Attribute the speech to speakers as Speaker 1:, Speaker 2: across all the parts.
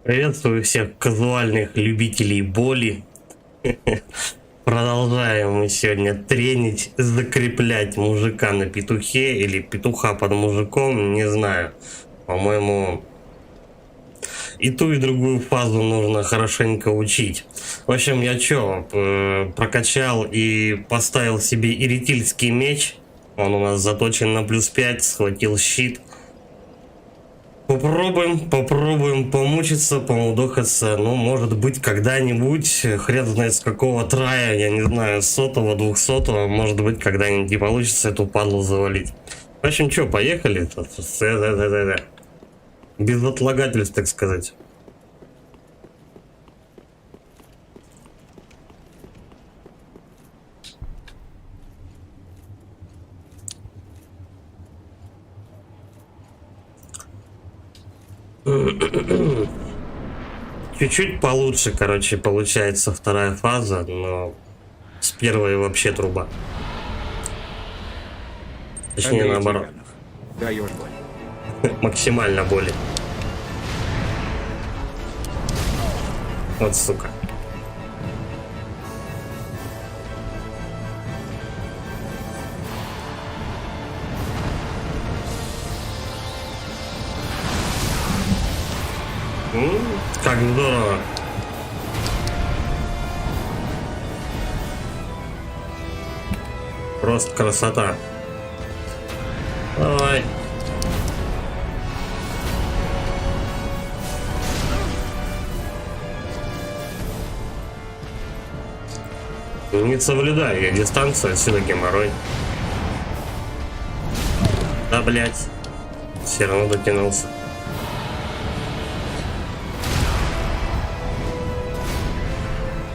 Speaker 1: Приветствую всех казуальных любителей боли. Продолжаем мы сегодня тренить, закреплять мужика на петухе или петуха под мужиком, не знаю. По-моему, и ту, и другую фазу нужно хорошенько учить. В общем, я прокачал и поставил себе иритильский меч. Он у нас заточен на +5, схватил щит. Попробуем помучиться, помудохаться. Ну, может быть, когда-нибудь, хрен знает с какого трая, я не знаю, 100-го, 200-го, может быть, когда-нибудь и получится эту падлу завалить. В общем, что, поехали? Без отлагательств, так сказать. Чуть-чуть получше, короче, получается вторая фаза, но с первой вообще труба. Точнее,
Speaker 2: Андрей
Speaker 1: наоборот.
Speaker 2: Тихонов. Даешь боль.
Speaker 1: Максимально боли. Вот сука. Как здорово. Просто красота. Давай. Не соблюдаю я дистанцию, отсюда геморрой. Да, блять. Все равно дотянулся.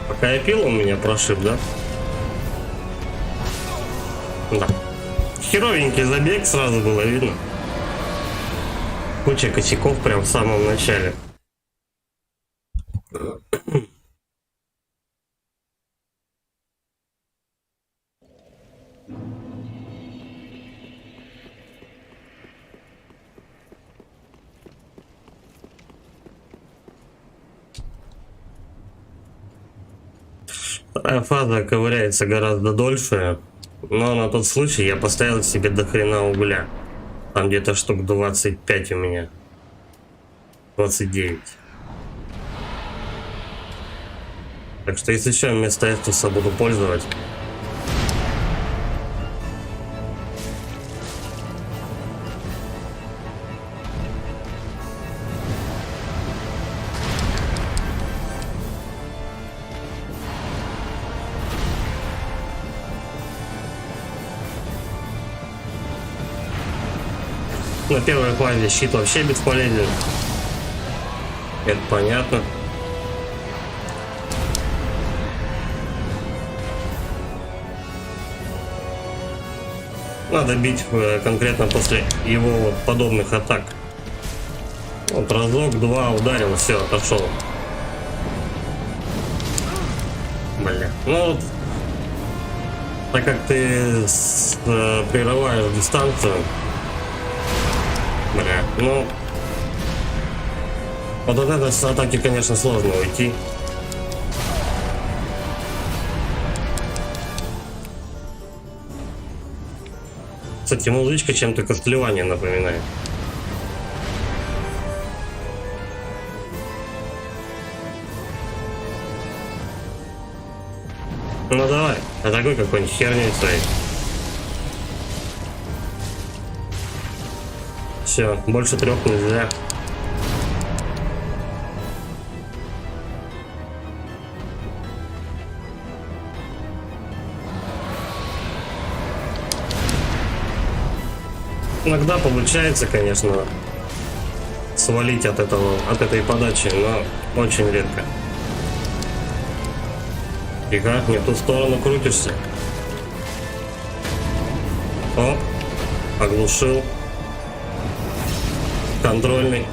Speaker 1: Пока я пил, он меня прошиб, да? Да. Херовенький забег, сразу было видно. Куча косяков прям в самом начале. Вторая фаза ковыряется гораздо дольше, но на тот случай я поставил себе до хрена угля. Там где-то штук 25 у меня. 29. Так что если что, вместо Эстуса буду пользовать. На первой фазе щит вообще бесполезен. Это понятно. Надо бить конкретно после его вот подобных атак. Вот разок, два, ударил, все, отошел. Бля. Ну вот, так как ты прерываешь дистанцию. Бля, ну вот от этой атаки, конечно, сложно уйти. Кстати, музычка чем-то Castlevania напоминает. Ну давай, атакуй какой-нибудь херней своей. Все, больше 3 нельзя. Иногда получается, конечно, свалить от этой подачи, но очень редко. Тихо, не в ту сторону крутишься. Оп, оглушил. Контрольный.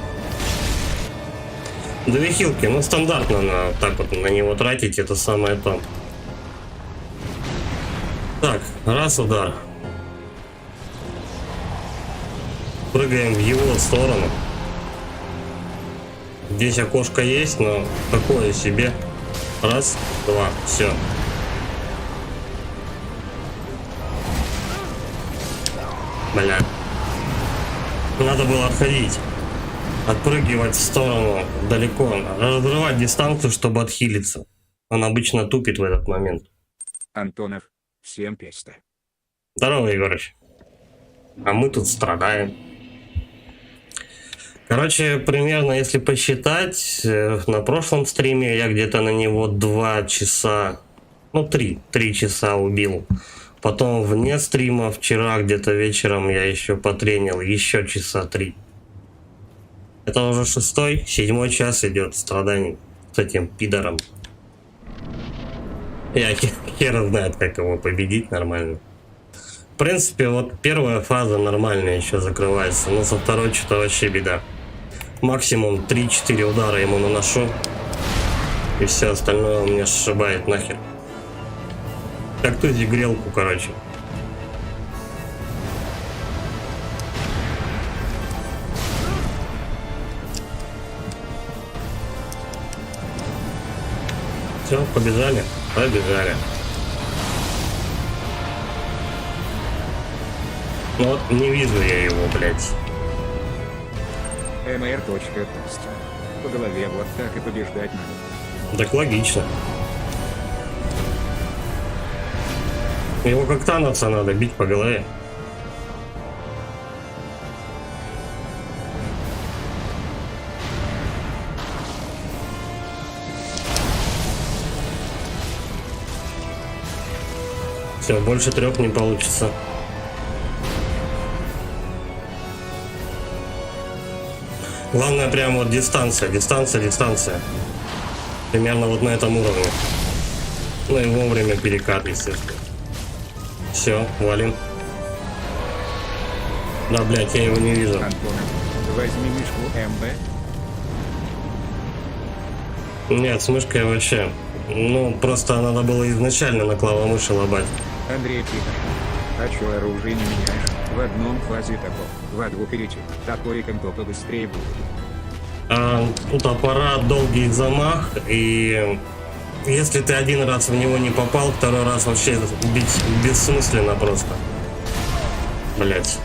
Speaker 1: Две хилки, ну стандартно так вот на него тратить, это самое то. Так, раз удар. Прыгаем в его сторону. Здесь окошко есть, но такое себе. Раз, два, все. Бля. Надо было отходить. Отпрыгивать в сторону далеко. Разрывать дистанцию, чтобы отхилиться. Он обычно тупит в этот момент.
Speaker 2: Антонов, всем песто.
Speaker 1: Здорово, Егорыч. А мы тут страдаем. Короче, примерно, если посчитать, на прошлом стриме я где-то на него 2 часа, ну 3 часа убил. Потом вне стрима вчера где-то вечером я еще потренил еще часа 3. Это уже 6-й, 7-й час идет страданий с этим пидором. Я хер знает, как его победить нормально. В принципе, вот первая фаза нормальная еще закрывается, но со второй что-то вообще беда. Максимум 3-4 удара ему наношу, и все остальное у меня сшибает нахер. Как тузи грелку, короче. Все, побежали? Побежали. Ну вот, не вижу я его, блядь.
Speaker 2: МР.тест. По голове вот так и побеждать надо.
Speaker 1: Так логично. Его как Таноса надо бить по голове. Все, больше 3 не получится. Главное прям вот дистанция. Примерно вот на этом уровне. Ну и вовремя перекат, естественно. Все, валим. Да, блядь, я его не вижу.
Speaker 2: Антонов, возьми мышку МБ.
Speaker 1: Нет, с мышкой вообще. Ну, просто надо было изначально на клавомыши лобать.
Speaker 2: Андрей Питер. А чё оружие не меняешь? В одном фазе таков, в двух перейти. Такой компо побыстрее будет.
Speaker 1: Тут аппарат, долгий замах, и если ты один раз в него не попал, второй раз вообще бить бессмысленно просто. Блять.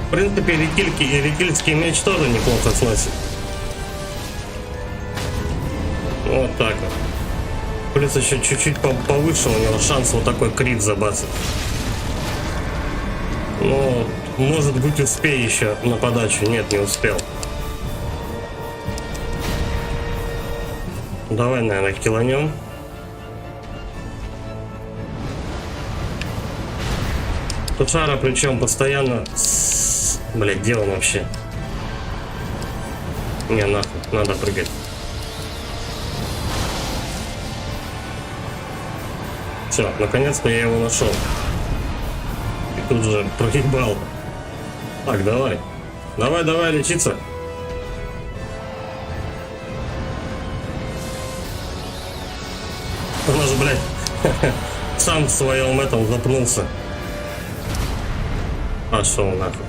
Speaker 1: В принципе, ретильский меч тоже неплохо сносит. Вот так вот. Плюс еще чуть-чуть повыше у него шанс вот такой крит забацать. Ну, может быть, успей еще на подачу. Нет, не успел. Давай, наверное, киланем. Тушара причем постоянно... Блять, где он вообще? Не, нахуй, надо прыгать. Все, наконец-то я его нашел. И тут же проебал. Так, давай. Давай лечиться. Он же, блядь, сам в своем этом запнулся. Пошел нахуй.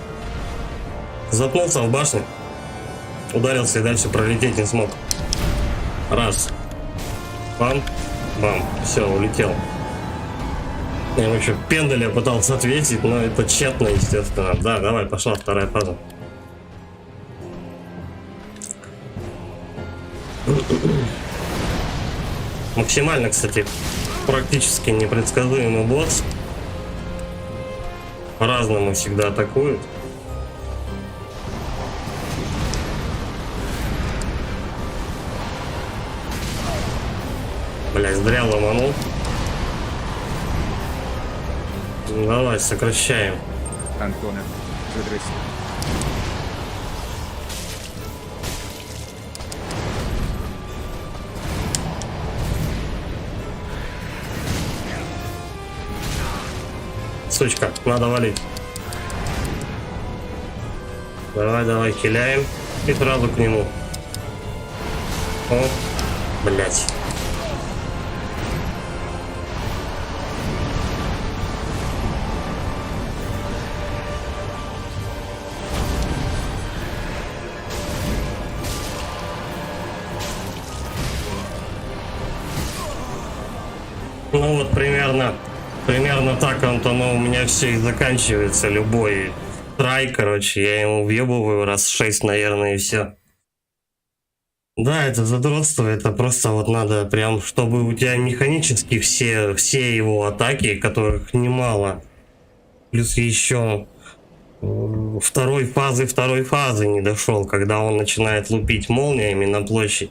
Speaker 1: Запнулся в башне. Ударился и дальше пролететь не смог. Раз. Бам. Бам. Все, улетел. Я ему еще пендаля пытался ответить, но это тщетно, естественно. Да, давай, пошла вторая фаза. Максимально, кстати, практически непредсказуемый босс. По-разному всегда атакуют. Блять, зря ломанул. Давай, сокращаем.
Speaker 2: Антонов, задрысь.
Speaker 1: Сучка, надо валить. Давай, киляем. И сразу к нему. О, блять. Ну вот примерно так оно у меня все и заканчивается. Любой трай, короче, я ему въебываю раз 6, наверное, и все. Да, это задротство, это просто вот надо прям, чтобы у тебя механически все его атаки, которых немало, плюс еще второй фазы не дошел, когда он начинает лупить молниями на площадь.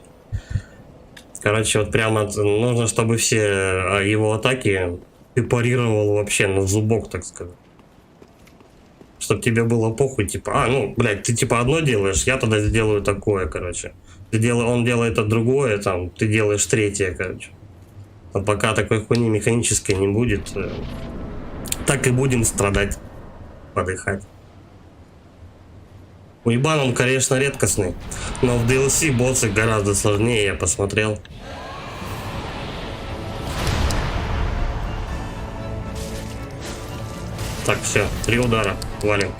Speaker 1: Короче, вот прямо нужно, чтобы все его атаки ты парировал вообще на зубок, так сказать. Чтоб тебе было похуй, типа, ну, блядь, ты типа одно делаешь, я тогда сделаю такое, короче. Он делает другое, там, ты делаешь третье, короче. А пока такой хуйни механической не будет, так и будем страдать, подыхать. Уебан он, конечно, редкостный, но в DLC боссы гораздо сложнее, я посмотрел. Так, все, 3 удара, валим.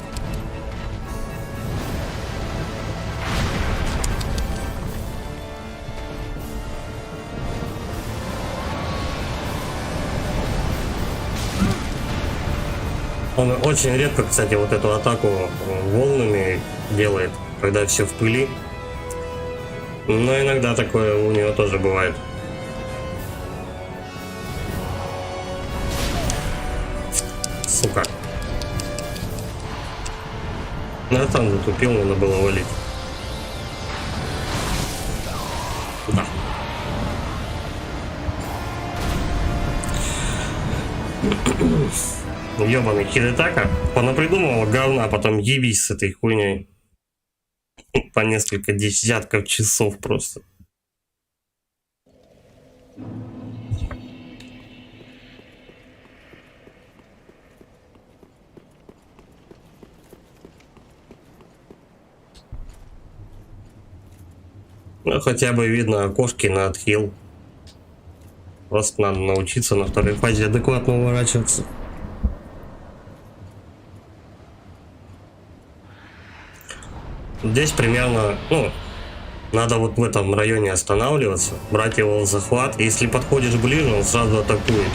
Speaker 1: Он очень редко, кстати, вот эту атаку волнами делает, когда все в пыли. Но иногда такое у него тоже бывает. Сука. Ну, я там затупил, надо было валить. Да. Ёбаный Хидетака понапридумывал говна, потом ебись с этой хуйней. По несколько десятков часов просто. Ну, хотя бы видно окошки на отхил. Просто надо научиться на второй фазе адекватно уворачиваться. Здесь примерно, ну, надо вот в этом районе останавливаться, брать его в захват. Если подходишь ближе, он сразу атакует.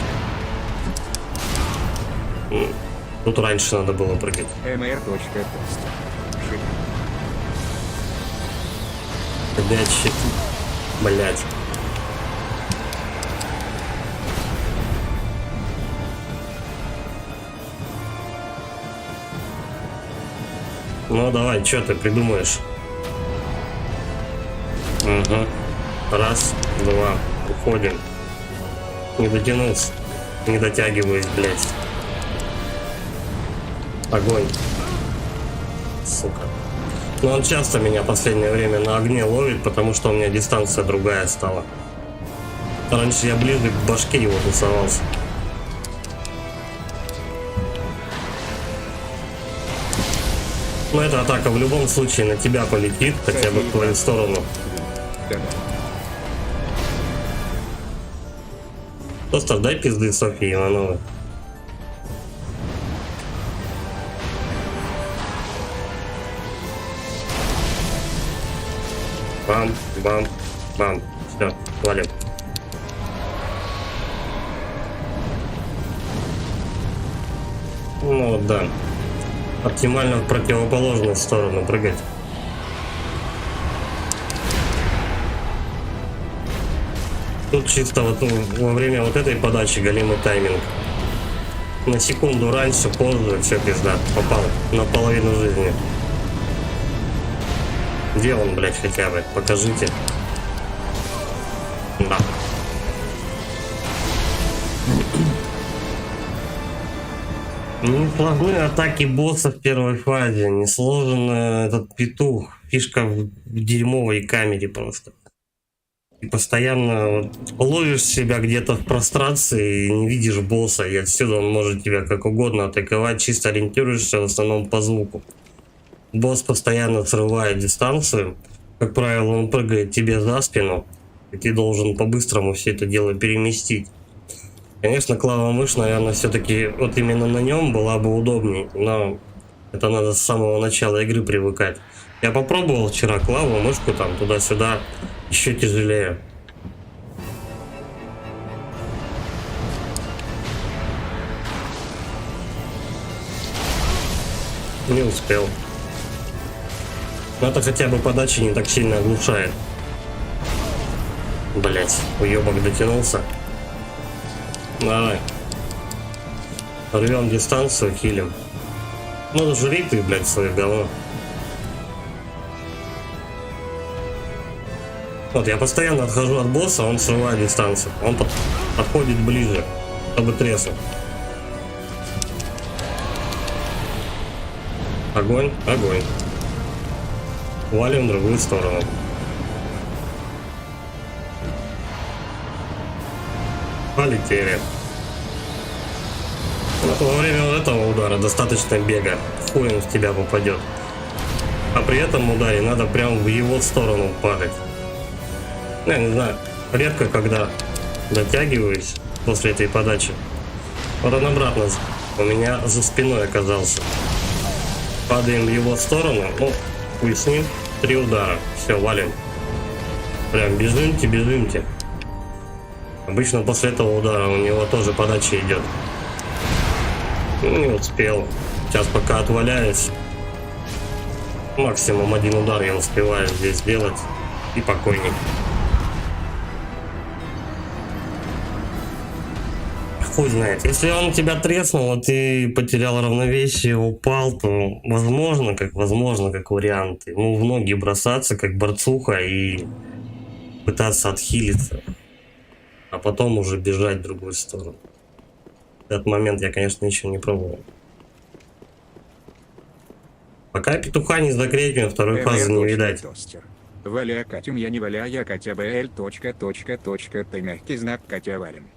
Speaker 1: Тут раньше надо было прыгать. Опять щит. Блять. Ну давай, что ты придумаешь? Угу. Раз, два, уходим. Не дотянулся. Не дотягиваюсь, блять. Огонь. Сука. Ну он часто меня в последнее время на огне ловит, потому что у меня дистанция другая стала. Раньше я ближе к башке его тусовался. Но эта атака в любом случае на тебя полетит, хотя бы в твою сторону. Просто дай пизды Софье Ивановой. Бам, бам, бам. Все, валим. Ну вот, да. Оптимально в противоположную сторону прыгать. Тут чисто вот во время вот этой подачи голимый тайминг. На секунду раньше, позже, все пизда. Попал на половину жизни. Где он, блядь, хотя бы? Покажите. Да. Сложные атаки босса в первой фазе. Не сложен этот петух. Фишка в дерьмовой камере просто. И постоянно вот ловишь себя где-то в прострации и не видишь босса. И отсюда он может тебя как угодно атаковать. Чисто ориентируешься в основном по звуку. Босс постоянно срывает дистанцию. Как правило, он прыгает тебе за спину. И ты должен по-быстрому все это дело переместить. Конечно, клава-мышь, наверное, все-таки вот именно на нем была бы удобней, но это надо с самого начала игры привыкать. Я попробовал вчера клаву-мышку там туда-сюда, еще тяжелее. Не успел. Но это хотя бы подача не так сильно оглушает. Блять, уебок дотянулся. Давай. Рвем дистанцию, хилим. Ну жри ты, блядь, свое говно. Вот я постоянно отхожу от босса, он срывает дистанцию. Он подходит ближе, чтобы треснуть. Огонь, огонь. Валим в другую сторону. Полетели. Вот во время вот этого удара достаточно бега. Хуй он в тебя попадет. А при этом ударе надо прям в его сторону падать. Я не знаю, редко когда дотягиваюсь после этой подачи. Вот он обратно у меня за спиной оказался. Падаем в его сторону, ну, хуй с ним, 3 удара. Все, валим. Прям бежимте, бежимте. Обычно после этого удара у него тоже подача идет. Ну, не успел. Сейчас пока отваляюсь. Максимум 1 удар я успеваю здесь сделать. И покойник. Хуй знает. Если он тебя треснул, а ты потерял равновесие, упал, то возможно, как вариант. Ну, в ноги бросаться, как борцуха, и пытаться отхилиться. А потом уже бежать в другую сторону. В этот момент я, конечно, ничего не пробовал. Пока петуха не закрепим, второй фазы не видать.
Speaker 2: Валя катим, я не валя, я катя бл. Ты мягкий знак, катя валим.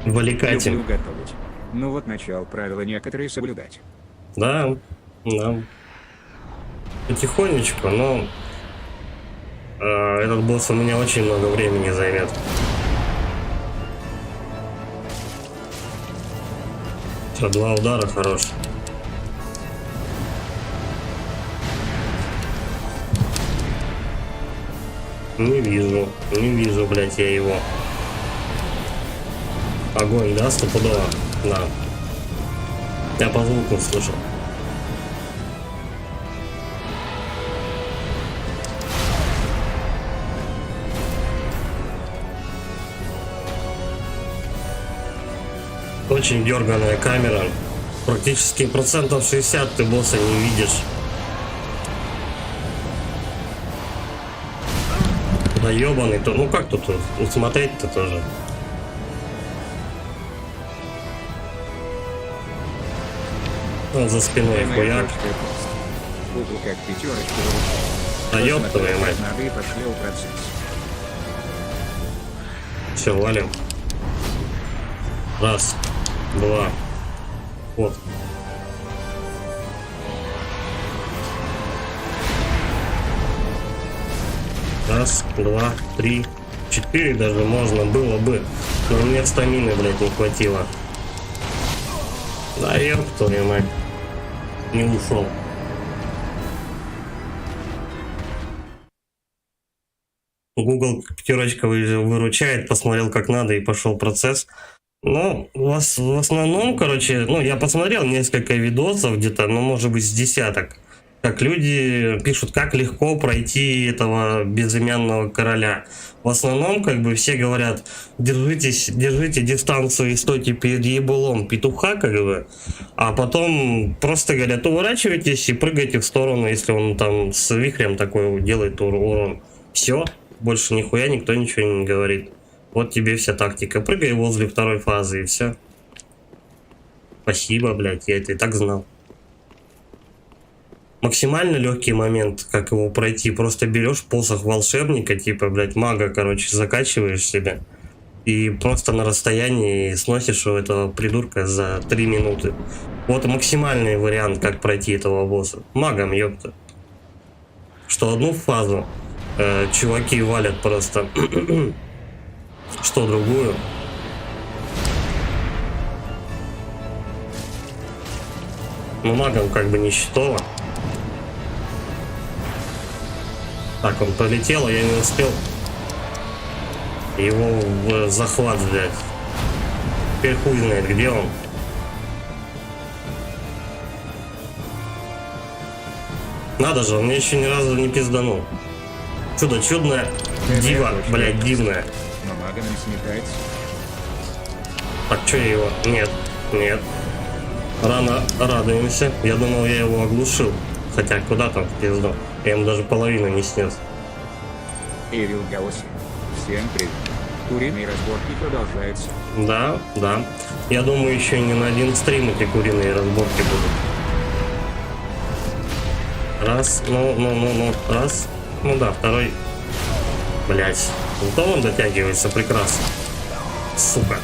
Speaker 1: Валикатим.
Speaker 2: Люблю готовить. Ну вот начал правила некоторые соблюдать.
Speaker 1: Да, да. Потихонечку, но этот босс у меня очень много времени займет. Все, 2 удара хорош. Не вижу, блядь, я его. Огонь, да, стопудово? Да. Я по звуку слышал. Очень дерганая камера. Практически процентов 60 ты босса не видишь. Да ебаный, то ну как тут смотреть-то тоже. Он за спиной хуяк.
Speaker 2: Угу, как пятерочка.
Speaker 1: Да ёб твою мать.
Speaker 2: Надо и пошли в процесс.
Speaker 1: Все, валим. 1, 2. Вот. Раз, 2, 3, 4 даже можно было бы. Но мне стамины, блядь, не хватило. Да ёб твою мать. Не ушел. Google пятерочка выручает, посмотрел как надо и пошел процесс. Ну, в основном, короче, ну, я посмотрел несколько видосов где-то, ну, может быть, с десяток. Как люди пишут, как легко пройти этого безымянного короля. В основном, как бы, все говорят, держите дистанцию и стойте перед ебулом петуха, как бы. А потом просто говорят, уворачивайтесь и прыгайте в сторону, если он там с вихрем такой делает урон. Все, больше нихуя никто ничего не говорит. Вот тебе вся тактика. Прыгай возле второй фазы и все. Спасибо, блядь, я это и так знал. Максимально легкий момент, как его пройти, просто берешь посох волшебника, типа, блядь, мага, короче, закачиваешь себя и просто на расстоянии сносишь у этого придурка за 3 минуты. Вот максимальный вариант, как пройти этого босса. Магом, ёпта. Что одну фазу чуваки валят просто, что другую. Ну, магом как бы не считово. Так, он полетел, а я не успел его в захват взять. Теперь хуй знает, где он. Надо же, он мне еще ни разу не пизданул. Чудо чудное, дива, блядь, дивное.
Speaker 2: Но мага не сметается.
Speaker 1: Так, что я его? Нет, нет. Рано радуемся. Я думал, я его оглушил. Хотя куда там в пизду? Я ему даже половину не снес.
Speaker 2: Эвил Гаоси. Всем привет. Куриные разборки продолжаются.
Speaker 1: Да, да. Я думаю, еще не на один стрим эти куриные разборки будут. Раз, ну, раз. Ну да, второй. Блять. Зато он дотягивается прекрасно. Сука.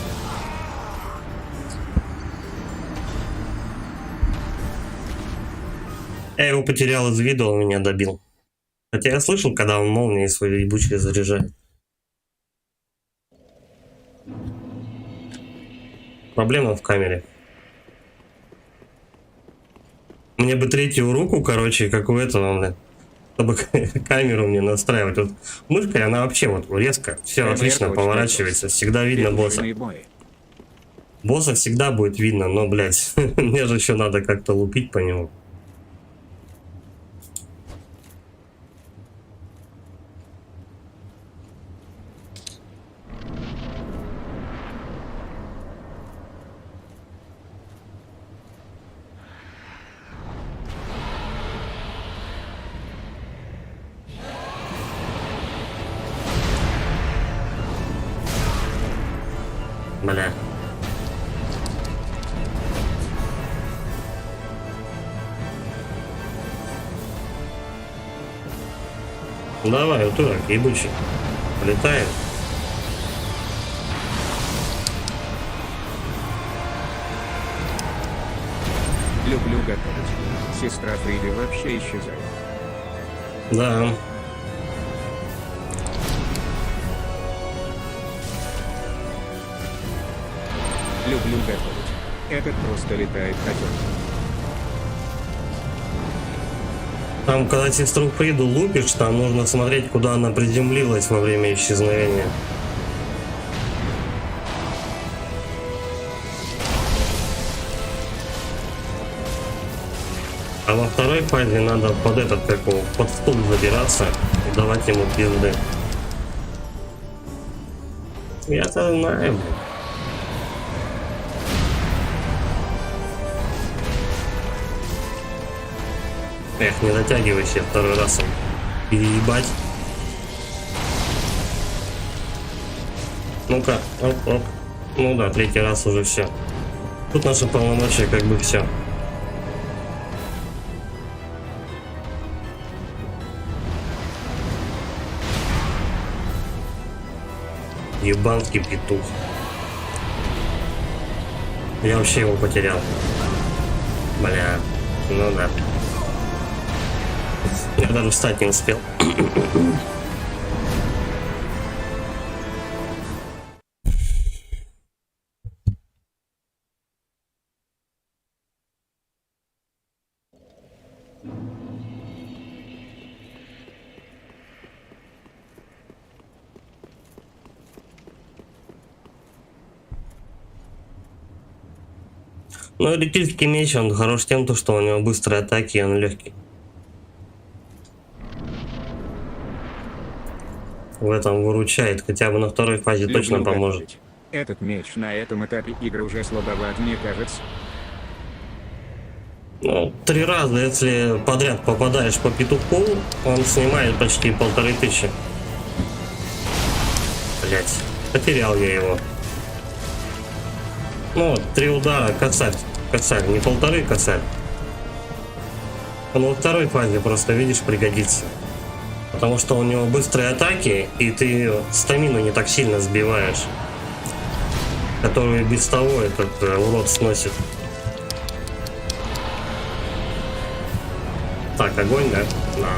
Speaker 1: Я его потерял из виду, он меня добил. Хотя я слышал, когда он молнии свои ебучие заряжает. Проблема в камере. Мне бы третью руку, короче, как у этого, блин, чтобы камеру мне настраивать. Вот мышкой она вообще вот резко, все отлично поворачивается, всегда видно босса. Босса всегда будет видно, но, блядь, мне же еще надо как-то лупить по нему. Бля. Давай, утырок, ебучий. Полетаем.
Speaker 2: Люблю готовить. Сестра Фриды вообще исчезает.
Speaker 1: Да.
Speaker 2: Люблю готовить. Этот просто летает котенок.
Speaker 1: Там, когда сестру Фриду лупишь, там нужно смотреть, куда она приземлилась во время исчезновения. А во второй фазе надо под этот, как его, под стул забираться и давать ему пизды. Я-то знаю, блин. Эх, не дотягивайся второй раз он. Переебать. Ну-ка, оп-оп. Ну да, третий раз уже все. Тут наши полномочия как бы все. Ебанский петух. Я вообще его потерял. Бля, ну да. Я даже встать не успел. Ну, электрический меч, он хорош тем, что у него быстрые атаки, и он легкий. В этом выручает, хотя бы на второй фазе точно поможет.
Speaker 2: Готовить. Этот меч на этом этапе игры уже слабоват, мне кажется.
Speaker 1: Ну, 3 раза, если подряд попадаешь по петуху, он снимает почти 1500. Блять, потерял я его. Ну, 3 удара, косарь, не 1,5 косарь. Он во второй фазе просто, видишь, пригодится. Потому что у него быстрые атаки, и ты стамину не так сильно сбиваешь. Которую без того этот урод сносит. Так, огонь, да? Да.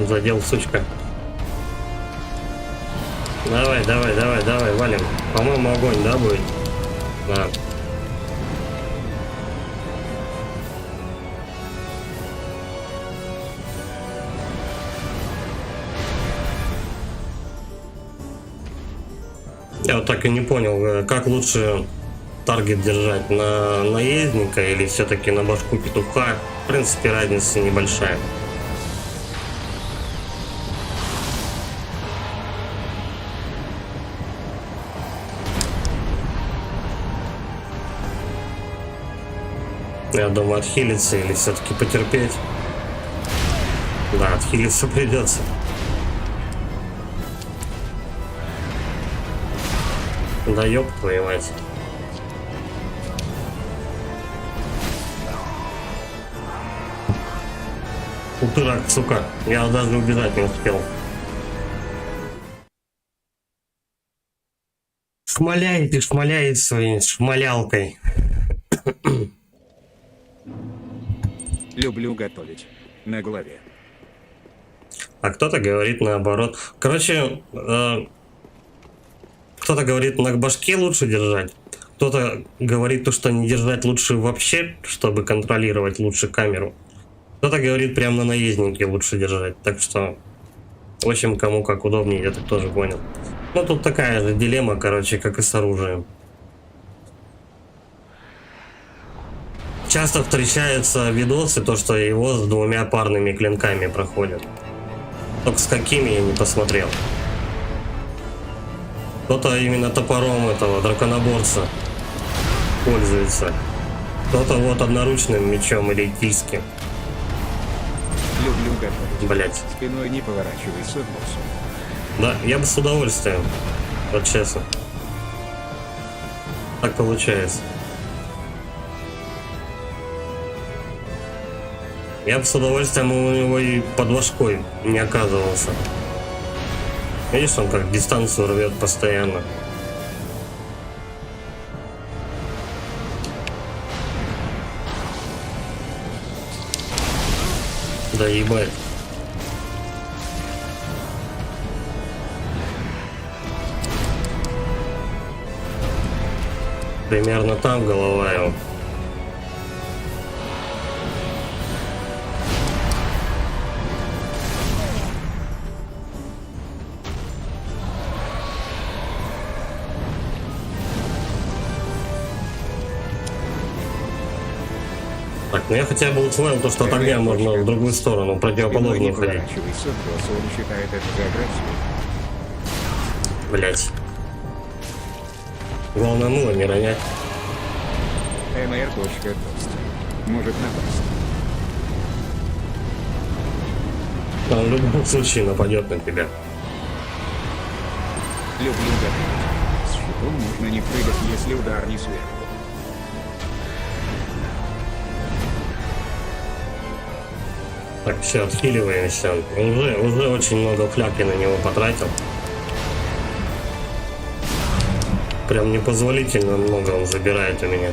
Speaker 1: Задел, сучка. Давай, валим. По-моему, огонь, да, будет? Да. так и не понял, как лучше таргет держать, на наездника или все-таки на башку петуха. В принципе, разница небольшая. Я думаю, отхилиться или все-таки потерпеть. Да, отхилиться придется. Да ёб твою мать. Утырок, сука. Я даже убежать не успел. Шмаляет своей шмалялкой.
Speaker 2: Люблю готовить. На голове.
Speaker 1: А кто-то говорит наоборот. Короче, кто-то говорит на башке лучше держать. Кто-то говорит то, что не держать лучше вообще, чтобы контролировать лучше камеру. Кто-то говорит прямо на наезднике лучше держать. Так что, в общем, кому как удобнее, я так тоже понял. Ну, тут такая же дилемма, короче, как и с оружием. Часто встречаются видосы, то, что его с двумя парными клинками проходят. Только с какими я не посмотрел. Кто-то именно топором этого драконоборца пользуется. Кто-то вот одноручным мечом или кильским.
Speaker 2: Люблю готовить.
Speaker 1: Блять.
Speaker 2: Спиной не поворачивайся, босс.
Speaker 1: Да, я бы с удовольствием. Вот честно. Так получается. Я бы с удовольствием у него и под башкой не оказывался. Видишь, он как дистанцию рвет постоянно. Да ебать. Примерно там голова его. Так, ну я хотя бы усвоил то, что от огня можно в другую сторону,
Speaker 2: Спиной не
Speaker 1: противоположную ходить.
Speaker 2: поворачивайся, босс. Он считает это за агрессию.
Speaker 1: Блять. Главное мыло не ронять.
Speaker 2: МР. Тост. Может напасть.
Speaker 1: Он в любом случае нападет на тебя.
Speaker 2: Люблю готовить. С щитом нужно не прыгать, если удар не сверху.
Speaker 1: Так, все, отхиливаемся. Уже очень много фляги на него потратил. Прям непозволительно много он забирает у меня.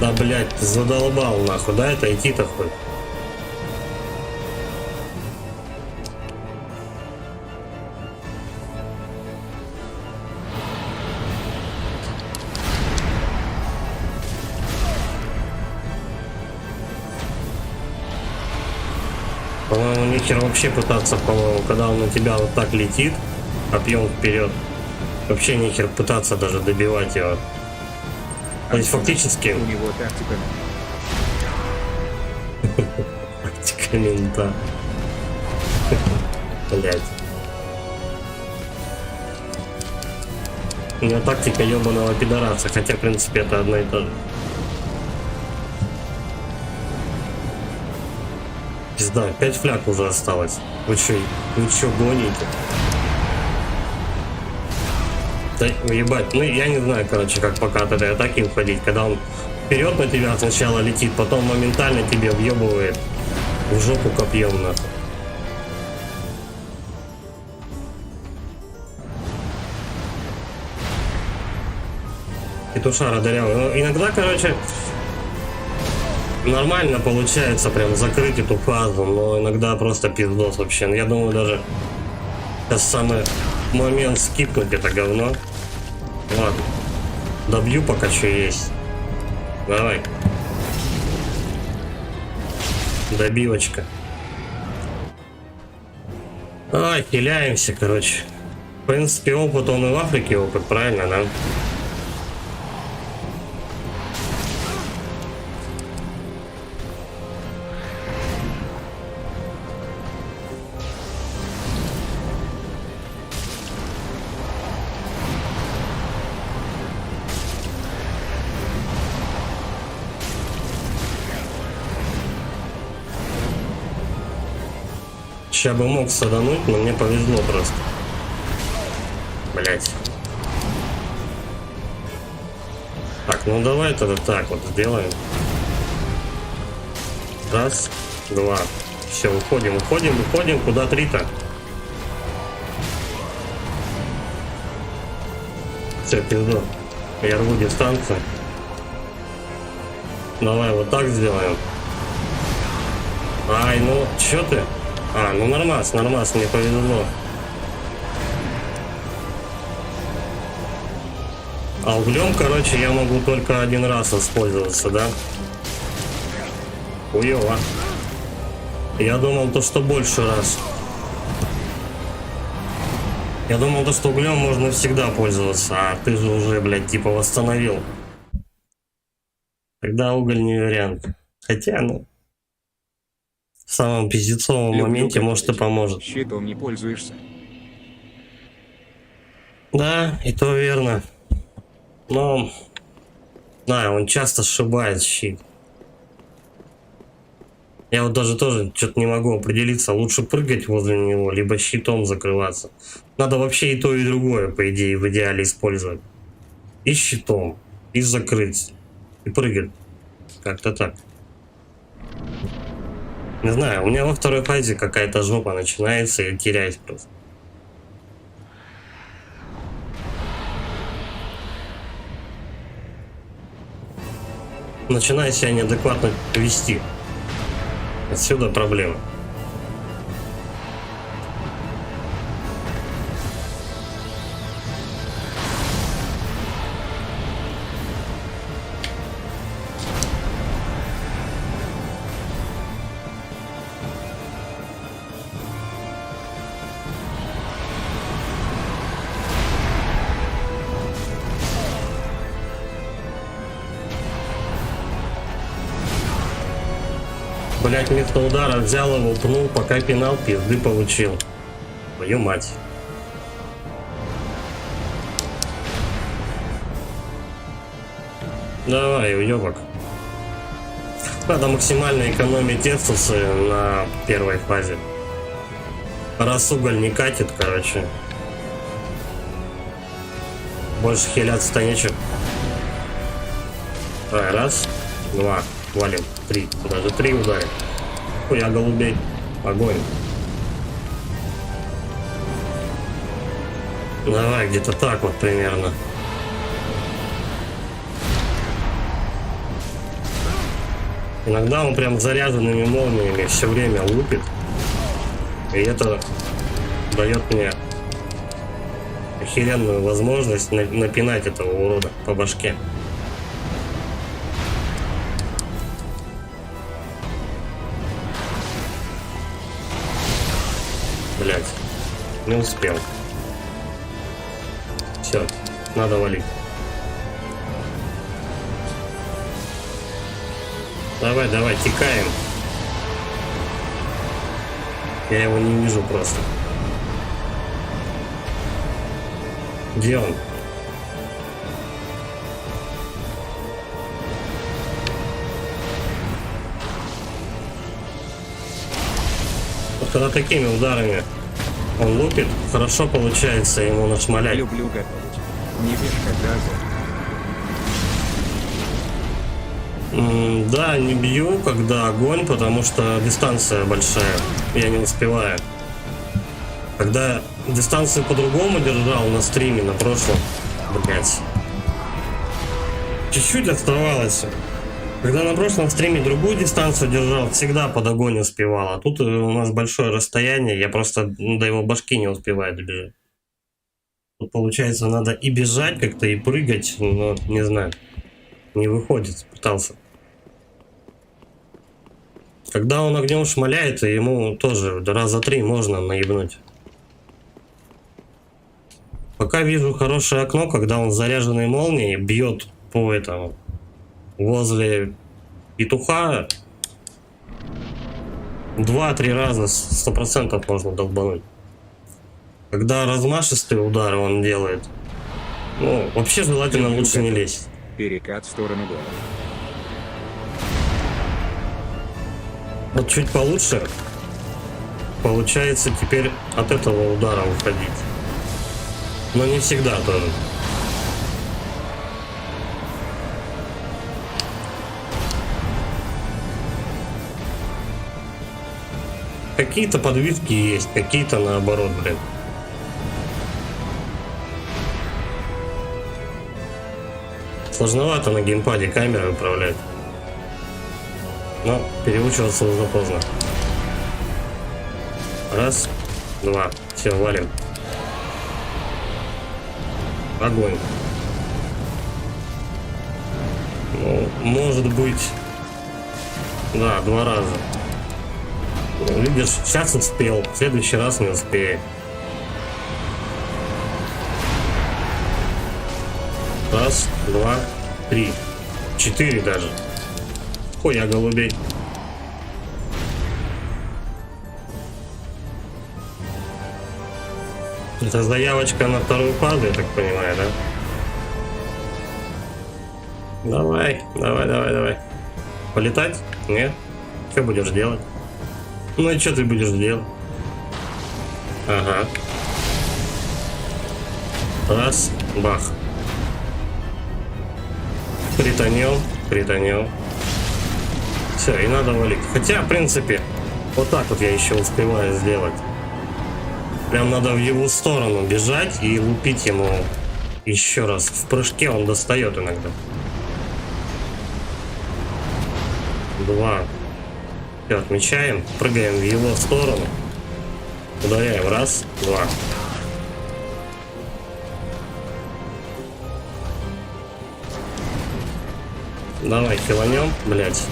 Speaker 1: Да, блять, задолбал нахуй, да, это идти-то хоть. По-моему, нихер вообще пытаться, по-моему, когда он на тебя вот так летит, объем вперед, вообще нихер пытаться даже добивать его. То есть фактически...
Speaker 2: У него тактика.
Speaker 1: Тактика мента. Блять. У меня тактика ебаного пидораса, хотя в принципе это одно и то же. Пизда, 5 фляг уже осталось. Вы чё гоните? Да ебать, ну я не знаю, короче, как пока от этой атаки уходить, когда он вперед на тебя сначала летит, потом моментально тебе въебывает в жопу копьем нахуй. Петушара дырявый. Ну, иногда, короче, нормально получается прям закрыть эту фазу, но иногда просто пиздос вообще. Я думаю, даже сейчас самый момент скипнуть это говно. Ладно. Добью пока что есть. Давай. Добивочка. Давай, хиляемся, короче. принципе, опыт он и в Африке опыт, правильно, да? Сейчас бы мог садануть, но мне повезло просто. Блять. Так, ну давай тогда так вот сделаем. Раз, два. Все, уходим, уходим, уходим. Куда три-то? Все, пизду. Я рву дистанцию. Давай вот так сделаем. Ай, ну, чё ты? А, ну нормас, нормас, мне повезло. А углем, короче, я могу только один раз воспользоваться, да? Хуёво. Я думал, то, что больше раз. Я думал, то, что углем можно всегда пользоваться, а ты же уже, блядь, типа восстановил. Тогда уголь не вариант. Хотя, ну, в самом пиздецовом
Speaker 2: Люблю
Speaker 1: моменте, может, и
Speaker 2: готовить.
Speaker 1: поможет.
Speaker 2: Щитом не пользуешься.
Speaker 1: Да, и то верно. Но, да, он часто сшибает щит. Я вот даже тоже что-то не могу определиться, лучше прыгать возле него, либо щитом закрываться. Надо вообще и то, и другое, по идее, в идеале использовать. И щитом, и закрыть, и прыгать. Как-то так. Не знаю, у меня во второй фазе какая-то жопа начинается и теряюсь просто. Начинаю себя неадекватно вести. Отсюда проблема. Блять, вместо удара взял его, пнул, пока пинал, пизды получил. Твою мать. Давай, уебок. Надо максимально экономить ресурсы на первой фазе. Раз уголь не катит, короче. Больше хиляться-то нечего. Давай, раз, два, валим, три. Даже три ударим. Хуя голубей. Огонь. Давай, где-то так вот примерно. Иногда он прям заряженными молниями все время лупит. И это дает мне охеренную возможность напинать этого урода по башке. Блять, не успел. Все, надо валить. Давай, давай, текаем. Я его не вижу просто. Где он? Вот когда такими ударами он лупит, хорошо получается ему нашмалять.
Speaker 2: Люблю готовить. Не бежь, когда огонь.
Speaker 1: Да, не бью, когда огонь, потому что дистанция большая, я не успеваю. Когда дистанцию по-другому держал на стриме, на прошлом, блять, чуть-чуть оставалось. Когда на прошлом стриме другую дистанцию держал, всегда под огонь успевал. А тут у нас большое расстояние, я просто до его башки не успеваю добежать. Тут, получается, надо и бежать как-то, и прыгать, но не знаю, не выходит, пытался. Когда он огнем шмаляет, ему тоже раза 3 можно наебнуть. Пока вижу хорошее окно, когда он заряженной молнией бьет по этому возле петуха. 2-3 раза 100% можно долбануть. Когда размашистые удары он делает, ну, вообще желательно лучше не лезть.
Speaker 2: Перекат в сторону гола.
Speaker 1: Вот чуть получше получается теперь от этого удара уходить. Но не всегда тоже. Какие-то подвижки есть, какие-то наоборот, блин. Сложновато на геймпаде камеры управлять. Но переучиваться уже поздно. Раз, два. Все, валим. Огонь. Ну, может быть... Да, 2 раза. Ну, видишь, сейчас успел, в следующий раз не успею. Раз, два, 3, 4 даже. Хуя голубей. Это заявочка на вторую фазу, я так понимаю, да? Давай, давай, давай, давай. Полетать? Нет? Что будешь делать? Ну и что ты будешь делать? Ага. Раз, бах. Притонем, притонем. Все, и надо валить. Хотя, в принципе, вот так вот я еще успеваю сделать. Прям надо в его сторону бежать и лупить ему еще раз. В прыжке он достает иногда. 2. Все, отмечаем. Прыгаем в его сторону. Ударяем. Раз, два. Давай, хиланем, блять.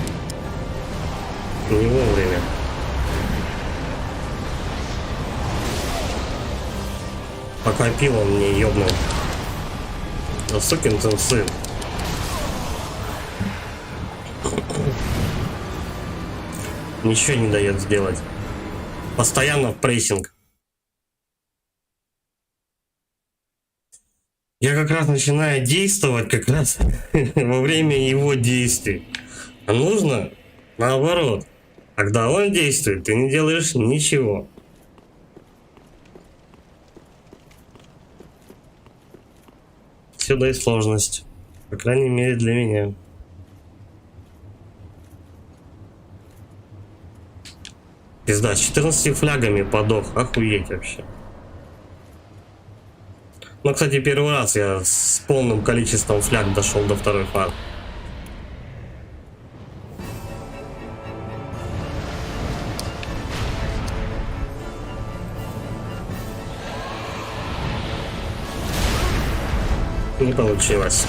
Speaker 1: Не вовремя. Пока пил, он мне ёбнул. Да сукин сын. Ничего не дает сделать. Постоянно в прессинг. Я как раз начинаю действовать как раз во время его действий. А нужно наоборот. Когда он действует, ты не делаешь ничего. Сюда и сложность. По крайней мере для меня. Пизда, с 14 флягами подох. Охуеть вообще. Ну, кстати, первый раз я с полным количеством фляг дошел до второй фазы. Не получилось.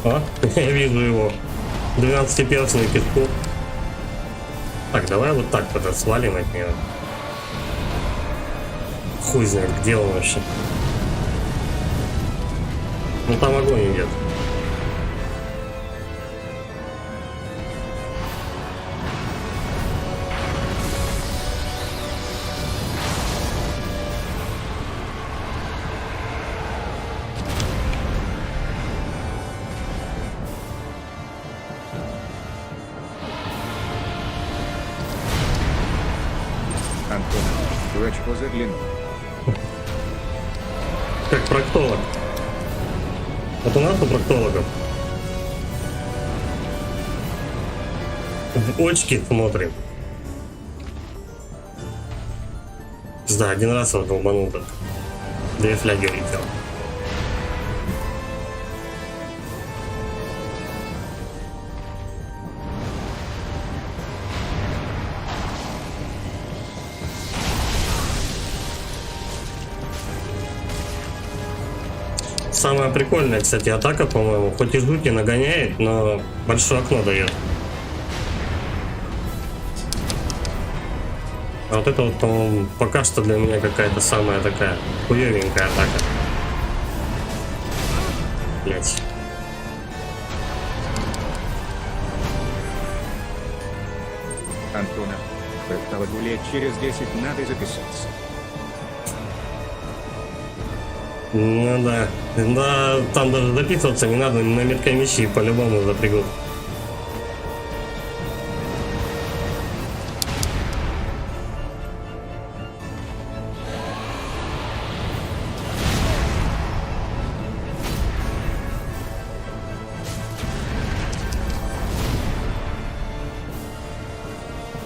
Speaker 1: О, я вижу его. 12-перстный петух. Так, давай вот так тогда свалим от него. Хуй знает, где он вообще. Ну там огонь идет.
Speaker 2: Антон, в очко заглянул.
Speaker 1: Как проктолог. Вот у нас у проктологов в очки смотрим. Да, один раз его долбанул так. 2 фляги улетел. Самая прикольная, кстати, атака, по-моему, хоть и жути нагоняет, но большое окно дает. А вот это вот, по-моему, пока что для меня какая-то самая такая хуёвенькая атака. блядь.
Speaker 2: Антонов. Стало гулять через 10 надо записаться.
Speaker 1: Ну да. Да, там даже записываться не надо, на медкомиссии по-любому запрягут.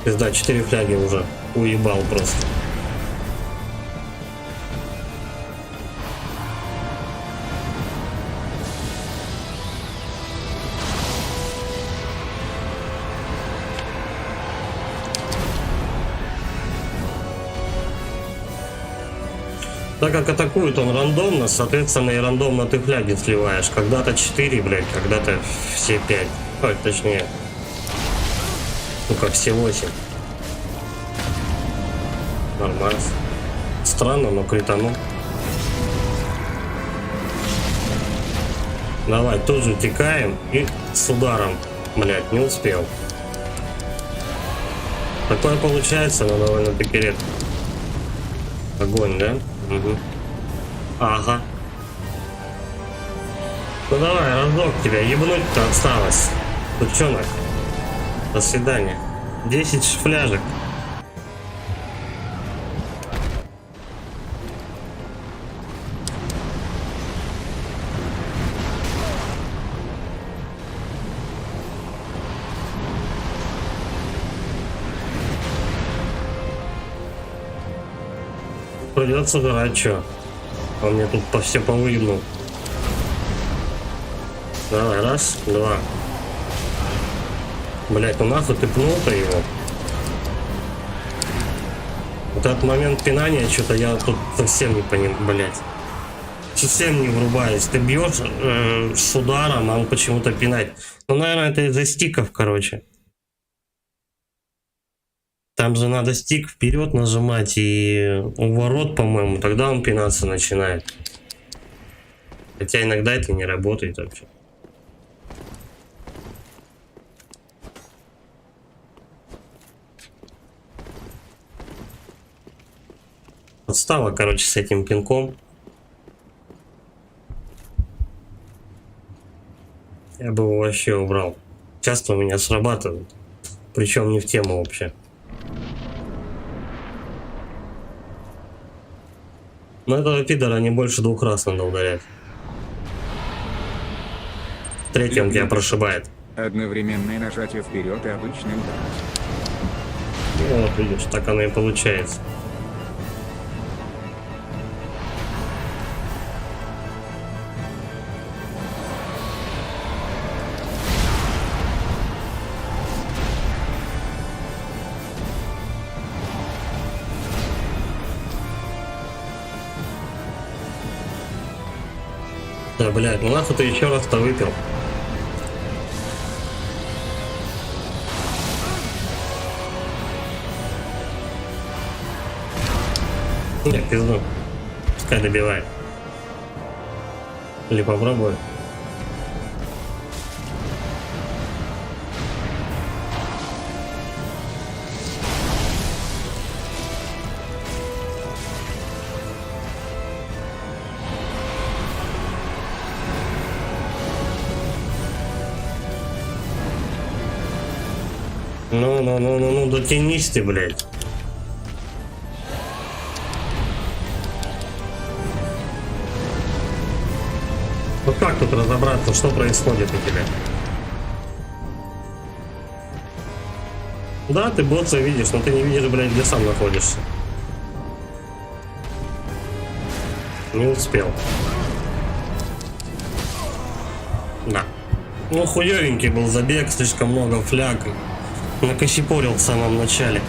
Speaker 1: Пизда, 4 фляги уже. Уебал просто. Так как атакует он рандомно, соответственно и рандомно ты фляги сливаешь. Когда-то 4, блядь, когда-то все 5. Ой, точнее. Ну как все 8. Нормально. Странно, но кританул. Давай, тут же текаем и с ударом. Блядь, не успел. Такое получается, но довольно-таки редко. Огонь, да? Угу. Ага. Ну давай, разок тебя, ебнуть-то осталось. Сучонок. До свидания. 10 фляжек. Придется жрать, чё. Он мне тут по все повыгнул. Давай, раз, два. Блять, ну нахуй ты пнул-то его. Вот этот момент пинания, что-то я тут совсем не понимаю, блять. Совсем не врубаюсь. Ты бьешь с ударом, а он почему-то пинает. Ну, наверное, это из-за стиков, короче. Там же надо стик вперед нажимать и у ворот, по-моему, тогда он пинаться начинает. Хотя иногда это не работает вообще. Подстава, короче, с этим пинком. Я бы его вообще убрал. Часто у меня срабатывает. Причем не в тему вообще. Но этого пидора не больше 2 раз надо ударять. Третий он тебя прошибает.
Speaker 2: Одновременное нажатие вперед и обычный удар.
Speaker 1: Ну, вот видишь, так оно и получается. Да, блядь, ну нахуй ты еще раз-то выпил. Нет, пизду. Пускай добивает. Или попробую. Ну, дотянись ты, блядь. Вот как тут разобраться, что происходит у тебя? Да, ты босса видишь, но ты не видишь, блядь, где сам находишься. Не успел. Да. Ну, хуёвенький был забег, слишком много фляг. Накосипорил в самом начале.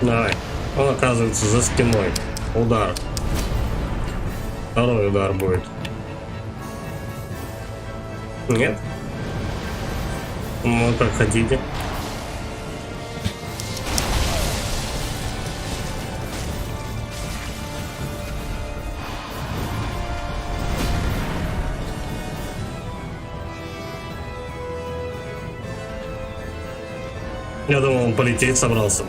Speaker 1: Давай. Он оказывается за стеной. Удар. Второй удар будет. Нет? Ну, как хотите. Я думал, он полететь собрался.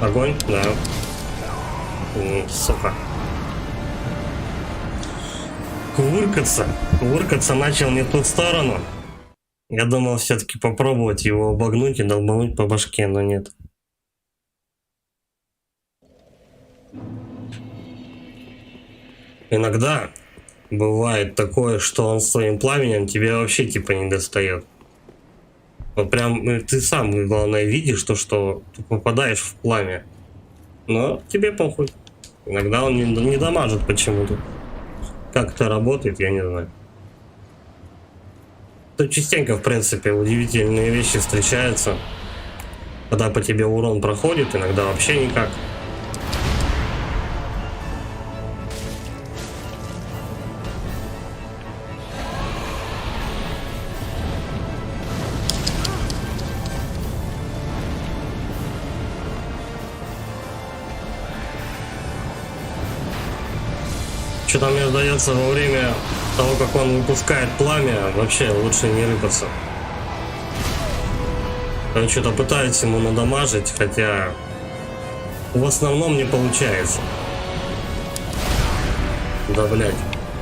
Speaker 1: Огонь? Да. Сука. Кувыркаться начал не в ту сторону. Я думал все-таки попробовать его обогнуть и долбануть по башке, но нет. Иногда бывает такое, что он своим пламенем тебя вообще типа не достает. Вот прям ты сам, главное, видишь то, что ты попадаешь в пламя. Но тебе похуй. Иногда он не дамажит почему-то. Как это работает, я не знаю. Тут частенько, в принципе, удивительные вещи встречаются. Когда по тебе урон проходит, иногда вообще никак. Что-то мне сдается, во время того, как он выпускает пламя, вообще лучше не рыпаться. Он что-то пытается ему надамажить, хотя в основном не получается. Да, блядь,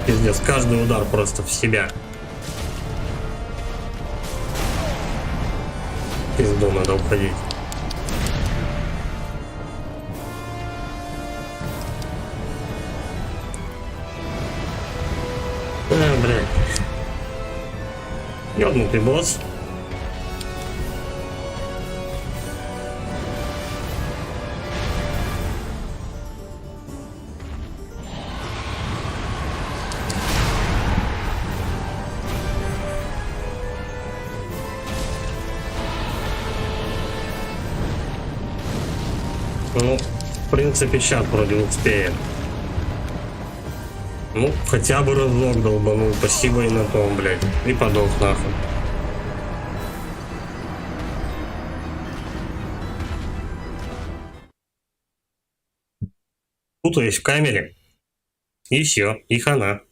Speaker 1: пиздец, каждый удар просто в себя. В пизду надо уходить. Блядь. Ёбнутый босс. Ну, в принципе, сейчас вроде успеем. Ну, хотя бы разок долбанул, спасибо и на том, блядь. И подох нахуй. Путаюсь в камере. И все, и хана.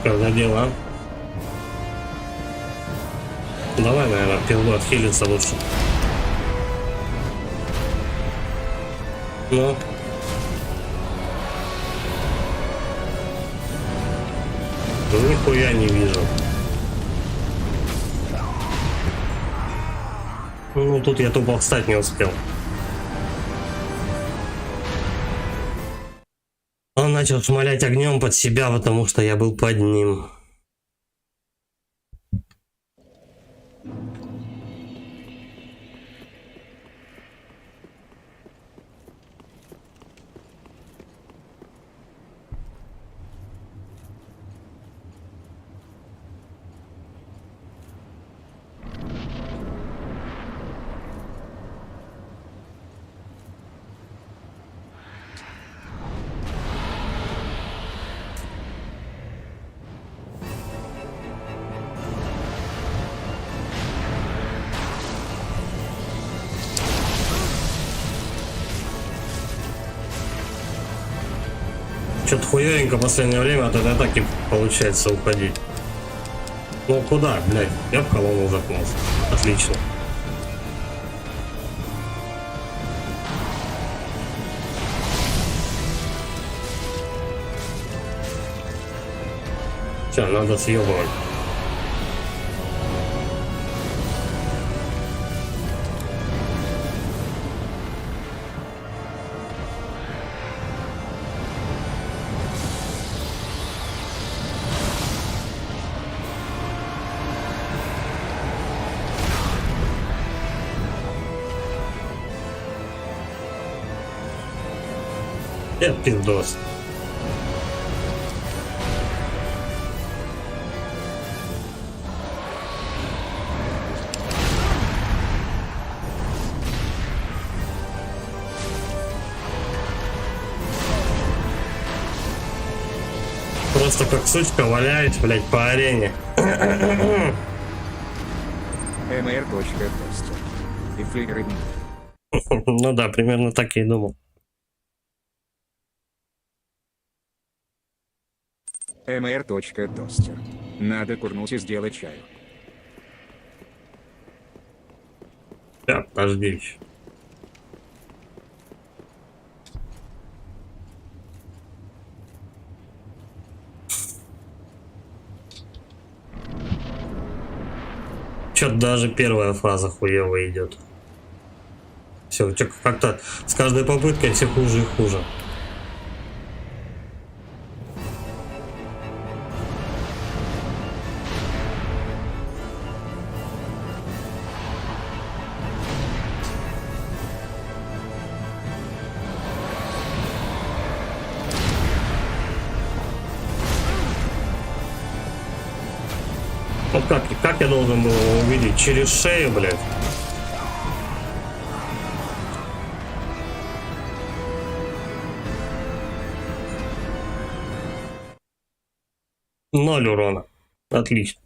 Speaker 1: Как за дела? Давай, наверное, пизду отхилиться лучше. Ну. Нихуя не вижу. Ну, тут я тупо встать не успел. Он начал шмалять огнем под себя, потому что я был под ним. Что-то хуевенько в последнее время от этой атаки получается уходить. Ну куда, блядь? Я в колонну запнулся. Отлично. Все, надо съебывать. Я пиздос. Просто как сучка валяюсь, блядь, по арене.
Speaker 2: mr.toster. И флигры.
Speaker 1: Ну да, примерно так я и думал.
Speaker 2: mr.toster. Надо курнуть и сделать чаю.
Speaker 1: Да, подожди еще. Чё-то даже первая фаза хуево идет. Все, как-то с каждой попыткой все хуже и хуже. Ну как я должен был его увидеть? Через шею, блядь. Ноль урона. Отлично.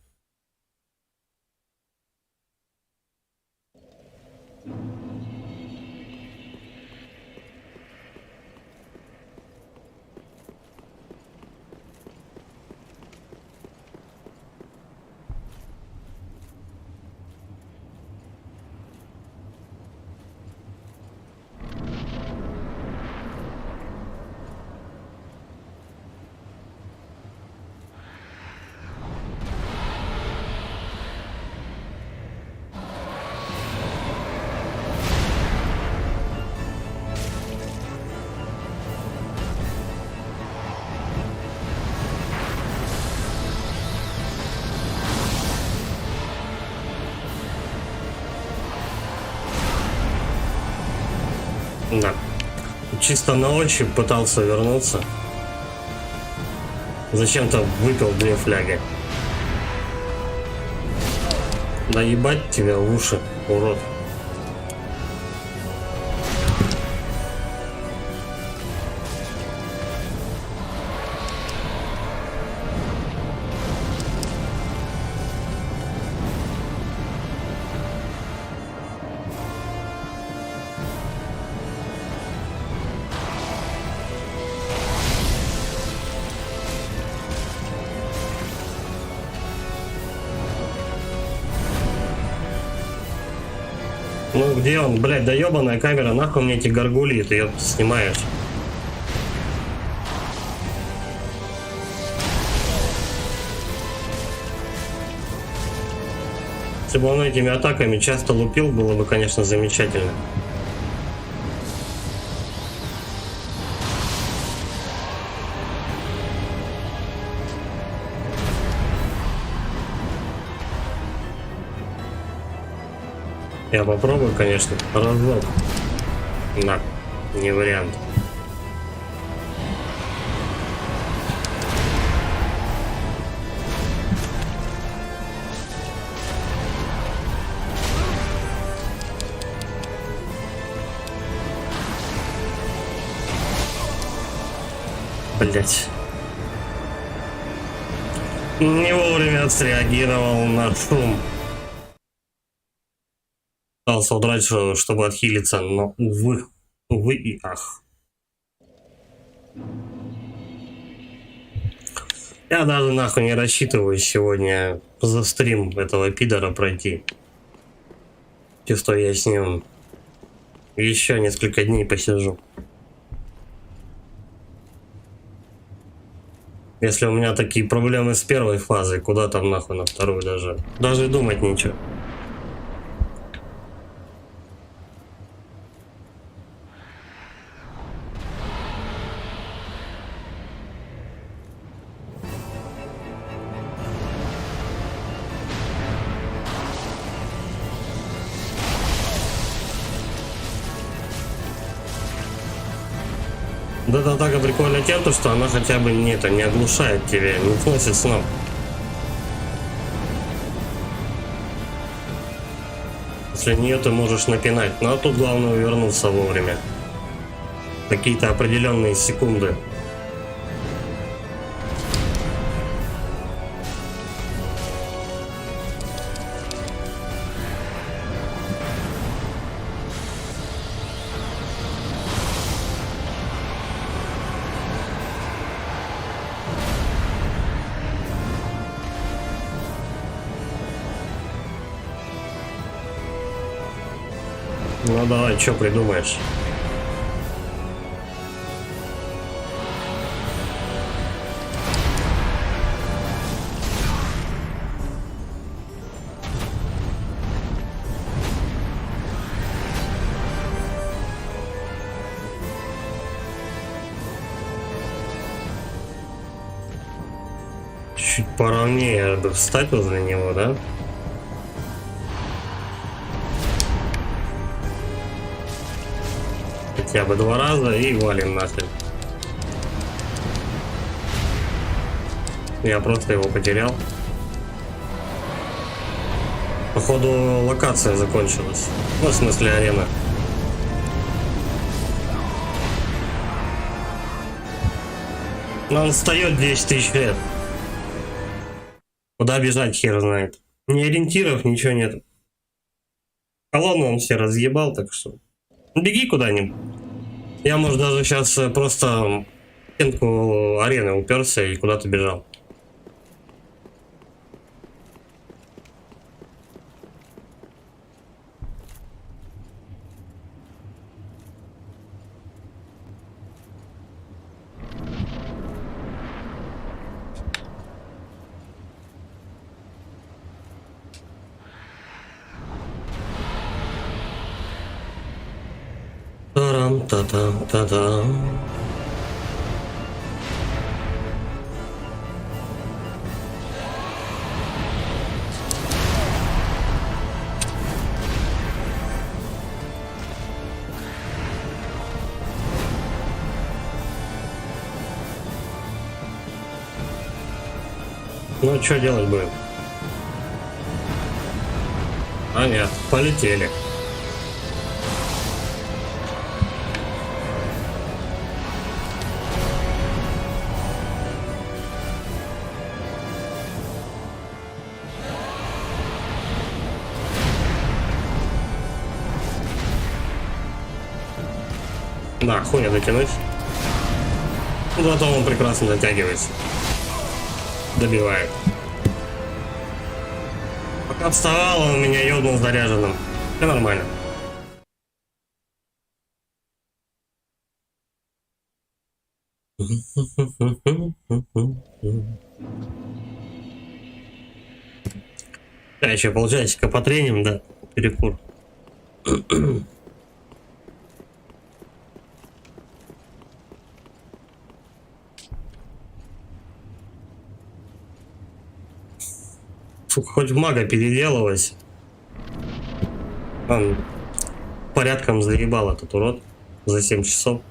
Speaker 1: Да. Чисто на ощупь пытался вернуться. Зачем-то выпил 2 фляги. Да ебать тебя в уши, урод. Ну где он, блядь, да ебаная камера, нахуй мне эти горгульи, ты ее снимаешь. Если бы он этими атаками часто лупил, было бы, конечно, замечательно. Я попробую, конечно, разок. На, не вариант. Блять. Не вовремя отреагировал на шум. Пытался удрать, чтобы отхилиться, но увы и ах. Я даже нахуй не рассчитываю сегодня за стрим этого пидора пройти. Чисто я с ним еще несколько дней посижу. Если у меня такие проблемы с первой фазой, куда там нахуй на вторую даже думать нечего. Да, эта атака прикольно тем, что она хотя бы не оглушает тебя, не сносит с ног. После нее ты можешь напинать, но тут главное увернуться вовремя. Какие-то определенные секунды. Ну давай, что придумаешь? Чуть поровнее бы встать возле него, да? Хотя бы 2 раза и валим нахрен. Я просто его потерял. Походу локация закончилась. Ну, в смысле арена. Но он встает 10 тысяч лет. Куда бежать, хер знает. Ни ориентиров, ничего нет. Колонну он все разъебал, так что беги куда-нибудь. Я, может, даже сейчас просто в стенку арены уперся и куда-то бежал. Тарам-та-там-та-там. Ну, что делать будем? А нет, полетели. Да, хуйня дотянуть. Зато он прекрасно дотягивается. Добивает. Пока вставал, он меня ёбнул заряженным. Все нормально. Да, еще полчасика потреним, да, перекур. Фу, хоть в мага переделалась. Он порядком заебал этот урод за 7 часов.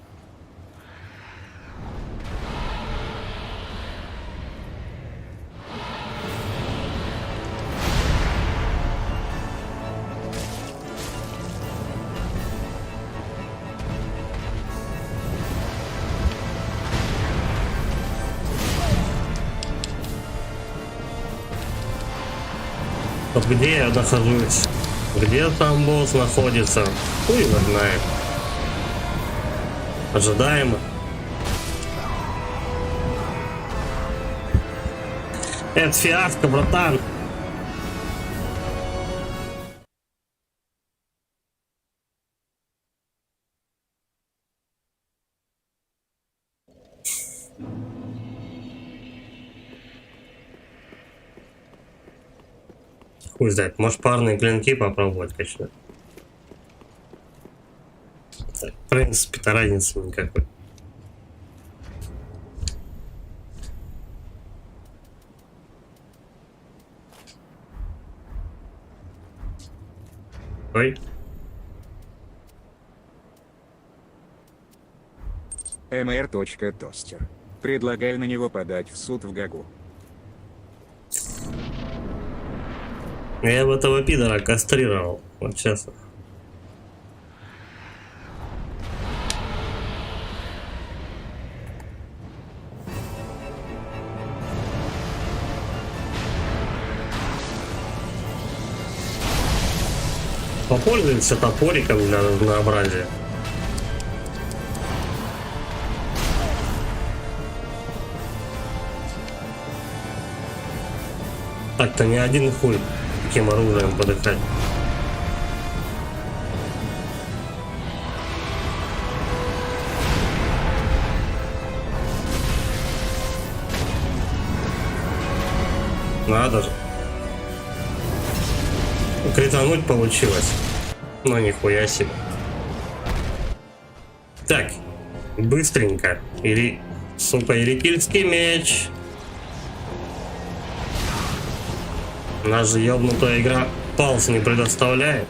Speaker 1: Вот где я нахожусь? Где там босс находится? Хуй его знает. Ожидаемо. Это фиаско, братан. Хуй знает, может парные клинки попробовать, конечно. Так, в принципе-то разницы никакой. Ой.
Speaker 2: Тостер. Предлагаю на него подать в суд в Гагу.
Speaker 1: Я бы этого пидора кастрировал. Вот честно. Попользуемся топориком для разнообразия. Так-то не один хуй таким оружием подыхать. Надо же. Критануть получилось. Но нихуя себе. Так, быстренько. Или, сука, ирикильский меч. Наша ёбнутая игра палс не предоставляет.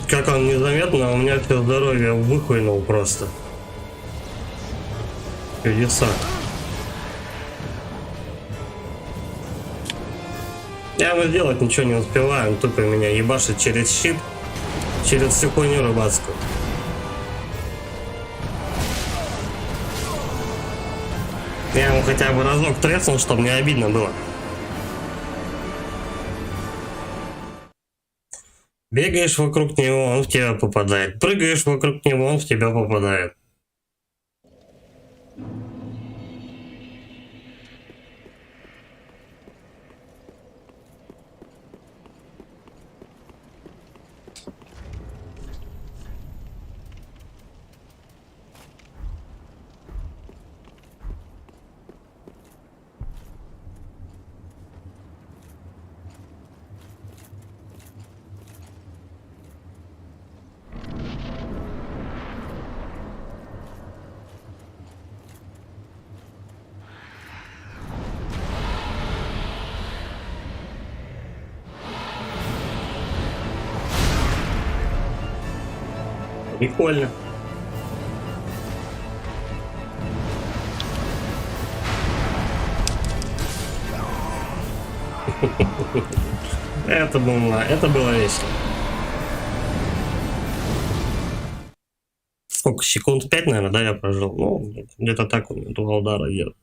Speaker 1: Как он незаметно, у меня все здоровье выхуйнул просто. Чудеса. Я ему сделать ничего не успеваю, он тупо меня ебашит через щит, через всю хуйню рыбацкую. Я ему хотя бы разок треснул, чтобы не обидно было. Бегаешь вокруг него, он в тебя попадает. Прыгаешь вокруг него, он в тебя попадает. Прикольно. Это было весело. Сколько? Секунд 5, наверное, да, я прожил? Ну, где-то так у меня два удара идет.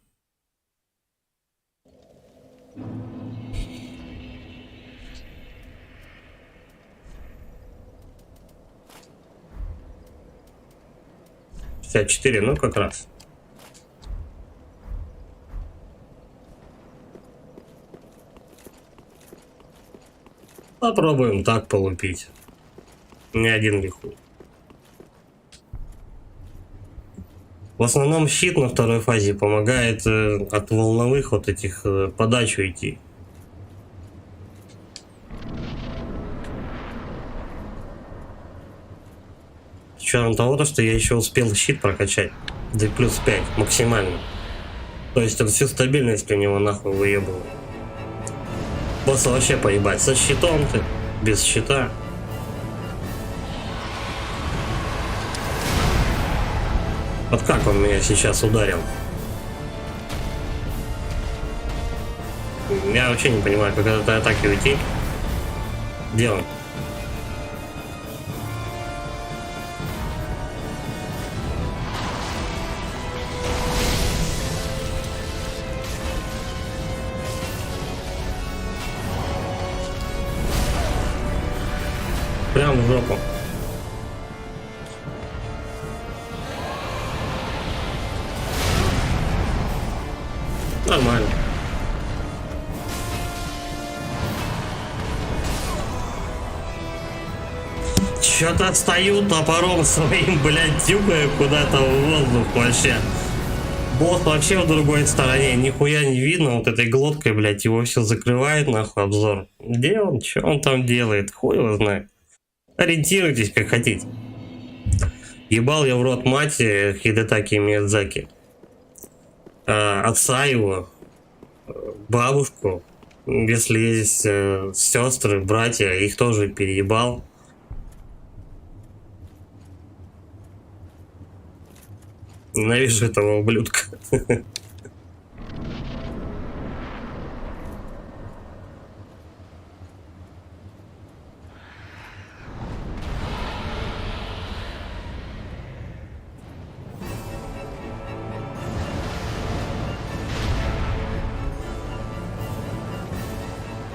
Speaker 1: $54, ну как раз. Попробуем так полупить. Ни один лиху. В основном щит на второй фазе помогает от волновых вот этих подач уйти. С учетом того, что я еще успел щит прокачать до плюс 5 максимально. То есть он всю стабильность у него нахуй выебывал. Босса вообще поебать. Со щитом ты, без щита. Вот как он меня сейчас ударил? Я вообще не понимаю, как от этой атаки уйти. Где он? Прям в жопу. Нормально. Чё-то стою топором своим, блядь, тюкаю куда-то в воздух вообще. Босс вообще в другой стороне, нихуя не видно, вот этой глоткой, блядь, его все закрывает, нахуй, обзор. Где он, что он там делает, хуй его знает. Ориентируйтесь, как хотите. Ебал я в рот мать Хидетаки Миядзаки. Отца его, бабушку, если есть сестры, братья, их тоже переебал. Ненавижу этого ублюдка.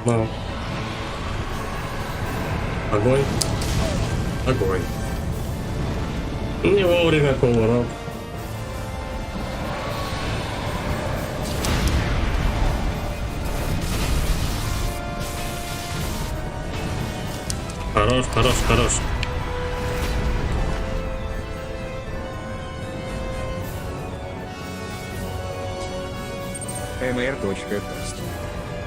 Speaker 1: Ну. Огонь. Огонь. Не вовремя кувырок. Хорош, хорош, хорош.
Speaker 2: mr.cast.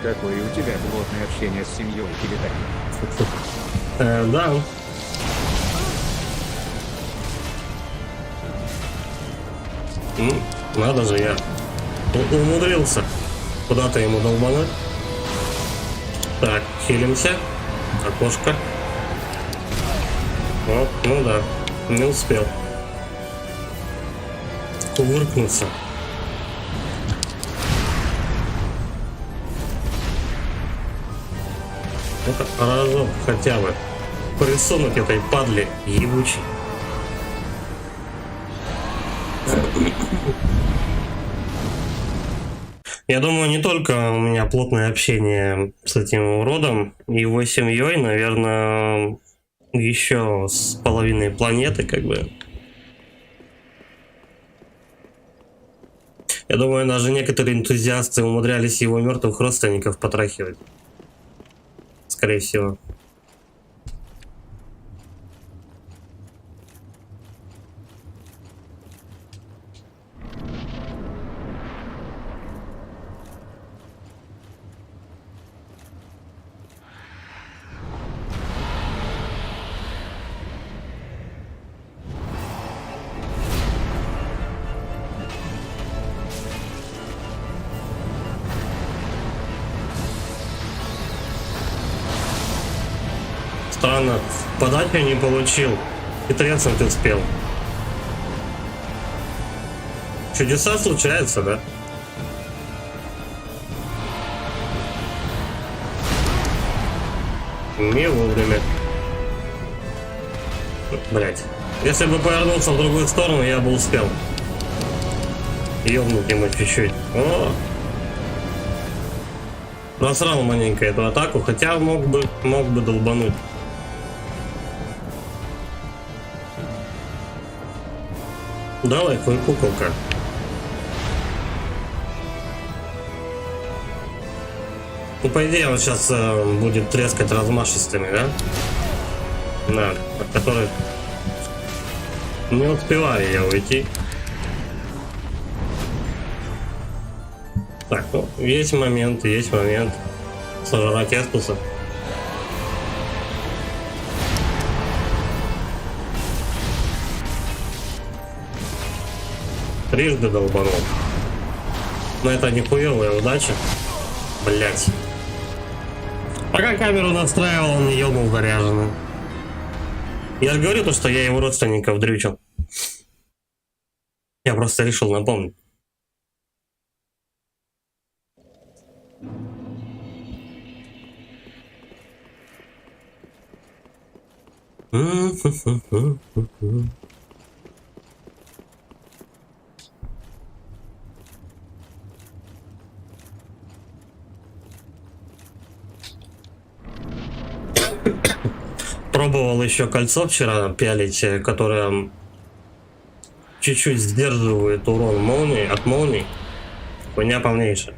Speaker 2: Какое у тебя плотное общение с семьей Хидетаки?
Speaker 1: Да. Надо же, я умудрился куда-то ему долбануть. Так, хилимся. Окошко. О, ну да, не успел кувыркнуться. Ну-ка, разок хотя бы присунуть этой падле ебучей. Я думаю, не только у меня плотное общение с этим уродом и его семьей, наверное, еще с половиной планеты, как бы. Я думаю, даже некоторые энтузиасты умудрялись его мертвых родственников потрахивать. Скорее всего. Странно, подачу не получил. Хитрец ты успел. Чудеса случаются, да? Не вовремя. Блять. Если бы повернулся в другую сторону, я бы успел. Ёбнуть ему чуть-чуть. О! Просрал маленько эту атаку, хотя мог бы долбануть. Давай, твой куколка. Ну, по идее, он сейчас будет трескать размашистыми, да? Да, от которых не успеваю я уйти. Так, ну, есть момент. Сожрать Эстуса. Трижды долбанул. Но это не хуевая удача. Блять. Пока камеру настраивал, он не ебнул заряженным. Я же говорю то, что я его родственников дрючил. Я просто решил напомнить. Пробовал еще кольцо вчера пялить, которое чуть-чуть сдерживает урон молнии, от молний. Хуйня полнейшая.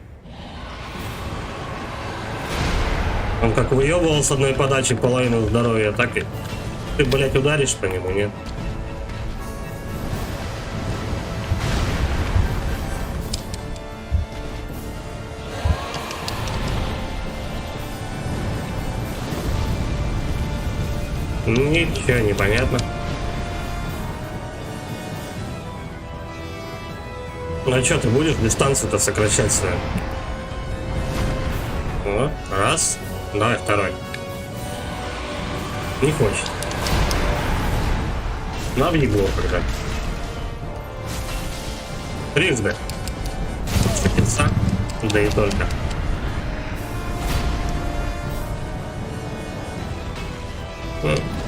Speaker 1: Он как выебывал с одной подачи половину здоровья, так и ты, блять, ударишь по нему, нет? Ничего не понятно. Ну а что, ты будешь дистанцию-то сокращать свою? Вот, раз. Давай второй. Не хочет. На въебло когда. Трижды. Цепица. Да и только.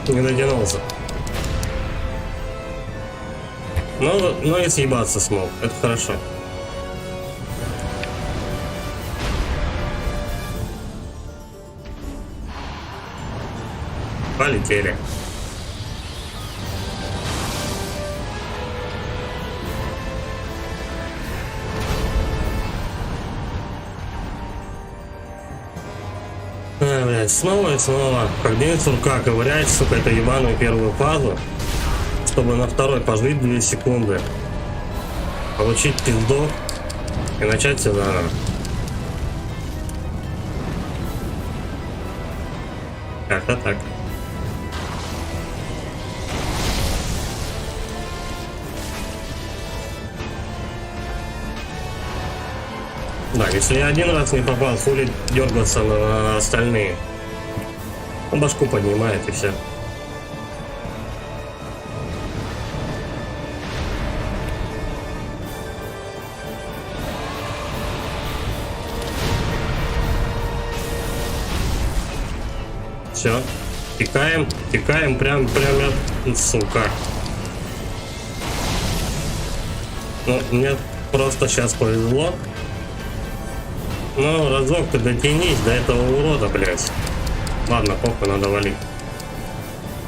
Speaker 1: Не дотянулся. Но и съебаться смог. Это хорошо. Полетели. Блядь, снова и снова. Как день сурка ковырять, сука, эту ебаную первую фазу, чтобы на второй пожить 2 секунды, получить пизду и начать все заново. Как-то так. Да, если я один раз не попал, хули дергаться на остальные. Он башку поднимает и все. Все. Текаем прям, сука. Ну, мне просто сейчас повезло. Ну, разок ты дотянись до этого урода, блядь. Ладно, похуй, надо валить.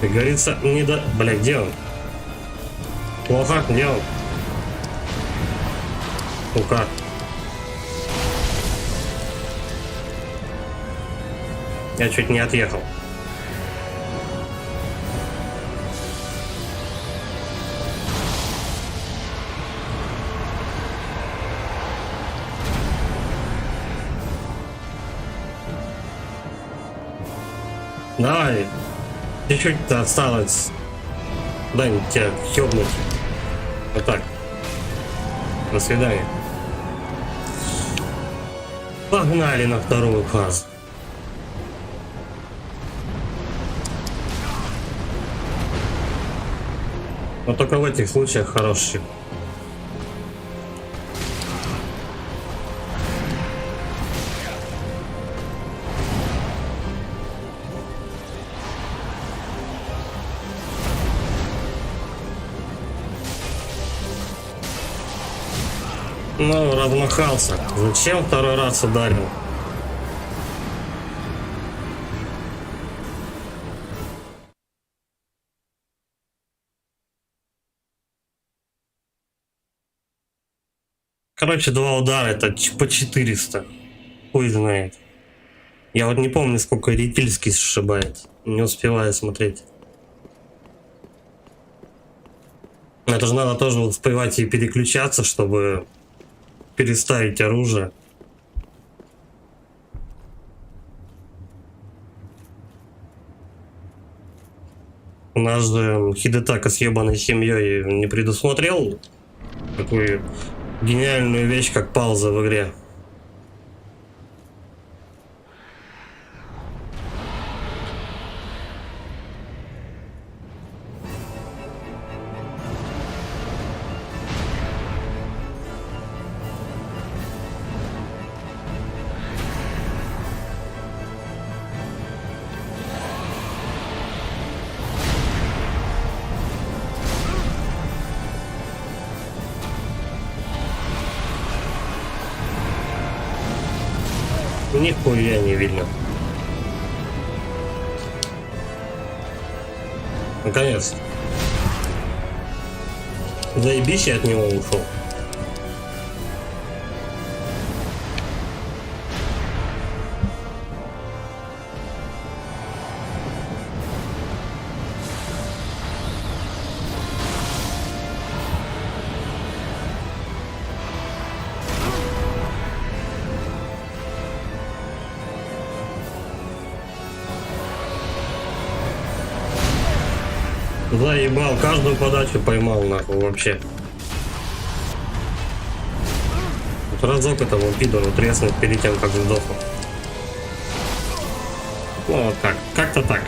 Speaker 1: Как говорится, не до... Блядь, где он? Плохо, где он? Сука. Я чуть не отъехал. Давай, чуть-чуть осталось. Дай тебя ёбнуть. Вот так. До свидания. Погнали на вторую фазу. Но только в этих случаях хороший. Ну, размахался. Зачем второй раз ударил? Короче, 2 удара, это по 400. Хуй знает. Я вот не помню, сколько Ритильский сшибает. Не успеваю смотреть. Это же надо тоже успевать и переключаться, чтобы переставить оружие. У нас же Хидетака с ебаной семьей не предусмотрел такую гениальную вещь, как пауза в игре. Нихуя не видно. Наконец. Заебись, я от него ушел. Заебал, каждую подачу поймал нахуй вообще. Вот разок этому пидору треснуть перед тем, как сдохнул. Ну вот так, как-то так.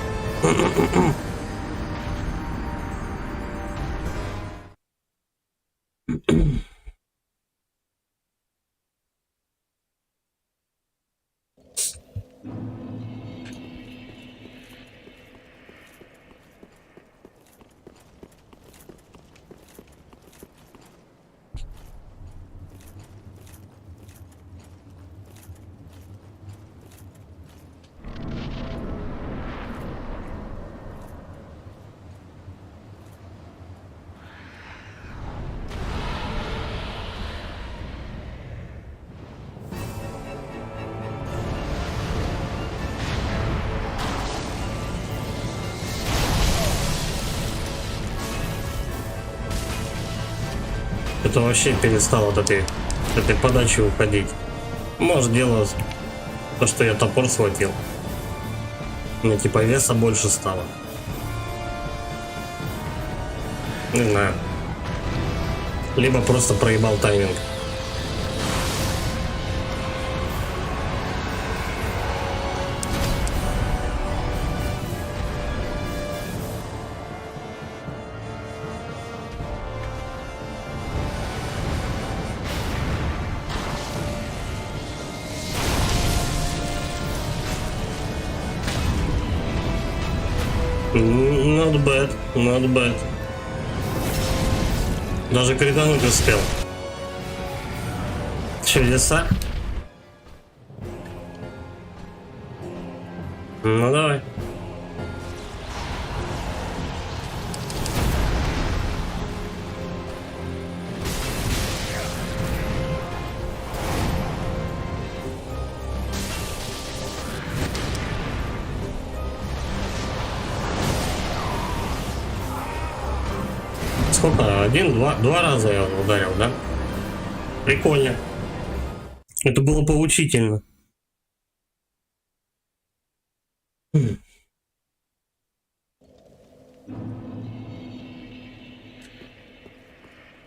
Speaker 1: Это вообще перестал от этой подачи уходить. Может, дело то, что я топор схватил. Мне типа веса больше стало. Не знаю. Либо просто проебал тайминг. Not bad. Даже критануть успел. Чудеса. Ну давай. Сколько? Два раза я ударил, да? Прикольно. Это было поучительно.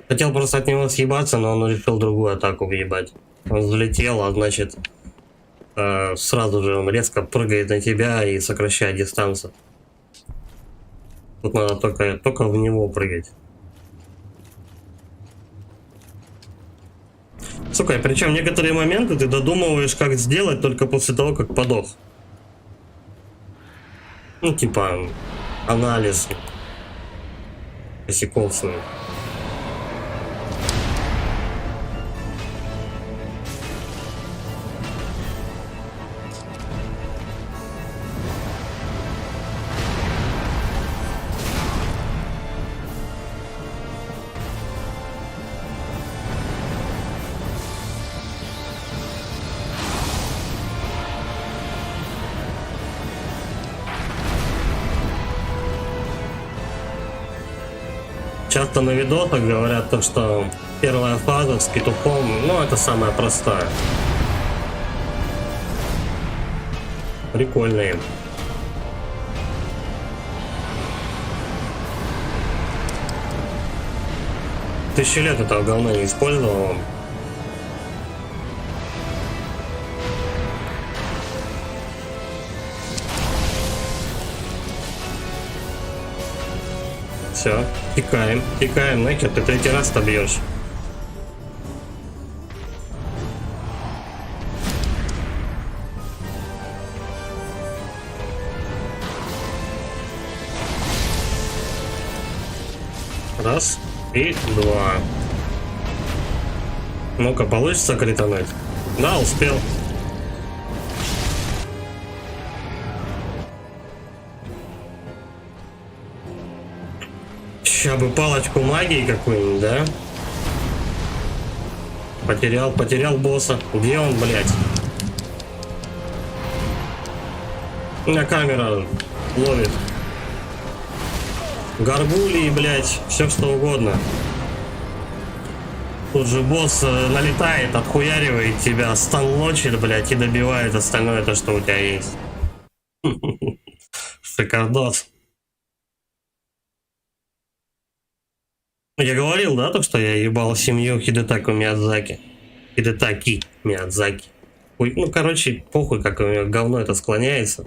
Speaker 1: Хотел просто от него съебаться, но он решил другую атаку въебать. Он взлетел, а значит, сразу же он резко прыгает на тебя и сокращает дистанцию. Тут надо только в него прыгать. Сука, причем некоторые моменты ты додумываешь, как сделать только после того, как подох. Ну, типа, анализ косяков своих. Часто на видосах говорят то, что первая фаза с петухом, ну, это самая простая. Прикольные. Тысячи лет этого говна не использовал. Все, тикаем, нахер, ты третий раз-то бьешь. Раз и два. Ну-ка, получится критануть? Да, успел. Ща бы палочку магии какую-нибудь, да? Потерял босса. Где он, блядь? У меня камера ловит. Горгулии, блядь, все что угодно. Тут же босс налетает, отхуяривает тебя, станлочит, блядь, и добивает остальное то, что у тебя есть. Шикардос. Я говорил, да, то, что я ебал семью Хидетаку Миядзаки. Хидетаки Миядзаки. Ой, ну, короче, похуй, как у меня говно это склоняется.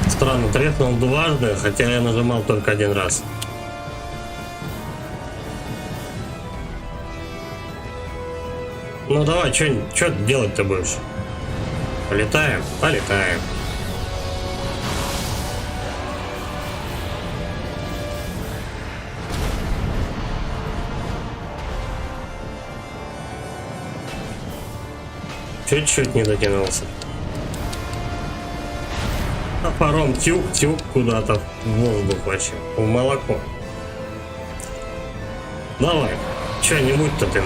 Speaker 1: Странно, треснул дважды, хотя я нажимал только один раз. Ну давай, что делать-то будешь? Полетаем? Полетаем. Чуть-чуть не дотянулся. А паром тюк-тюк куда-то в воздух вообще, в молоко. Давай, что-нибудь-то ты.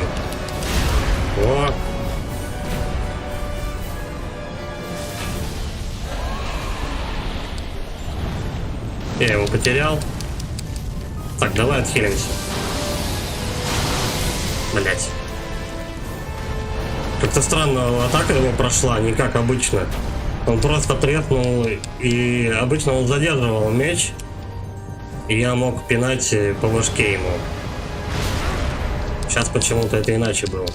Speaker 1: О. Я его потерял. Так, давай отхилимся. Блять. Как-то странно атака его прошла, не как обычно. Он просто треснул, и обычно он задерживал меч, и я мог пинать по башке ему. Сейчас почему-то это иначе было.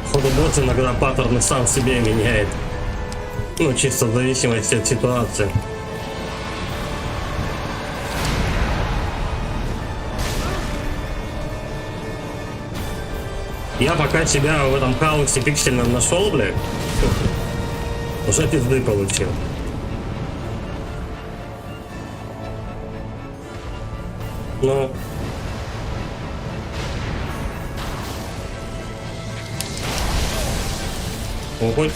Speaker 1: Походу босс иногда паттерны сам себе меняет. Ну, чисто в зависимости от ситуации. Я пока тебя в этом хаосе пиксельном нашел, блядь, уже пизды получил. Ну. Ой.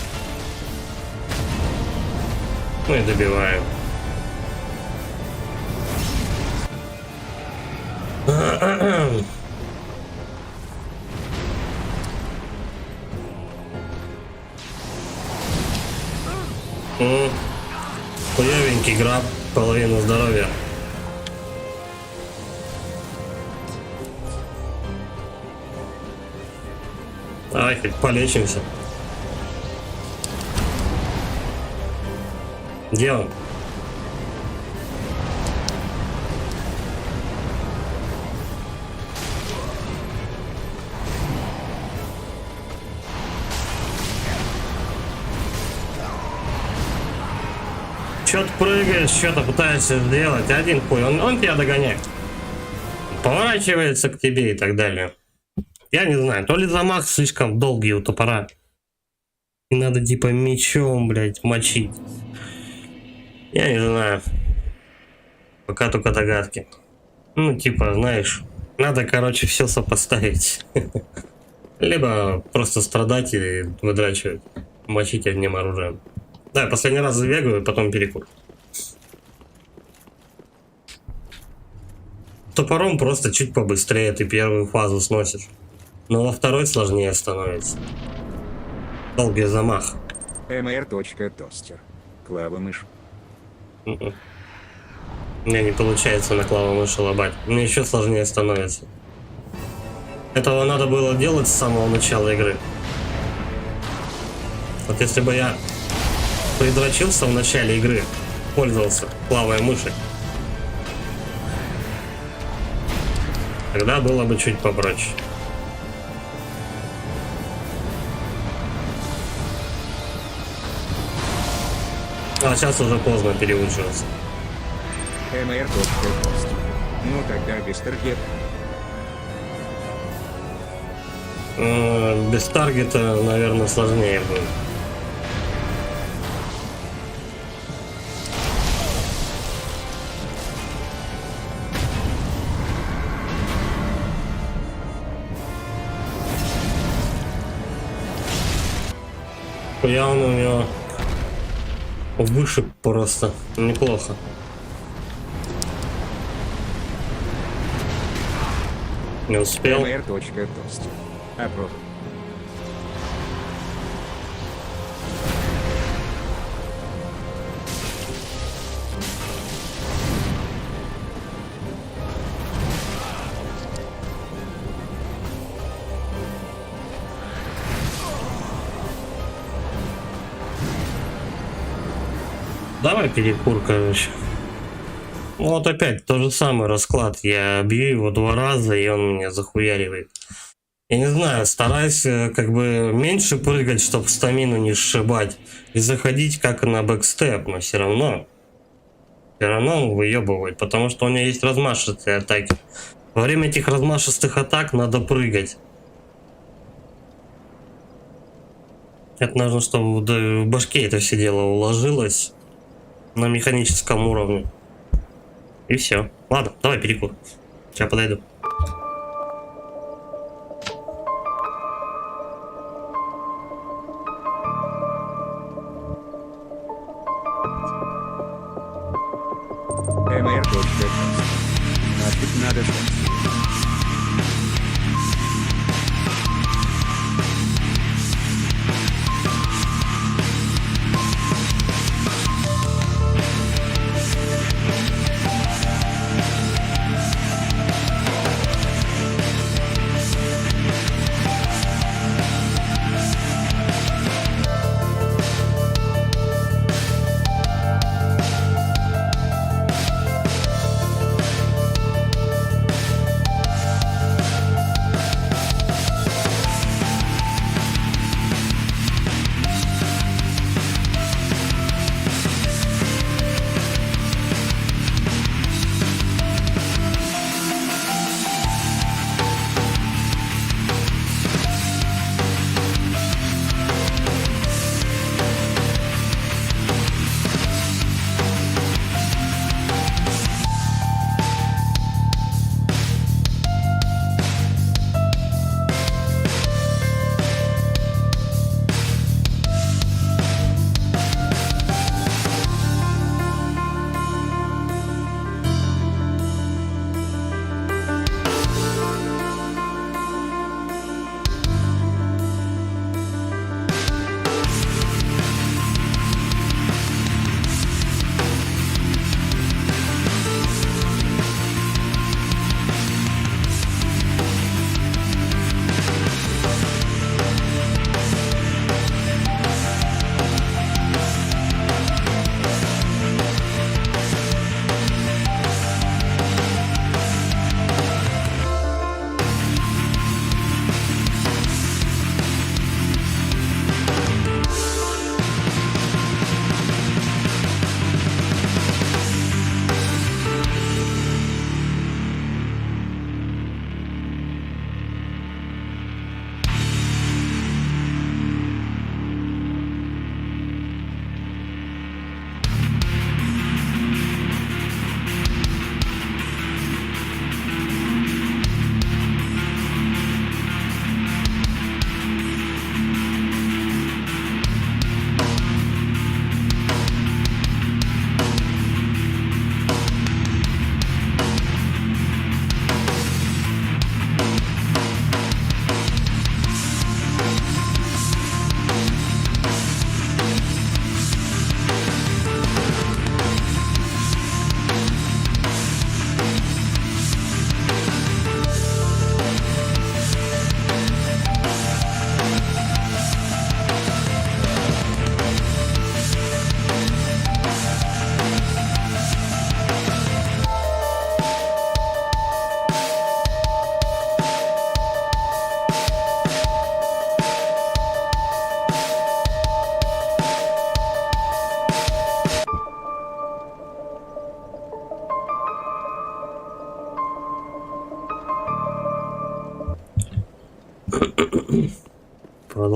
Speaker 1: Ну и добиваем. Хуёвенький граб, половину здоровья. Давай хоть полечимся. Где он? Чё ты прыгаешь, что-то пытаешься сделать, один хуй, он тебя догоняет. Поворачивается к тебе и так далее. Я не знаю, то ли замах слишком долгий у топора. И надо типа мечом, блядь, мочить. Я не знаю. Пока только догадки. Ну, типа, знаешь, надо, короче, все сопоставить. Либо просто страдать и выдрачивать, мочить одним оружием. Да, последний раз забегаю, потом перекур. Топором просто чуть побыстрее ты первую фазу сносишь. Но во второй сложнее становится. Долгий замах.
Speaker 2: mr.toaster. Клава мышь.
Speaker 1: У меня не получается на клаву мыши лобать. Мне еще сложнее становится. Этого надо было делать с самого начала игры. Вот если бы я придрочился в начале игры, пользовался клавой мыши, тогда было бы чуть попроще. А сейчас уже поздно переучиваться.
Speaker 2: МР. Пост. Ну тогда без таргета.
Speaker 1: Без таргета, наверное, сложнее будет. Я он у него выше просто неплохо. Не успел.
Speaker 2: МР. Тост. Апро.
Speaker 1: Давай перекур, короче. Вот опять тот же самый расклад. Я бью его 2 раза, и он меня захуяривает. Я не знаю, стараюсь как бы меньше прыгать, чтобы стамину не сшибать. И заходить как на бэкстеп, но все равно он выебывает, потому что у меня есть размашистые атаки. Во время этих размашистых атак надо прыгать. Это нужно, чтобы в башке это все дело уложилось на механическом уровне. И все. Ладно, давай перекур. Сейчас подойду.
Speaker 2: МР. Нафиг надо ждать.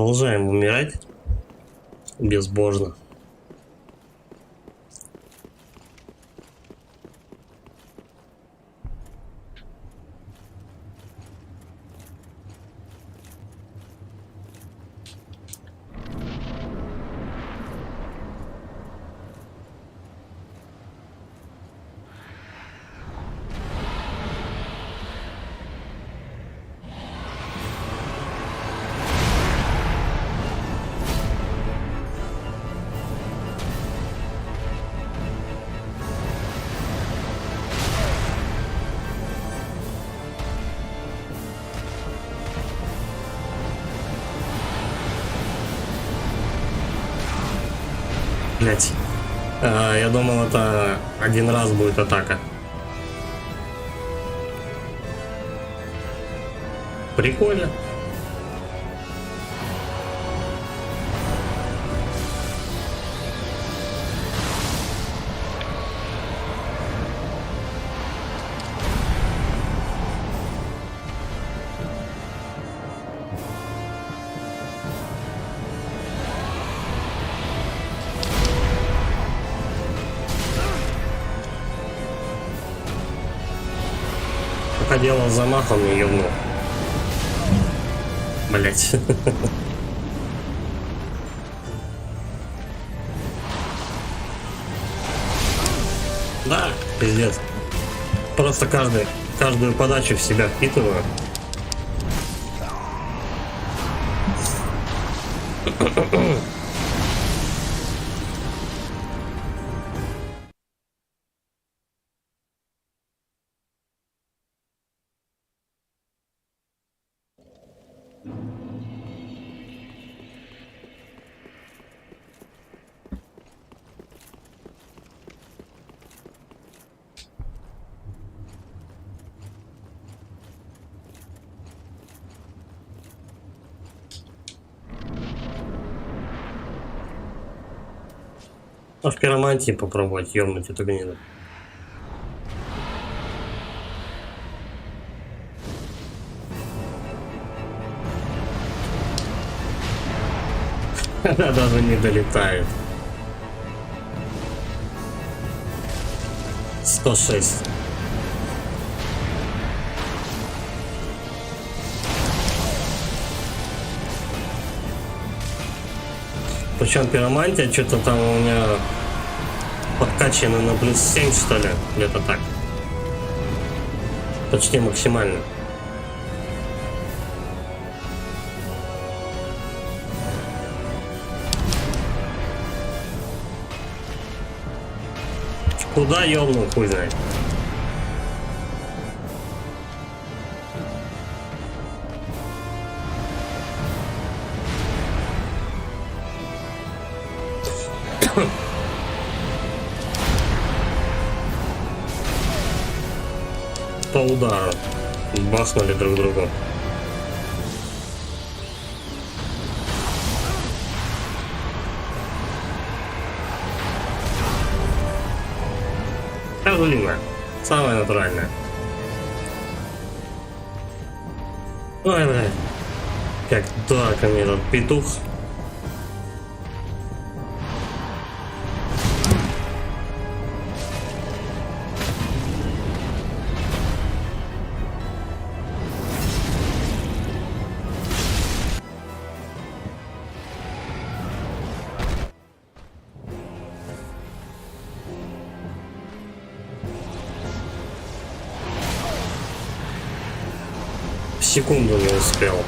Speaker 1: Продолжаем умирать безбожно. Блять. Я думал, это один раз будет атака. Прикольно. Пока делал замах, он не ёбнул. Блять. Да, пиздец. Просто каждую подачу в себя впитываю. А в пиромантии попробовать ёбнуть эту гниду. Она даже не долетает. 106. Причем пиромантия что-то там у меня подкачано на плюс 7, что ли, где-то так. Почти максимально. Куда ёбнул, хуй знает. По удару бахнули друг другу. Козлина. Самое натуральное. Ой, блядь. Как дурак мне этот петух. Секунду не успел.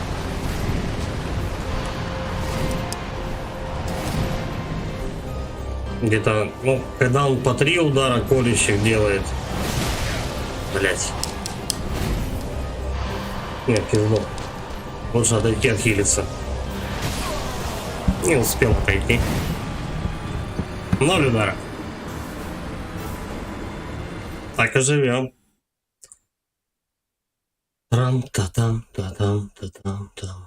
Speaker 1: Где-то, ну, когда он по 3 удара колющих делает. Блять. Не, пизду. Лучше отойти, отхилиться. Не успел отойти. 0 ударов. Так и живем. Трам-та-там-та-там-та-там-там.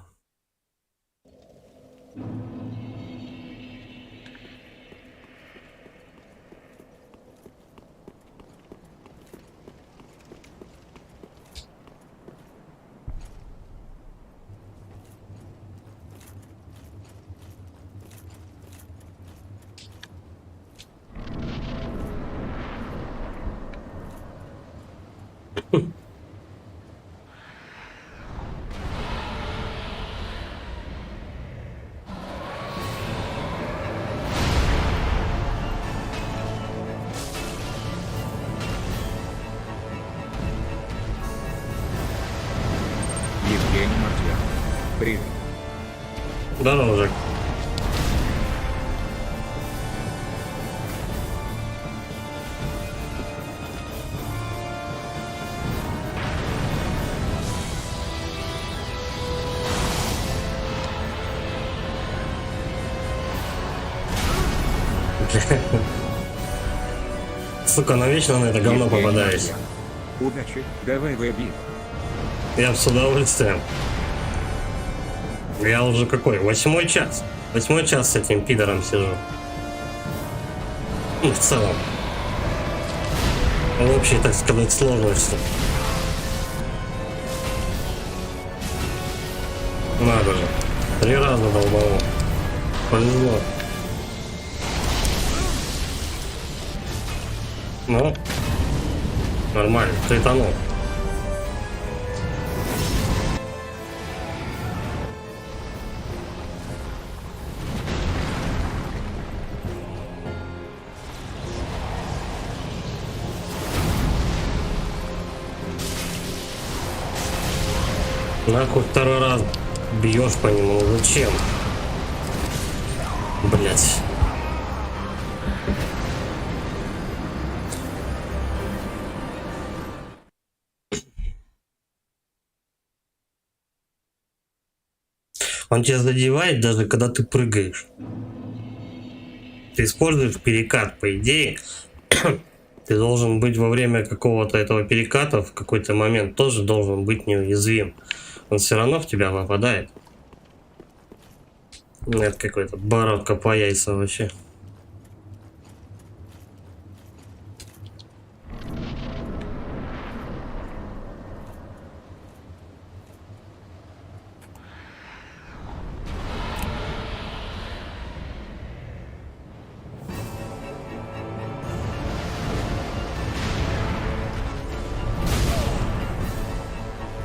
Speaker 2: Евгений Мартьян. Привет.
Speaker 1: Здорово, Жек. Сука, навечно на это говно
Speaker 2: Евгений
Speaker 1: попадаюсь.
Speaker 2: Мартьян. Удачи, давай выбей.
Speaker 1: Я с удовольствием. Я уже какой? 8-й час. 8-й час с этим пидором сижу. Ну, в целом. В общей, так сказать, сложности. Надо же. 3 раза долбанул. Повезло. Ну, нормально, кританул. Нахуй второй раз бьешь по нему, ну зачем? Блять. Он тебя задевает даже когда ты прыгаешь. Ты используешь перекат, по идее. Ты должен быть во время какого-то этого переката в какой-то момент тоже должен быть неуязвим. Он все равно в тебя попадает. Это какой-то бородка по яйцам вообще.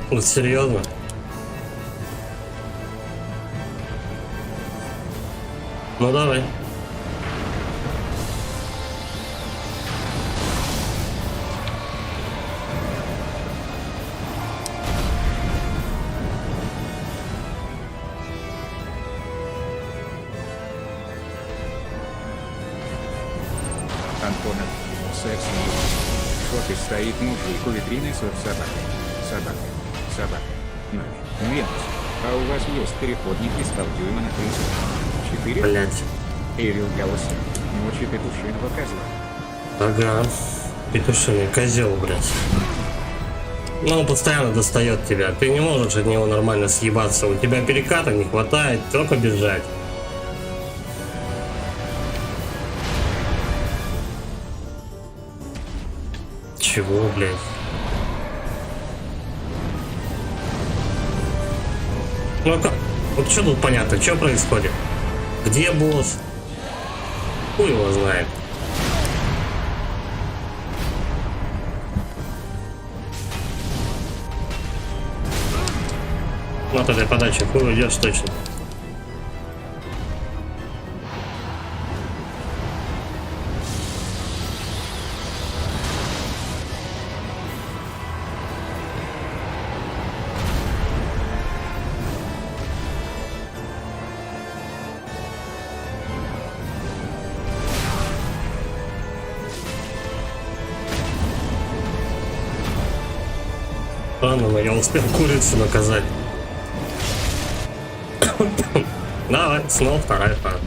Speaker 1: Вот серьезно? Ну давай.
Speaker 2: Антонов. Секс не вот и стоит мужик у витрины с собакой. Собака. Венус. А у вас есть переходник из полдюйма на 30. 4.
Speaker 1: Блять.
Speaker 2: Эрил Галуси. Мочи петушиного козла.
Speaker 1: Ага. Петушиный козел, блять. Ну, он постоянно достает тебя. Ты не можешь от него нормально съебаться. У тебя переката не хватает, только бежать. Чего, блядь? Ну как? Вот что тут понятно? Что происходит? Где босс? Хуй его знает. Вот этой подачи хуй уйдешь точно. Ладно, но я успел курицу наказать. Давай, снова вторая пара.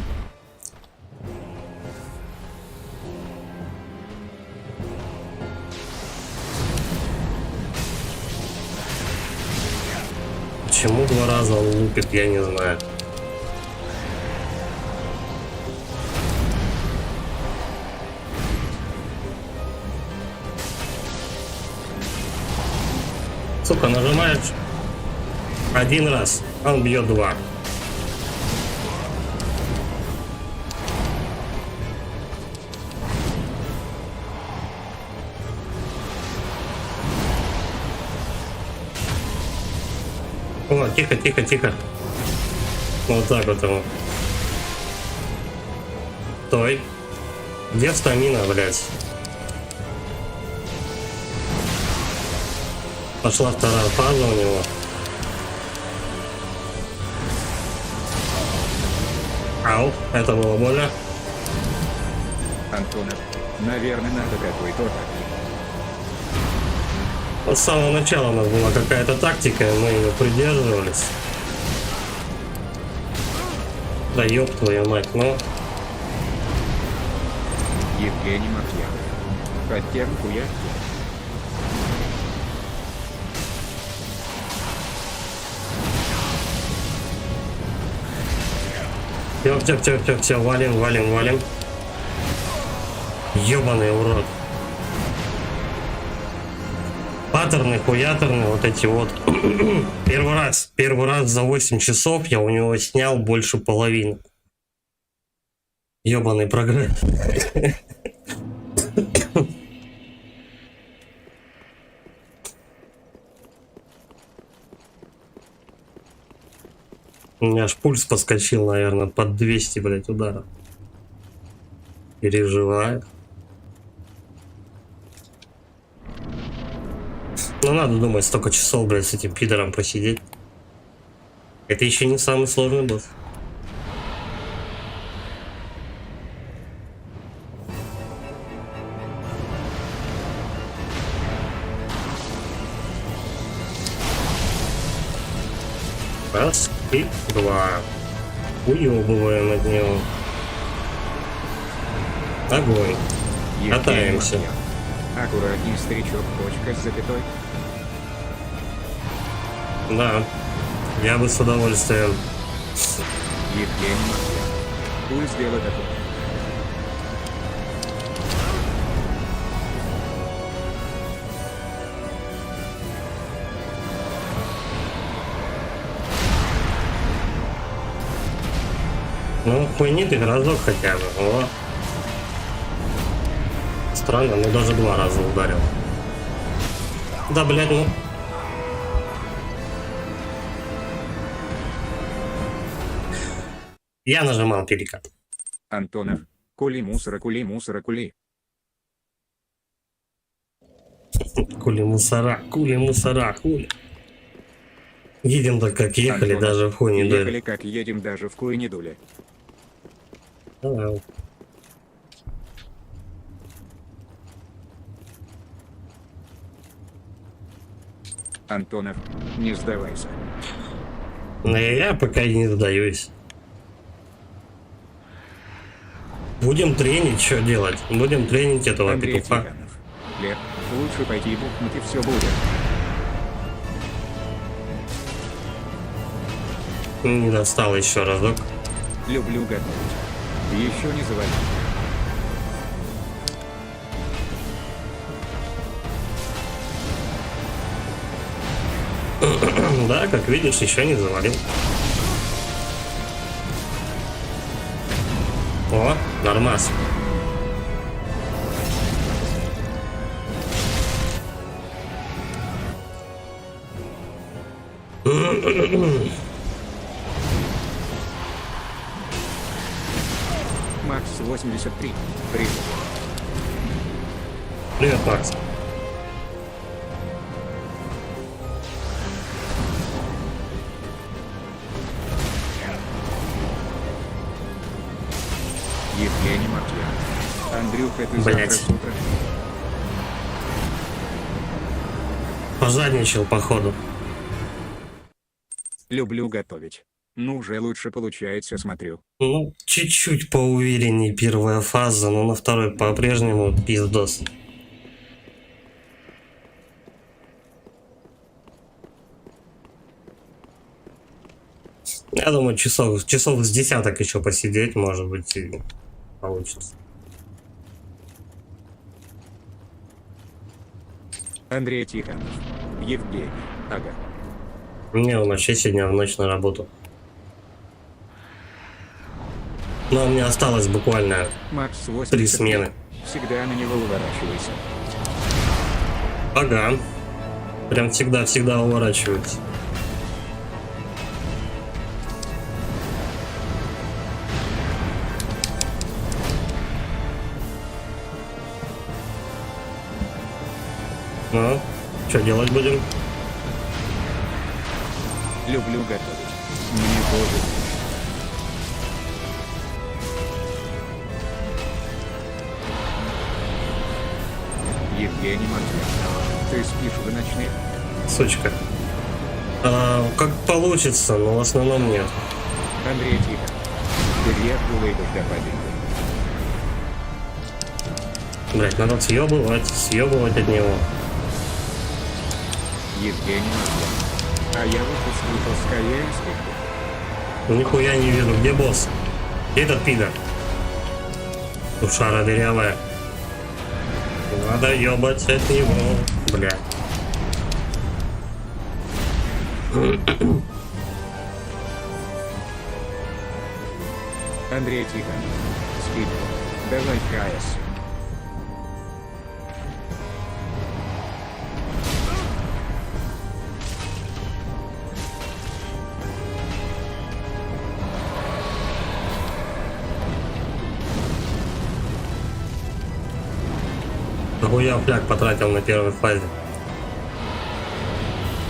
Speaker 1: Почему 2 раза он лупит, я не знаю. Сука, нажимаешь 1 раз, а он бьет 2. тихо, тихо, тихо. Вот так вот его. Стой. Где стамина, блядь? Пошла вторая фаза у него. Ау, это было больно.
Speaker 2: Антонов, наверное, надо какой-то атаки.
Speaker 1: Вот с самого начала у нас была какая-то тактика, и мы ее придерживались. Да ёб твою мать, ну.
Speaker 2: Евгений Марьянов. Подтянку я.
Speaker 1: Все, валим, валим, валим. Ёбаный урод. Паттерны, хуятерны, вот эти вот. Первый раз за 8 часов я у него снял больше половины. Ёбаный прогресс. У меня аж пульс подскочил, наверное, под 200, блядь, ударов. Переживаю. Ну надо думать, столько часов, блядь, с этим пидором просидеть. Это еще не самый сложный босс. Раз и два. Уебываем от него. Огонь.
Speaker 2: Евгений
Speaker 1: Катаемся.
Speaker 2: Марьянов. Аккуратней, старичок, точка с запятой.
Speaker 1: Да. Я бы с удовольствием.
Speaker 2: Евгений Марьянов. Пусть дело такое.
Speaker 1: Ну, хуйни ты разок хотя бы. О. Странно, но даже 2 раза ударил. Да, блядь, ну. Я нажимал перекат.
Speaker 2: Антонов. Кули мусора, кули мусора, кули.
Speaker 1: Кули мусора, кули мусора, хули. Едем так, как ехали,
Speaker 2: Антонов.
Speaker 1: даже в хуй не дули.
Speaker 2: Ехали как едем, даже в хуй не дули.
Speaker 1: Давай.
Speaker 2: Антонов, не сдавайся.
Speaker 1: Но я пока и не сдаюсь. Будем тренить, что делать? Будем тренить этого
Speaker 2: Андрей
Speaker 1: петуха.
Speaker 2: Тихонов. Лев, лучше пойти бухнуть и все будет.
Speaker 1: Не достал еще разок.
Speaker 2: Люблю готовить. Еще не завалил.
Speaker 1: Да, как видишь, еще не завалил. О, нормас.
Speaker 2: Макс 83. Привет.
Speaker 1: Привет, Макс.
Speaker 2: Евгений Марьянов. Андрюха, ты
Speaker 1: Блядь.
Speaker 2: завтра с утра.
Speaker 1: Пожадничал, походу.
Speaker 2: Люблю готовить. Ну, уже лучше получается, смотрю.
Speaker 1: Ну, чуть-чуть поувереннее первая фаза, но на второй по-прежнему пиздос. Я думаю, часов с десяток еще посидеть, может быть, и получится.
Speaker 2: Андрей Тихонов. Евгений. Ага.
Speaker 1: Мне он вообще сегодня в ночь на работу. Но у меня осталось буквально
Speaker 2: Макс 80.
Speaker 1: 3 смены.
Speaker 2: Всегда на него уворачивайся.
Speaker 1: Ага. Прям всегда уворачиваются. Ну, что делать будем?
Speaker 2: Люблю готовить. Мне тоже. Евгений Матвеев, ты спишь в ночных?
Speaker 1: Сучка. Как получится, но в основном нет.
Speaker 2: Андрей Тихо. Илья Кулыбов допадет.
Speaker 1: Блять, надо съебывать от него.
Speaker 2: Евгений Матвеев. А я вот услышал из спектакля.
Speaker 1: Нихуя не вижу, где босс? Где этот пидор? Душара дырявая. Надо ебать от него, бля.
Speaker 2: Андрей Тихо. Спид. Давай КС.
Speaker 1: Хуя фляг потратил на первой фазе.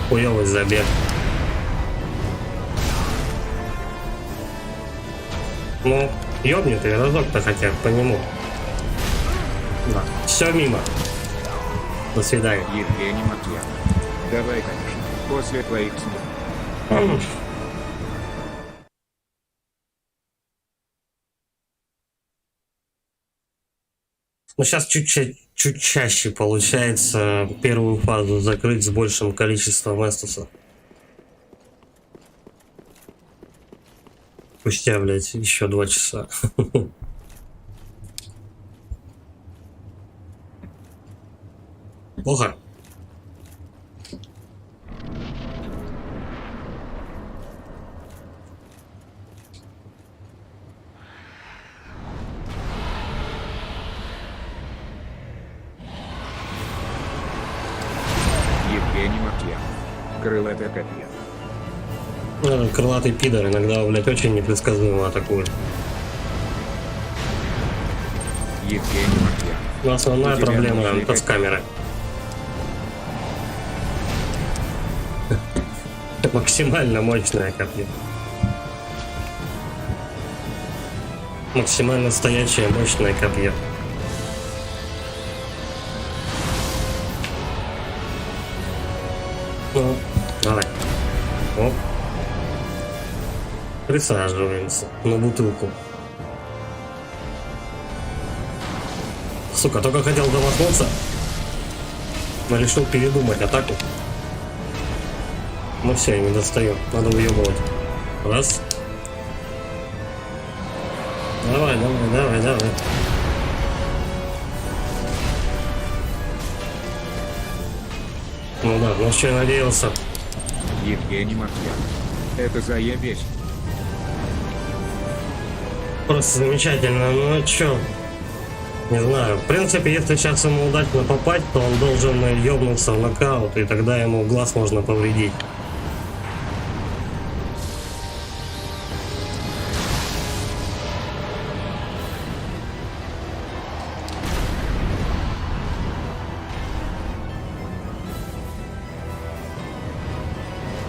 Speaker 1: Хуёвый забег. Ну, ёбнутый разок-то хотя бы по нему. Да. Все мимо. До свидания.
Speaker 2: Евгений Матвеев. Давай, конечно. После твоих снов.
Speaker 1: Ну, сейчас чуть чаще получается первую фазу закрыть с большим количеством эстуса. Спустя, блядь, еще 2 часа. Плохо.
Speaker 2: Евгений Матвеев. Крылатое копье.
Speaker 1: Крылатый пидор иногда, блядь, очень непредсказуемо атакует.
Speaker 2: Евгений Матвеев.
Speaker 1: Но основная проблема это с камерой. Максимально мощное копье. Максимально стоячее мощное копье. Ну, давай. Оп. Присаживаемся на бутылку. Сука, только хотел домахнуться, но решил передумать атаку. Ну все, я не достаю. Надо уебывать. Раз. Давай. Ну да, ну что я надеялся.
Speaker 2: Евгений Матвеев. Это заебись.
Speaker 1: Просто замечательно. Ну чё? Не знаю. В принципе, если сейчас ему удачно попасть, то он должен ёбнуться в нокаут, и тогда ему глаз можно повредить.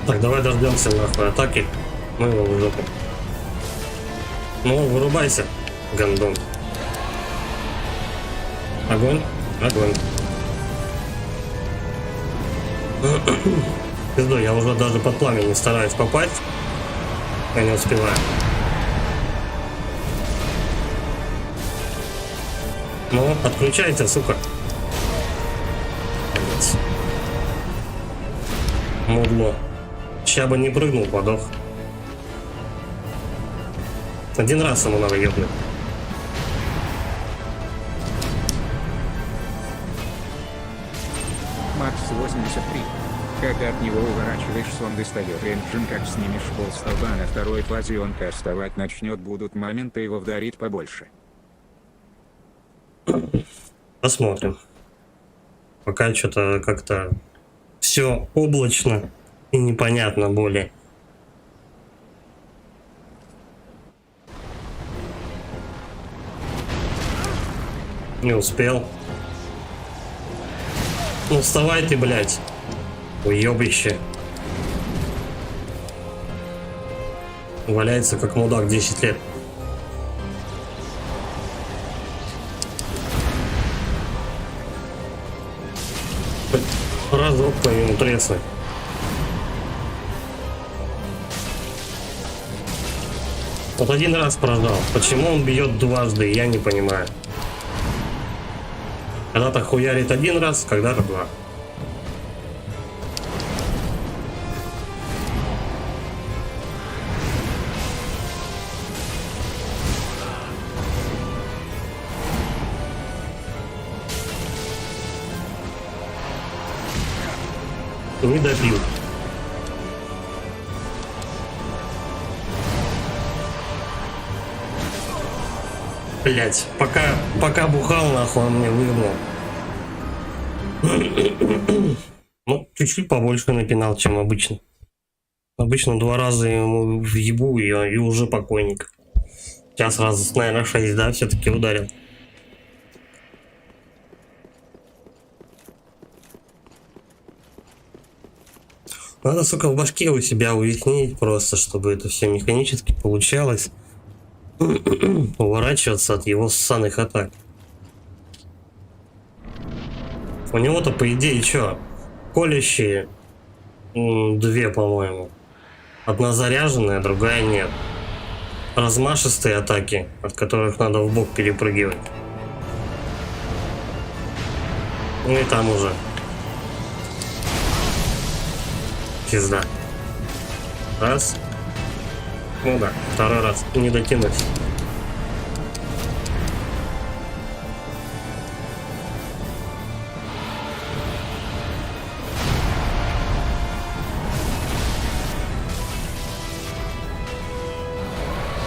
Speaker 1: Так, давай дождемся нахуй атаки. Мы его в жопу. Ну, вырубайся, гандон. Огонь, огонь. Пизду, я уже даже под пламя не стараюсь попасть. Я не успеваю. Ну, отключайте, сука. Молодец. Мудло. Ща бы не прыгнул, подох. Один раз ему надо ёбнуть.
Speaker 2: Макс 83. Когда от него уворачиваешься, он достает энджин, как снимешь полстолба на второй фазе, он кастовать начнет, будут моменты его вдарить побольше.
Speaker 1: Посмотрим. Пока что-то как-то все облачно и непонятно более. Не успел. Ну вставай ты, блядь. Уебище. Валяется как мудак 10 лет. Разок по нему треснуть. Вот один раз прожал. Почему он бьет дважды, я не понимаю. Когда-то хуярит один раз, когда-то два. Не добил. Блять, пока бухал, нахуй, он мне выгнал. Ну, чуть-чуть побольше напинал, чем обычно. Обычно 2 раза ему въебу и уже покойник. Сейчас раз, наверное, 6, да, все-таки ударил. Надо, сука, в башке у себя уяснить просто, чтобы это все механически получалось. Уворачиваться от его ссаных атак. У него-то, по идее, что? Колющие 2, по-моему. Одна заряженная, другая нет. Размашистые атаки, от которых надо в бок перепрыгивать. Ну и там уже. Пизда. Раз. Ну да, 2 раз. Не дотянуть.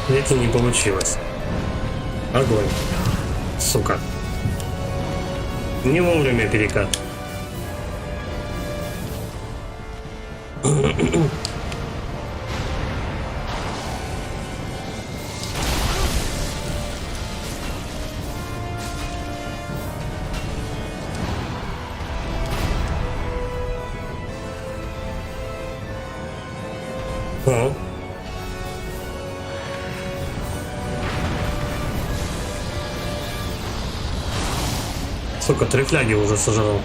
Speaker 1: Это не получилось. Огонь. Сука. Не вовремя перекат. О. Сука, 3 фляги уже сожрал.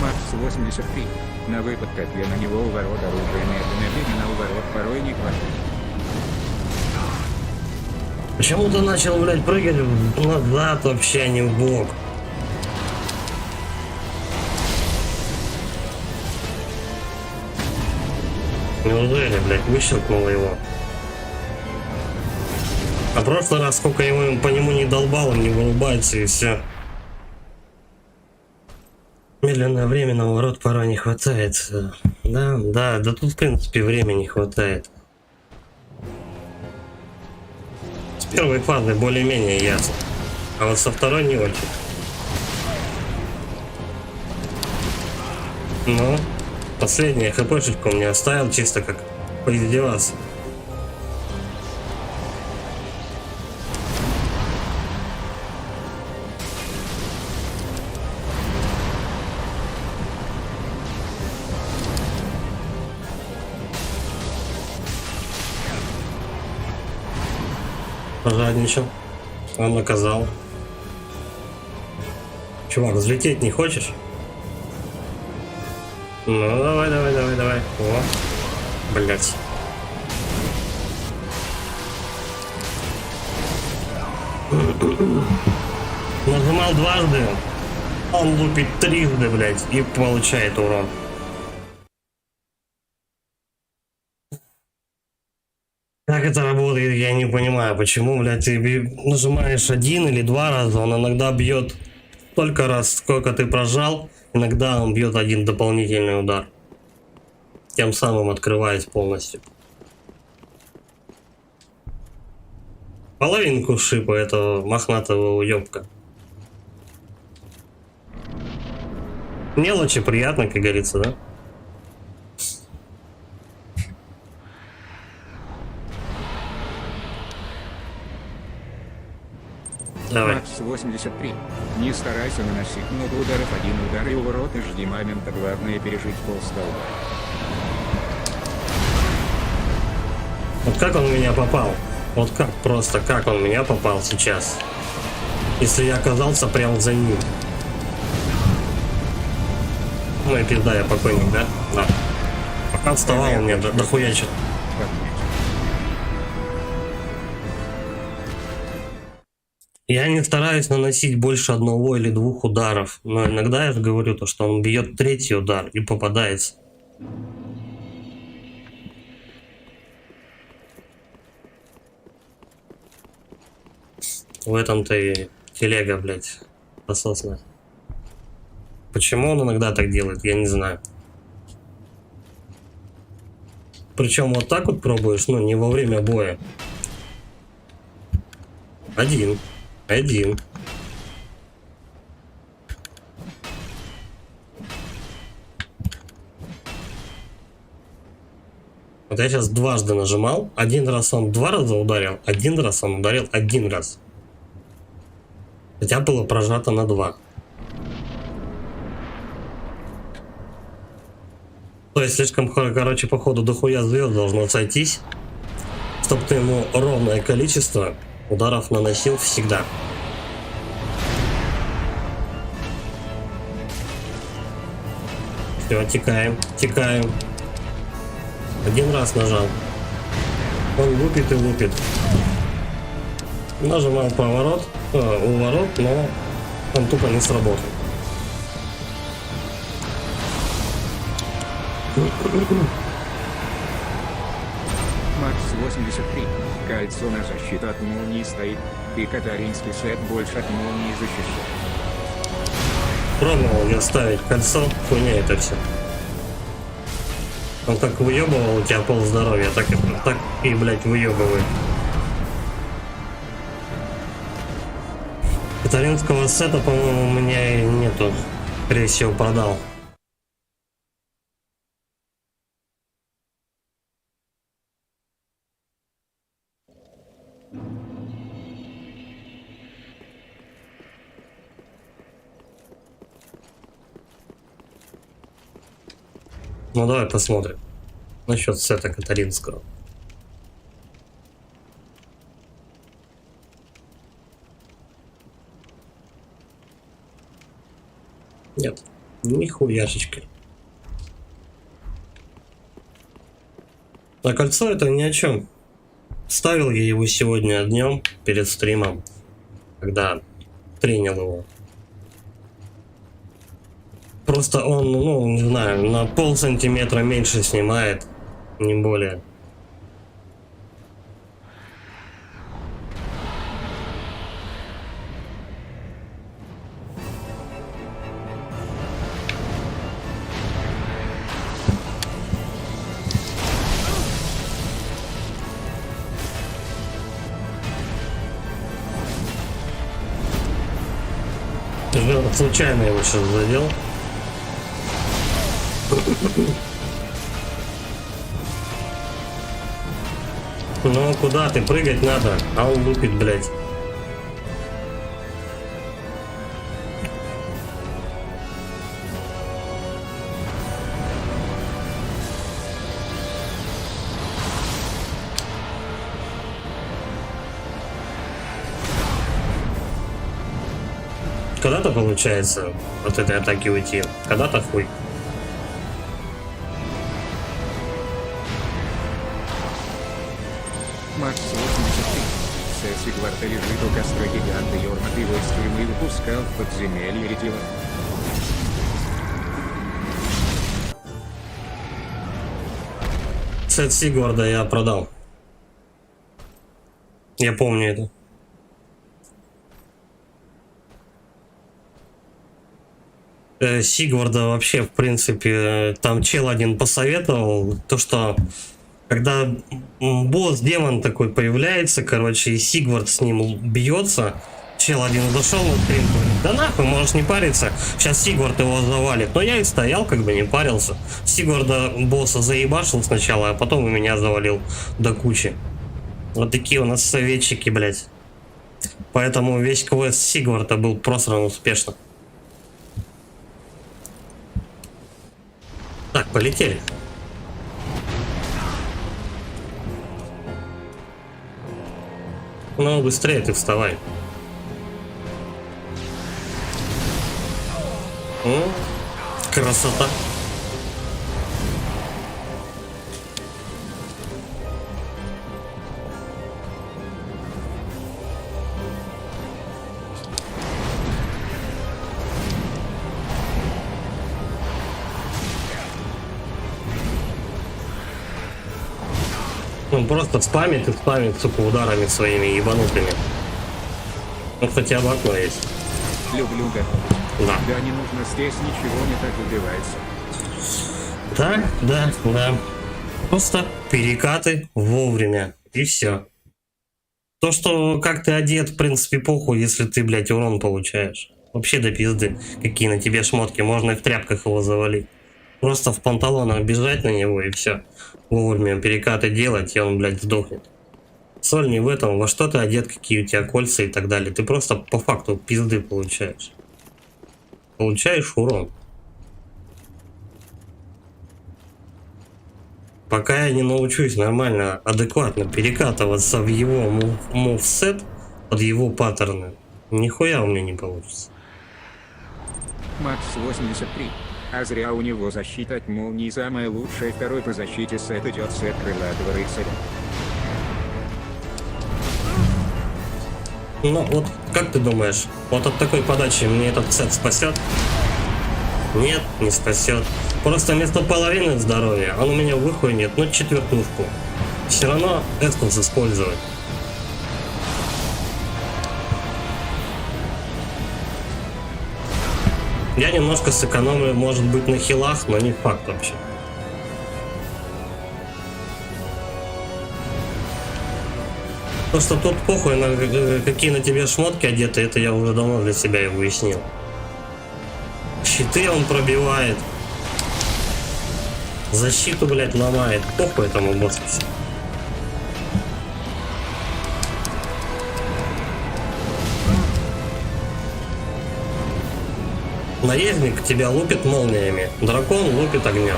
Speaker 2: Макс 83. На выпад котле на него уворот оружия медленно, на уворот порой не хватает.
Speaker 1: Почему ты начал, блядь, прыгать назад вообще, а не в бок? Неужели, блядь, выщелкнул его? А прошлый раз, сколько его по нему не долбал, он не вырубается и все. Медленное время на уворот порой не хватает. Да тут в принципе времени не хватает. С первой фазы более-менее ясно. А вот со второй не очень. Ну, последняя хпшечку он мне оставил чисто как поиздеваться. Пожадничал. Он наказал. Чувак, взлететь не хочешь? Ну, давай. О, блять. Нажимал дважды, он лупит трижды, блять, и получает урон. Как это работает, я не понимаю, почему, блядь, ты нажимаешь 1 или 2 раза, он иногда бьет столько раз, сколько ты прожал, иногда он бьет 1 дополнительный удар, тем самым открываясь полностью. Половинку шипа этого мохнатого уебка. Мелочи приятно, как говорится, да? Давай.
Speaker 2: Макс 83. Не старайся наносить много ударов, один удар и уворот, и жди момента, главное пережить полстолба.
Speaker 1: Вот как он в меня попал? Вот как просто, как он в меня попал сейчас? Если я оказался прямо за ним. Ну и пизда, я покойник, да? Да. Пока отставал, он мне дохуячит.
Speaker 2: Как нет?
Speaker 1: Я не стараюсь наносить больше одного или двух ударов, но иногда я же говорю то, что он бьет третий удар и попадается. В этом-то и телега, блядь, пососная. Почему он иногда так делает, я не знаю. Причем вот так вот пробуешь, ну не во время боя. Один. Вот я сейчас дважды нажимал. Один раз он 2 раза ударил, один раз он ударил 1 раз. Хотя было прожато на 2. То есть слишком, короче, по ходу дохуя звезд должно сойтись, чтобы ты ему ровное количество ударов наносил всегда. Все, текаем. Один раз нажал. Он лупит и лупит. Нажимал поворот, уворот, но он тупо не сработал.
Speaker 2: Макс 83. Кольцо на защиту от молнии стоит, и катаринский сет больше от молнии защищает.
Speaker 1: Пробовал я ставить кольцо, хуйня это все. Он как выебывал у тебя пол здоровья, так и блядь, выебывает. Катаринского сета, по-моему, у меня и нету. Скорее всего, продал. Ну давай посмотрим насчет сета катаринского. Нет, нихуяшечка. А кольцо это ни о чем. Ставил я его сегодня днем перед стримом, когда принял его. Просто он, ну, не знаю, на полсантиметра меньше снимает, не более. Случайно его сейчас задел. Ну куда ты, прыгать надо, а он лупит, блядь. Когда-то получается от этой атаки уйти, когда-то хуй.
Speaker 2: Макс 83. Сесси Гварта лежит у костра гиганта Йорма, приветствуем и выпускал в подземелье ретила.
Speaker 1: Сет Сигварда я продал. Я помню это. Сигварда вообще, в принципе, там чел один посоветовал, то что когда босс-демон такой появляется, короче, и Сигвард с ним бьется, чел один зашел на стрим, говорит, да нахуй, можешь не париться, сейчас Сигвард его завалит. Но я и стоял, как бы не парился. Сигварда босса заебашил сначала, а потом и меня завалил до кучи. Вот такие у нас советчики, блядь. Поэтому весь квест Сигварда был просран успешно. Так, полетели. Ну, быстрее ты вставай. Красота. Он просто спамит и спамит, сука, ударами своими ебанутыми. Ну, хотя бы окно есть.
Speaker 2: Люблю готовить.
Speaker 1: Да.
Speaker 2: Да, не нужно здесь, ничего не так убивается.
Speaker 1: Да. Просто перекаты вовремя. И все. То, что как ты одет, в принципе, похуй, если ты, блядь, урон получаешь. Вообще до пизды. Какие на тебе шмотки. Можно и в тряпках его завалить. Просто в панталонах бежать на него и все. Вовремя перекаты делать, и он, блядь, сдохнет. Соль не в этом, во что ты одет, какие у тебя кольца и так далее. Ты просто по факту пизды получаешь. Получаешь урон. Пока я не научусь нормально, адекватно перекатываться в его мувсет, под его паттерны, нихуя у меня не получится.
Speaker 2: Макс 83. А зря у него защита от молнии самая лучшая. Второй по защите сет идет сет крылатого рыцаря.
Speaker 1: Ну вот, как ты думаешь, вот от такой подачи мне этот сет спасет? Нет, не спасет. Просто вместо половины здоровья он у меня выхуйнет, ну, четвертушку. Все равно эскус использовать. Я немножко сэкономлю, может быть, на хилах, но не факт вообще. То, что тут похуй, на какие на тебе шмотки одеты, это я уже давно для себя и выяснил. Щиты он пробивает. Защиту, блядь, ломает. Похуй этому боссу. Наездник тебя лупит молниями, дракон лупит огнем.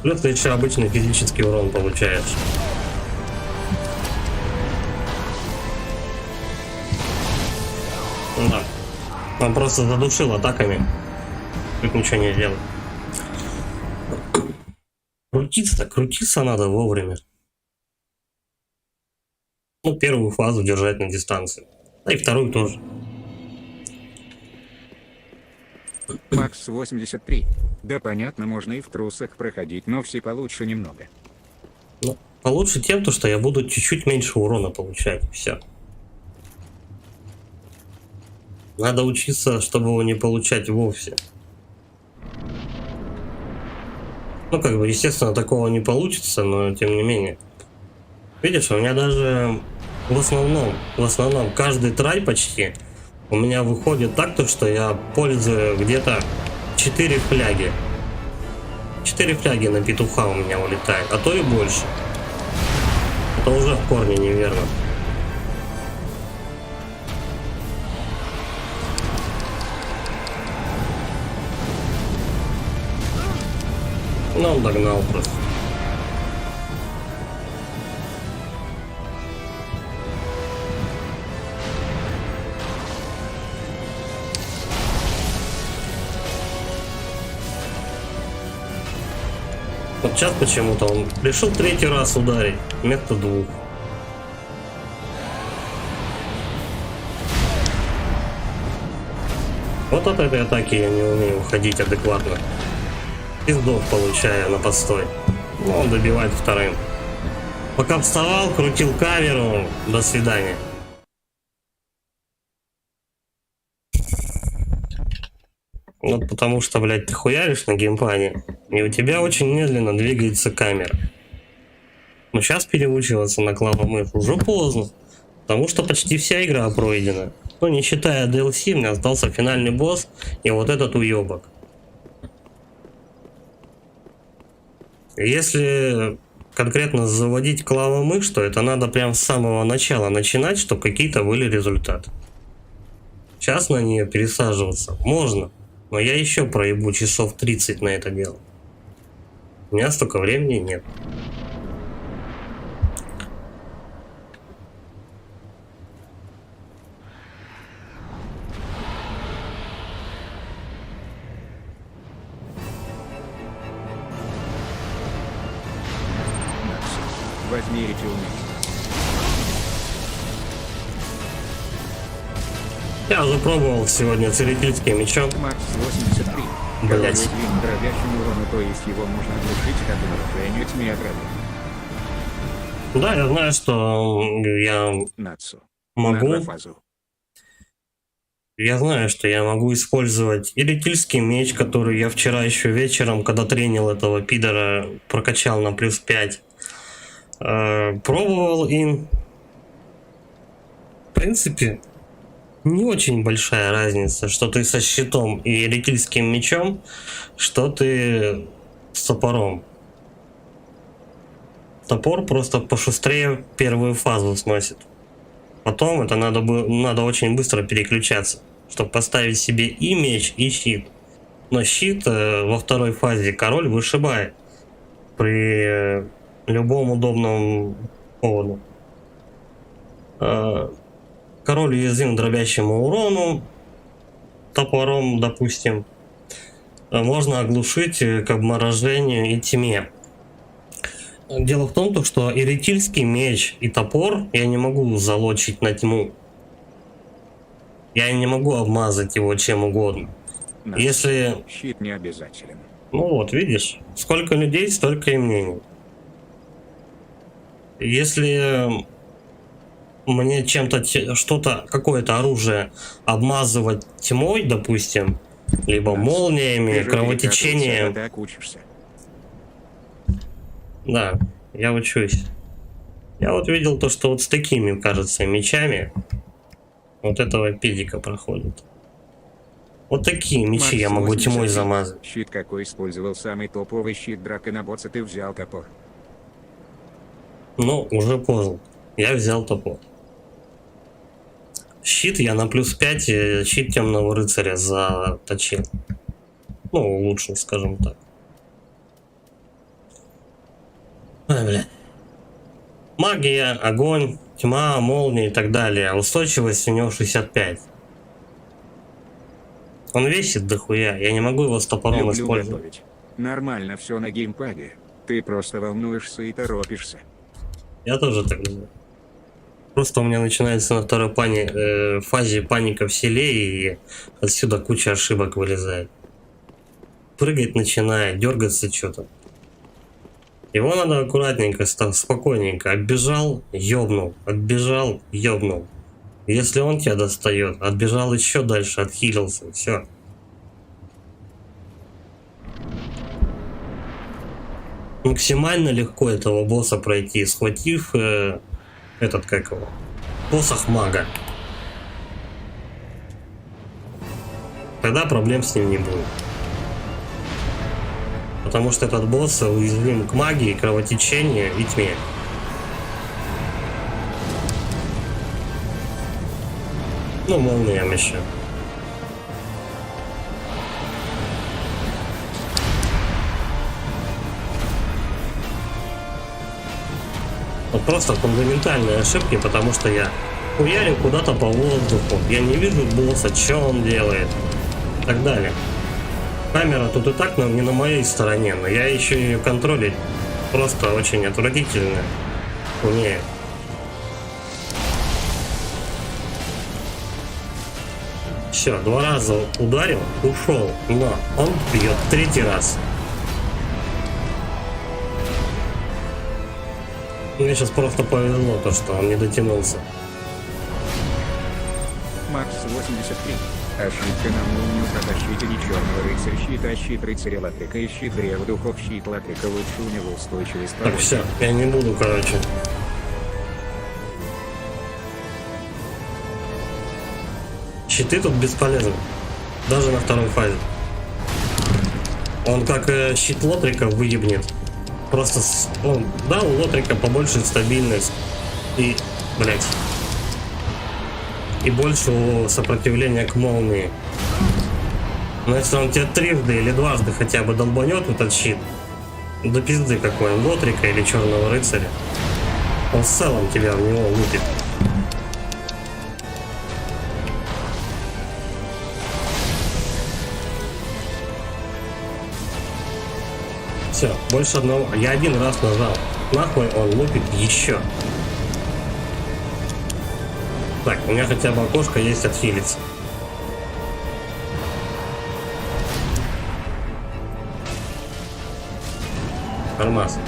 Speaker 1: Плюс ты еще обычный физический урон получаешь. Да. Он просто задушил атаками. Тут ничего не сделал. Крутиться надо вовремя. Ну, первую фазу держать на дистанции. Да и вторую тоже.
Speaker 2: Макс 83. Да понятно, можно и в трусах проходить, но все получше немного.
Speaker 1: Ну, получше тем, то, что я буду чуть-чуть меньше урона получать. Все. Надо учиться, чтобы его не получать вовсе. Ну, как бы, естественно, такого не получится, но тем не менее. Видишь, у меня даже в основном каждый трай почти у меня выходит так, то, что я пользую где-то 4 фляги. 4 фляги на петуха у меня улетает, а то и больше. Это уже в корне неверно. Но он догнал просто. Вот сейчас почему-то он решил 3-й раз ударить вместо 2. Вот от этой атаки я не умею уходить адекватно. Пиздов получаю на постой. Но он добивает 2-м. Пока вставал, крутил камеру. До свидания. Вот потому что, блядь, ты хуяришь на геймпаде, и у тебя очень медленно двигается камера. Но сейчас переучиваться на клавомышь уже поздно. Потому что почти вся игра пройдена. Ну, не считая DLC, у меня остался финальный босс и вот этот уебок. Если конкретно заводить клавомышь, то это надо прям с самого начала начинать, чтобы какие-то были результаты. Сейчас на нее пересаживаться можно, но я еще проебу часов 30 на это дело. У меня столько времени нет.
Speaker 2: Накс, возьми эти умения.
Speaker 1: Я уже пробовал сегодня целительским мечом.
Speaker 2: Макс 83.
Speaker 1: Блять.
Speaker 2: Король дробящему урону, то есть его можно оглушить как выражению тьме ограды.
Speaker 1: Да, я знаю, что я
Speaker 2: Нацу.
Speaker 1: могу.
Speaker 2: На фазу.
Speaker 1: Я знаю, что я могу использовать иритильский меч, который я вчера еще вечером, когда тренил этого пидора, прокачал на плюс 5. Пробовал им. В принципе, не очень большая разница, что ты со щитом и иритильским мечом, что ты с топором. Топор просто пошустрее первую фазу сносит. Потом это надо очень быстро переключаться, чтобы поставить себе и меч, и щит. Но щит во второй фазе король вышибает при любом удобном поводу. Король уязвим дробящему урону топором, допустим. Можно оглушить к обморожению и тьме. Дело в том, что иритильский меч и топор я не могу залочить на тьму. Я не могу обмазать его чем угодно.
Speaker 2: Накс.
Speaker 1: Если...
Speaker 2: Щит не обязателен.
Speaker 1: Ну вот, видишь, сколько людей, столько и мнений. Если мне чем-то, что-то, какое-то оружие обмазывать тьмой, допустим, либо
Speaker 2: Накс.
Speaker 1: молниями,
Speaker 2: Ты же
Speaker 1: кровотечением...
Speaker 2: перекатывался, а так учишься.
Speaker 1: Да, я учусь. Я вот видел то, что вот с такими, кажется, мечами вот этого педика проходит. Вот такие мечи
Speaker 2: Макс
Speaker 1: я могу
Speaker 2: 83.
Speaker 1: тьмой замазать.
Speaker 2: Щит какой использовал самый топовый щит драконоборца, ты взял топор.
Speaker 1: Ну, уже поздно. Я взял топор. Щит я на плюс 5, щит темного рыцаря заточил. Ну, улучшил, скажем так. Ой, бля. Магия, огонь, тьма, молния и так далее. Устойчивость у него 65. Он весит дохуя, я не могу его с топором
Speaker 2: Люблю
Speaker 1: использовать.
Speaker 2: готовить. Нормально все на геймпаде. Ты просто волнуешься и торопишься.
Speaker 1: Я тоже так думаю. Просто у меня начинается на второй фазе паника в селе, и отсюда куча ошибок вылезает. Прыгать начинает, дергаться что-то. Его надо аккуратненько, спокойненько. Отбежал, ёбнул. Отбежал, ёбнул. Если он тебя достает, отбежал еще дальше, отхилился. Все. Максимально легко этого босса пройти, схватив этот, как его, посох мага. Тогда проблем с ним не будет. Потому что этот босс уязвим к магии, кровотечению и тьме. Ну, молниям еще. Вот просто фундаментальные ошибки, потому что я хуярю куда-то по воздуху. Я не вижу босса, что он делает. И так далее. Камера тут и так не на моей стороне, но я еще ее контролить просто очень отвратительно умею. Все, 2 раза ударил, ушел, но он бьет 3-й раз. Мне сейчас просто повезло, то, что он не дотянулся.
Speaker 2: Макс 83. Ошибка на молнию, щит или черного рыцаря, щит рыцаря Латрика и щит древа духов, щит Латрика лучше, у него устойчивость.
Speaker 1: Так, все, я не буду, короче. Щиты тут бесполезны. Даже на второй фазе. Он как щит Лотрика выебнет. Просто, ну, да, у Лотрика побольше стабильность. И, блять. И больше сопротивления к молнии. Но если он тебя трижды или дважды хотя бы долбанет этот щит, до пизды какой он, Лотрика или черного рыцаря, он в целом тебя в него лупит. Все, больше одного. Я один раз нажал. Нахуй он лупит еще. Так, у меня хотя бы окошко есть отхилиться. Нормас.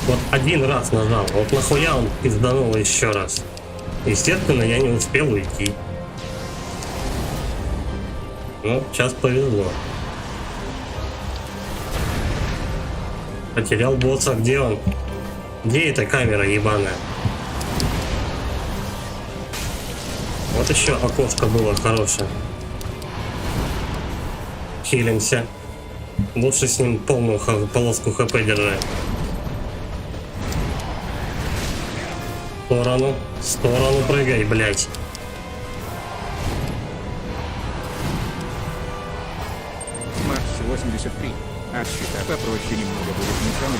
Speaker 1: Вот один раз нажал, вот нахуя он пизданул еще раз. Естественно, я не успел уйти. Ну, сейчас повезло. Потерял босса, где он? Где эта камера ебаная? Вот еще окошко было хорошее. Хилимся. Лучше с ним полную полоску хп держать. В сторону прыгай, блять.
Speaker 2: Макс 83. От щита попроще немного будет ничем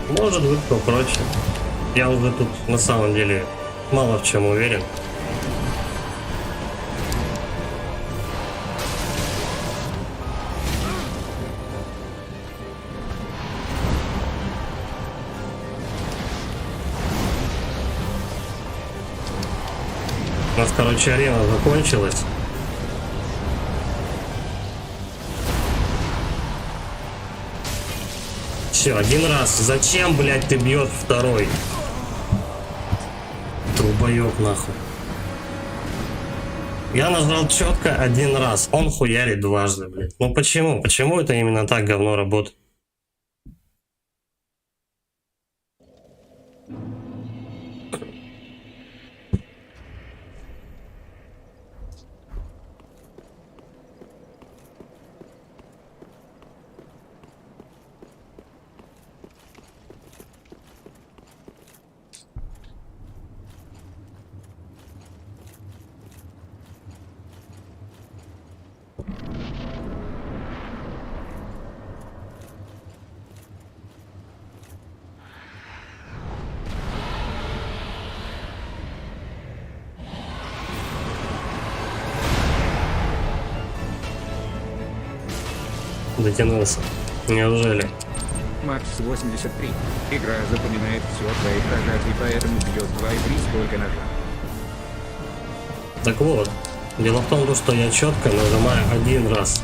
Speaker 2: режим.
Speaker 1: Может быть попроще. Я уже тут на самом деле мало в чем уверен. У нас, короче, арена закончилась. Все, один раз. Зачем, блядь, ты бьешь второй? Трубоёб, нахуй. Я нажал четко один раз. Он хуярит дважды, блядь. Ну почему? Почему это именно так говно работает? Дотянулся. Неужели?
Speaker 2: Макс 83. Игра запоминает все твои нажатий, поэтому бьет 2 и 3 сколько нажал.
Speaker 1: Так вот, дело в том, что я четко нажимаю один раз.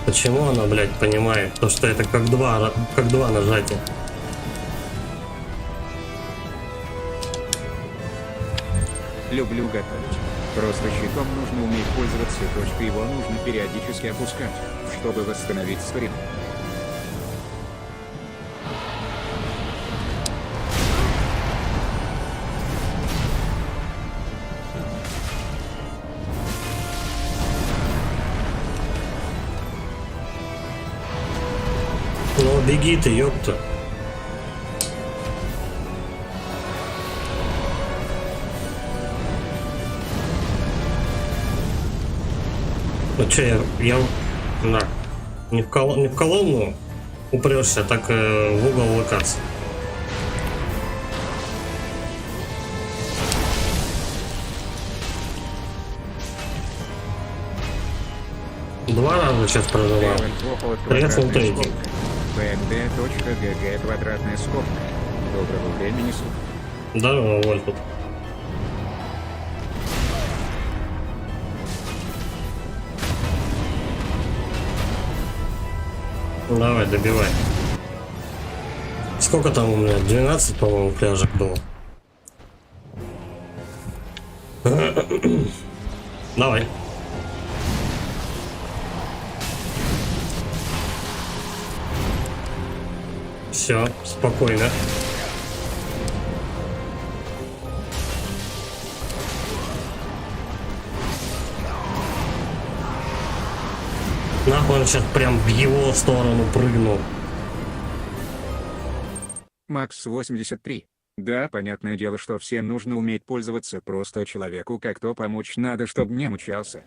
Speaker 1: Почему она, блядь, понимает? То, что это как два нажатия.
Speaker 2: Люблю готовить. Просто щитом нужно уметь пользоваться, точкой его нужно периодически опускать, чтобы восстановить стрим.
Speaker 1: Ну беги ты, ёпта. Ну че, я на, не в колонну упрешься, так в угол локации. Два раза сейчас проживал. Приехал третий.
Speaker 2: pnd.gg квадратная скобка. Доброго времени суток.
Speaker 1: Здорово, Вольфут. Давай, добивай. Сколько там у меня? 12, по-моему, пляжек было. Давай. Все, спокойно. Нахуй он сейчас прям в его сторону прыгнул.
Speaker 2: Макс 83. Да, понятное дело, что всем нужно уметь пользоваться, просто человеку как-то помочь надо, чтобы не мучался.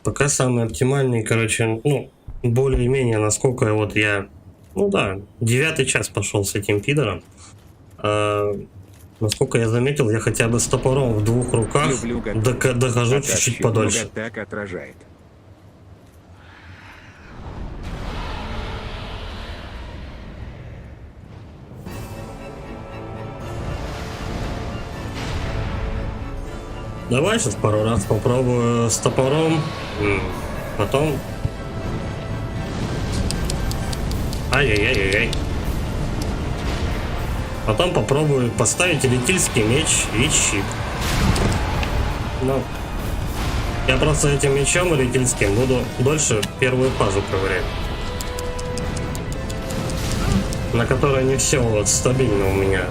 Speaker 1: Пока самый оптимальный, короче, ну, более-менее, насколько вот я... Ну да, 9-й час пошел с этим пидором. Насколько я заметил, я хотя бы с топором в 2 руках дохожу чуть-чуть подольше.
Speaker 2: Так отражает.
Speaker 1: Давай сейчас пару раз попробую с топором, потом... Ай-яй-яй-яй. Потом попробую поставить элитильский меч и щит. Ну, я просто этим мечом элитильским буду дольше первую фазу ковырять. На которой не все вот стабильно у меня.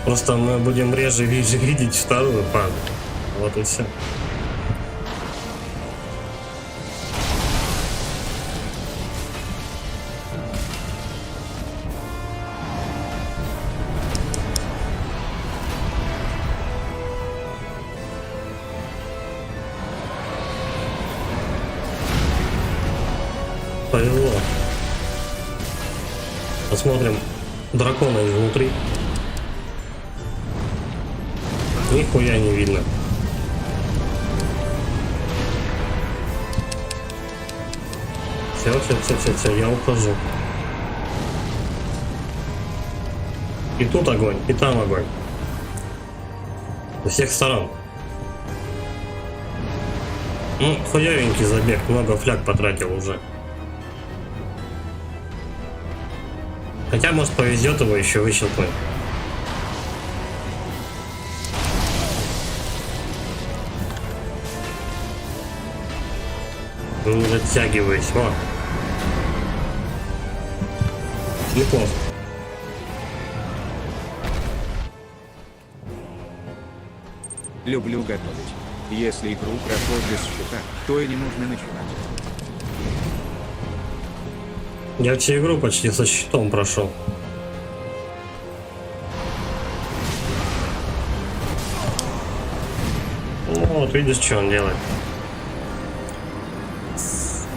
Speaker 1: Просто мы будем реже видеть вторую фазу. Вот и все. Повезло. Посмотрим дракона изнутри. Нихуя не видно. Все, я ухожу. И тут огонь, и там огонь. Со всех сторон. Ну, хуёвенький забег, много фляг потратил уже. Хотя, может, повезет его еще выщелкнуть. Не затягивайся, о. Неплохо.
Speaker 2: Люблю готовить. Если игру проходит без счета, то и не нужно начинать.
Speaker 1: Я всю игру почти со щитом прошел. Ну, вот видишь, что он делает.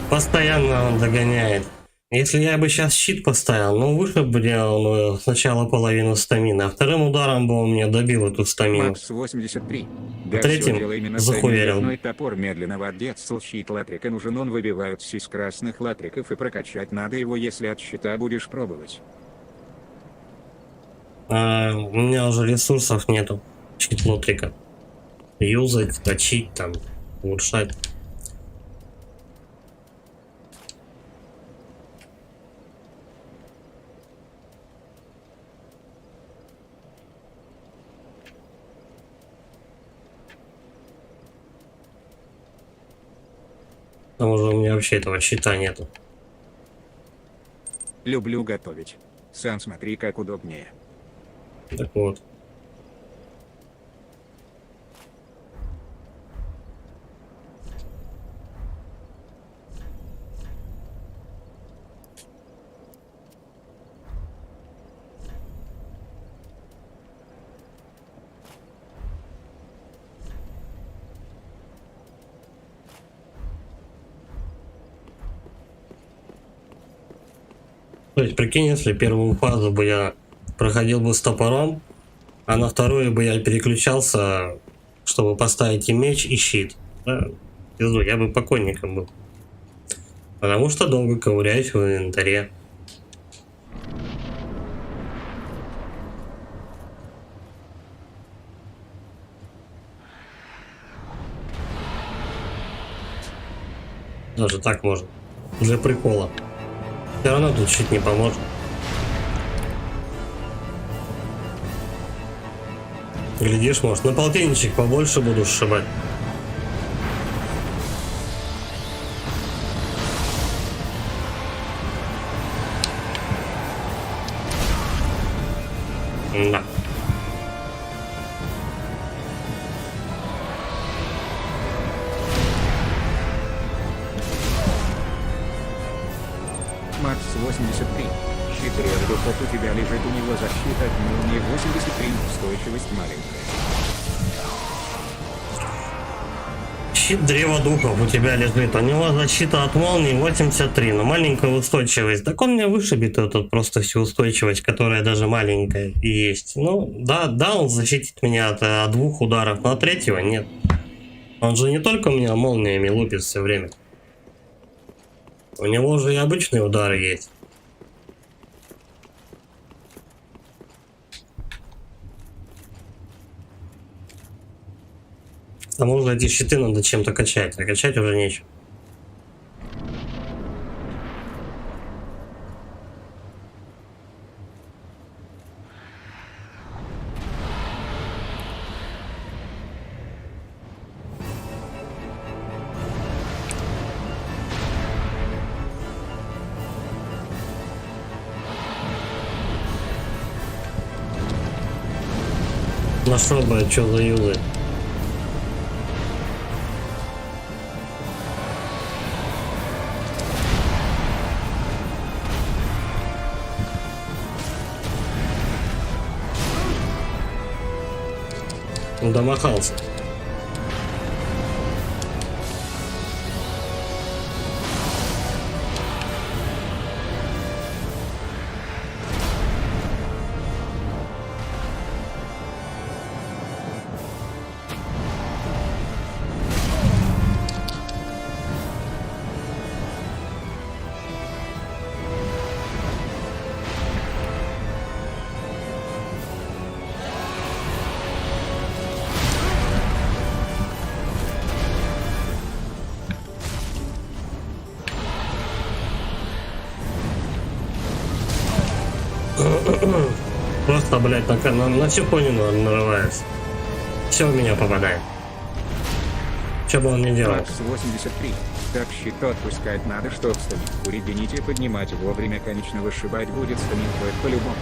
Speaker 1: Постоянно он догоняет. Если я бы сейчас щит поставил, ну вышиб бы делал сначала половину стамины, а вторым ударом бы он мне добил эту стамину.
Speaker 2: Макс 83. Да,
Speaker 1: Третьим
Speaker 2: всё дело именно
Speaker 1: захуярил.
Speaker 2: стальной топор медленного детства щит латрика нужен, он выбивается из красных латриков, и прокачать надо его, если от щита будешь пробовать.
Speaker 1: У меня уже ресурсов нету. Щит лотрика. Юзать, точить там, улучшать. Там уже у меня вообще этого щита нету.
Speaker 2: Люблю готовить. Сам смотри, как удобнее.
Speaker 1: Так вот. То есть, прикинь, если первую фазу бы я проходил бы с топором, а на вторую бы я переключался, чтобы поставить и меч, и щит. Да, я бы покойником был. Потому что долго ковыряюсь в инвентаре. Даже так можно. Для прикола. Все равно тут чуть не поможет. Глядишь, может, на полтинничек побольше буду сшибать. Да.
Speaker 2: Макс 83. Щит духов у тебя лежит, у него защита от молнии 83, устойчивость маленькая.
Speaker 1: Щит древа духов у тебя лежит. У него защита от молнии 83, но маленькая устойчивость. Так он мне вышибет этот просто всю устойчивость, которая даже маленькая и есть. Ну, да, он защитит меня от двух ударов, но от третьего нет. Он же не только меня молниями лупит все время. У него уже и обычные удары есть. К тому же эти щиты надо чем-то качать, а качать уже нечего. Нашел бы, что за юзы. Домахался. Просто, блядь, на всю конину он нарывается. Все в меня попадает. Что бы он ни делал.
Speaker 2: Макс 83. Так щит отпускать надо, чтоб станинку регените поднимать вовремя, конечно, вышибать будет станинку, это по-любому.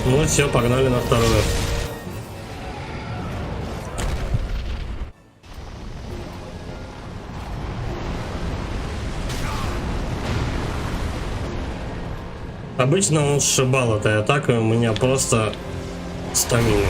Speaker 1: Ну все, погнали на вторую. Обычно он сшибал этой атакой, у меня просто стамина.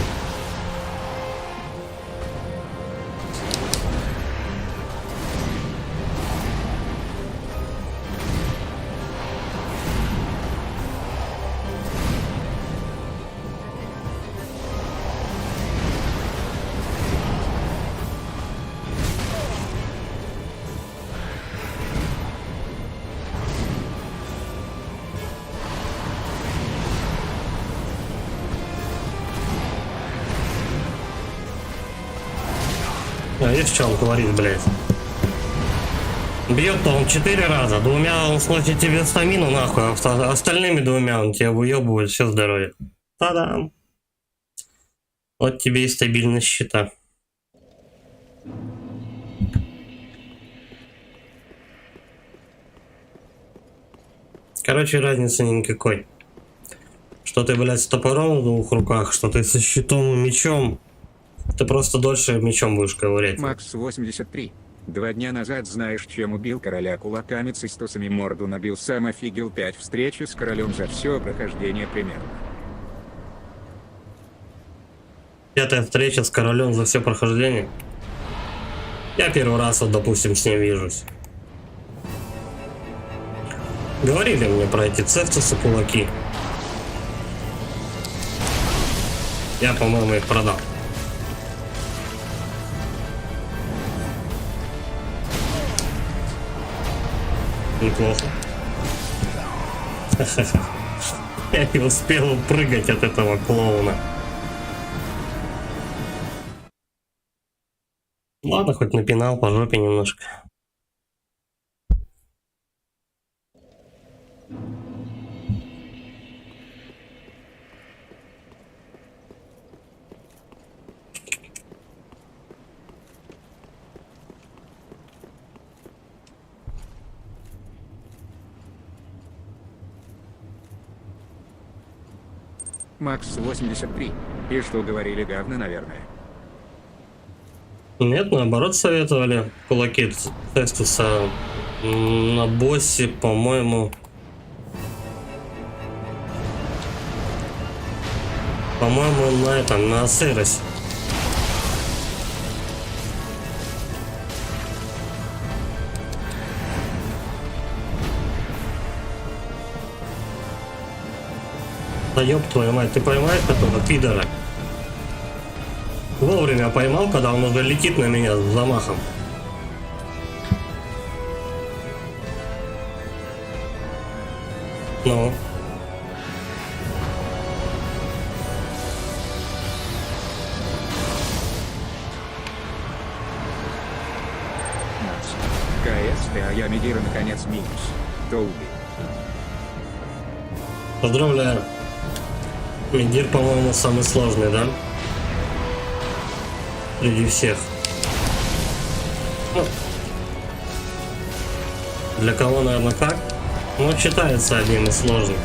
Speaker 1: А видишь, что он говорит, блядь? Бьет-то он 4 раза, двумя он сносит тебе стамину нахуй, а остальными двумя он тебя выебывает все здоровье. Та-дам! Вот тебе и стабильность щита. Короче, разницы никакой. Что ты, блядь, с топором в двух руках, что ты со щитом и мечом. Ты просто дольше мечом будешь ковырять.
Speaker 2: Макс 83. 2 дня назад знаешь, чем убил короля кулаками цистусами, морду набил, сам офигел, 5 встречи с королем за все прохождение примерно.
Speaker 1: 5-я встреча с королем за все прохождение. Я первый раз, вот, допустим, с ним вижусь. Говорили мне про эти цефтусы кулаки. Я, по-моему, их продал. Неплохо. Я не успел прыгать от этого клоуна. Ладно, хоть напинал по жопе немножко.
Speaker 2: Макс 83. И что говорили, говно, наверное.
Speaker 1: Нет, наоборот, советовали кулаки Цефтуса на боссе, по-моему. По-моему, на этом, на Асеросе. Да ёб твою мать, ты поймаешь этого пидора? Вовремя поймал, когда он уже летит на меня с замахом. Ну.
Speaker 2: Макс. КС, ты, а я Медира наконец минус. Долби.
Speaker 1: Поздравляю. Медир, по-моему, самый сложный, да? Среди всех. Ну, для кого, наверное, как? Ну, считается одним из сложных.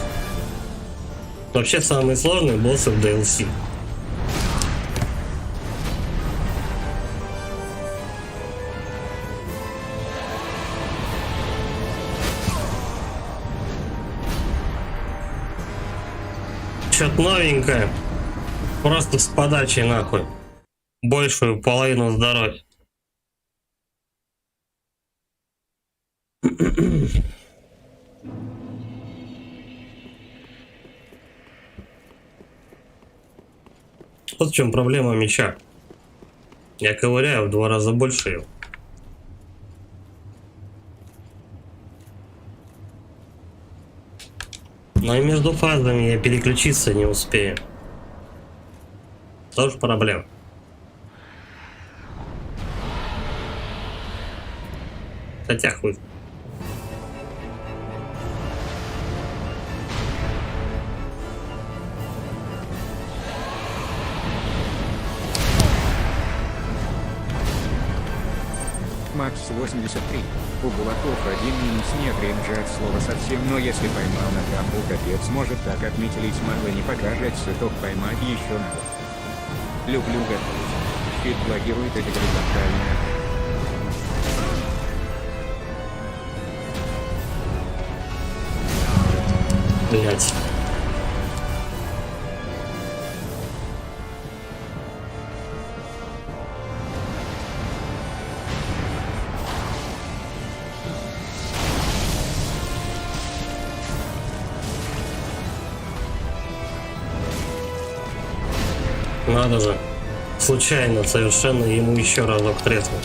Speaker 1: Вообще, самые сложные боссы в DLC. Что-то новенькое. Просто с подачей нахуй. Большую половину здоровья. Вот в чем проблема меча. Я ковыряю в 2 раза больше его. Но и между фазами я переключиться не успею. Тоже проблема. Хотя хуй.
Speaker 2: Макс 83. У Булаков один минус, нет рейнджа от слова совсем, но если поймал на кампу, капец, может так отметились, мало не покажется, то поймать еще надо. Люблю готовить. Фит блокирует эти горизонтальные.
Speaker 1: Блять. Надо же. Случайно совершенно ему еще разок треснул.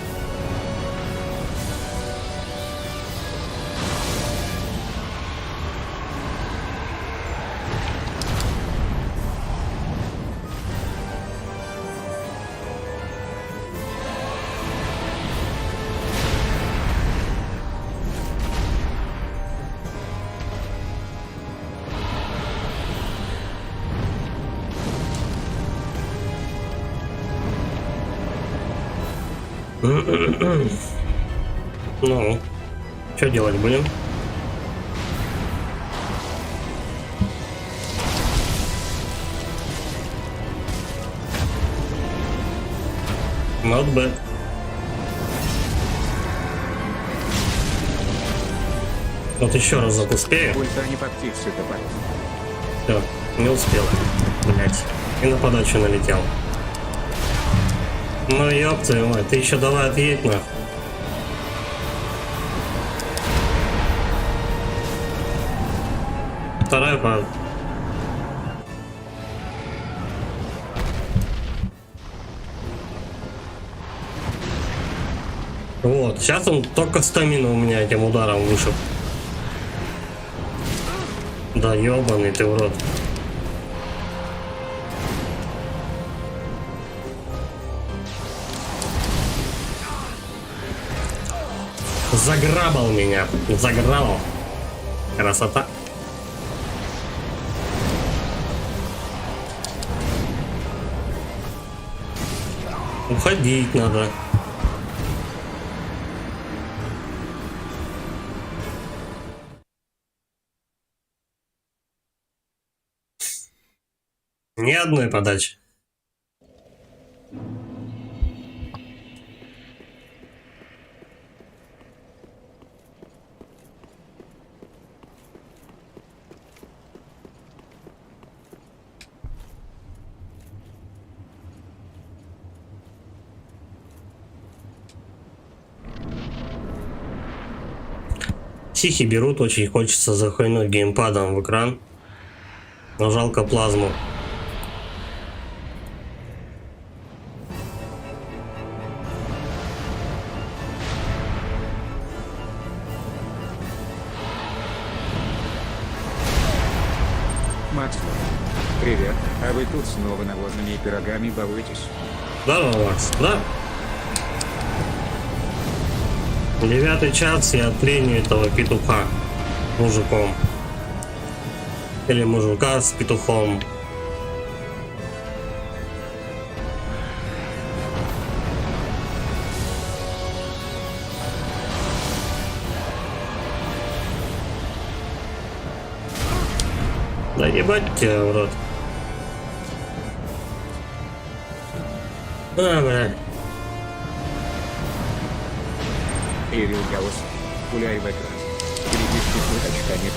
Speaker 1: Ну, что делать будем? Not bad. Вот еще разок успею.
Speaker 2: Ульта не по птице добавить.
Speaker 1: Все, не успел. Блять. И на подачу налетел. Ну ёб твою мать, ты еще давай отъедь нахуй. Вторая пара. Вот, сейчас он только стамину у меня этим ударом вышел. Да ёбаный ты в рот. Заграбал меня. Заграбал. Красота. Уходить надо. Ни одной подачи. Психи берут, очень хочется захуйнуть геймпадом в экран. Но жалко плазму.
Speaker 2: Макс, привет. А вы тут снова навозными и пирогами балуетесь?
Speaker 1: Здорово, Макс. Да. 9 час я треню этого петуха мужиком. Или мужика с петухом. Да ебать тебя в рот. А, бля.
Speaker 2: Ирил Гаус, гуляй в экран. Перебежки с очками,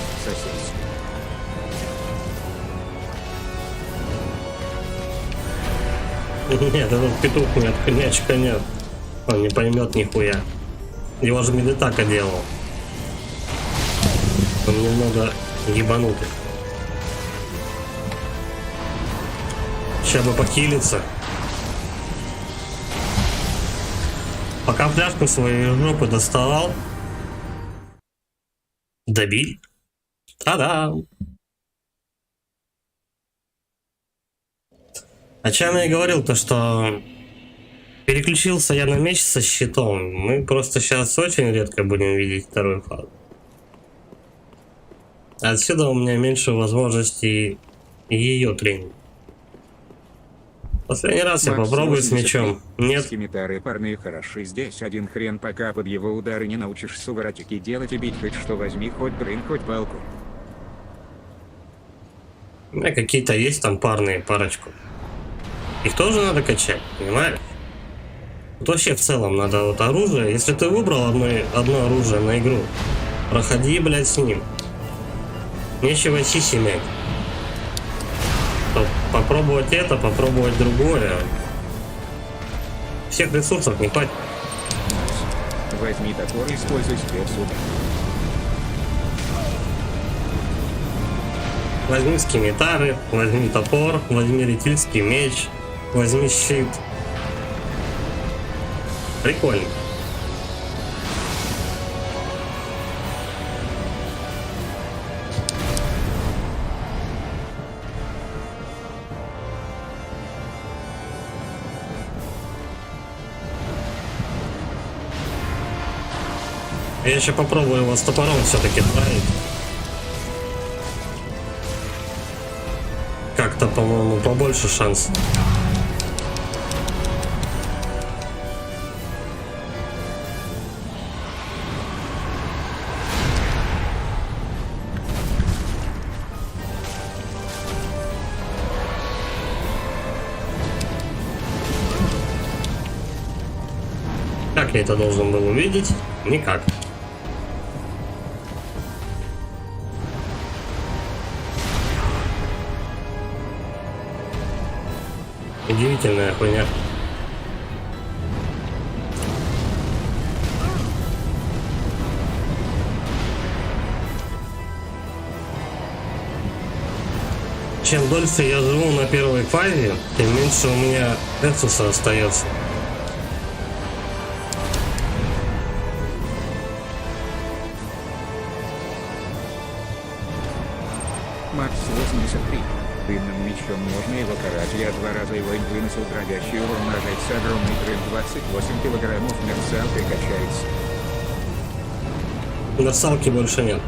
Speaker 2: соседи.
Speaker 1: Нет, этот петух нет, конячка нет. Он не поймет нихуя. Его же Медитака делал. Он немного ебанутый. Сейчас бы похилиться. Пока фляжку своей жопы доставал. Добили. Та-дам! О чем я и говорил, то что переключился я на меч со щитом. Мы просто сейчас очень редко будем видеть второй фаз. Отсюда у меня меньше возможностей ее тренинг. Последний раз я попробую с мечом. Нет.
Speaker 2: Скимитары парные хороши здесь один хрен, пока под его удары не научишься воротики делать и бить хоть что возьми, хоть брын, хоть палку.
Speaker 1: У меня какие-то есть там парные, парочку. Их тоже надо качать, понимаешь? Вот вообще в целом надо вот оружие. Если ты выбрал одно оружие на игру, проходи, блядь, с ним. Нечего сиси мять. Попробовать это, попробовать другое. Всех ресурсов не хватит.
Speaker 2: Возьми топор и используй спецудар.
Speaker 1: Возьми скимитары, возьми топор, возьми ретильский меч, возьми щит. Прикольно. Я еще попробую его с топором все-таки травить. Как-то, по-моему, побольше шанс. Как я это должен был увидеть? Никак. Удивительная хуйня. Чем дольше я живу на первой фазе, тем меньше у меня ресурса остается.
Speaker 2: Макс 83. Дымным мечом можно его карать. Я 2 раза его выносил, дробящий урон рожается огромный трек 28 килограммов, мерцалкой качается.
Speaker 1: Мерсалки больше нет.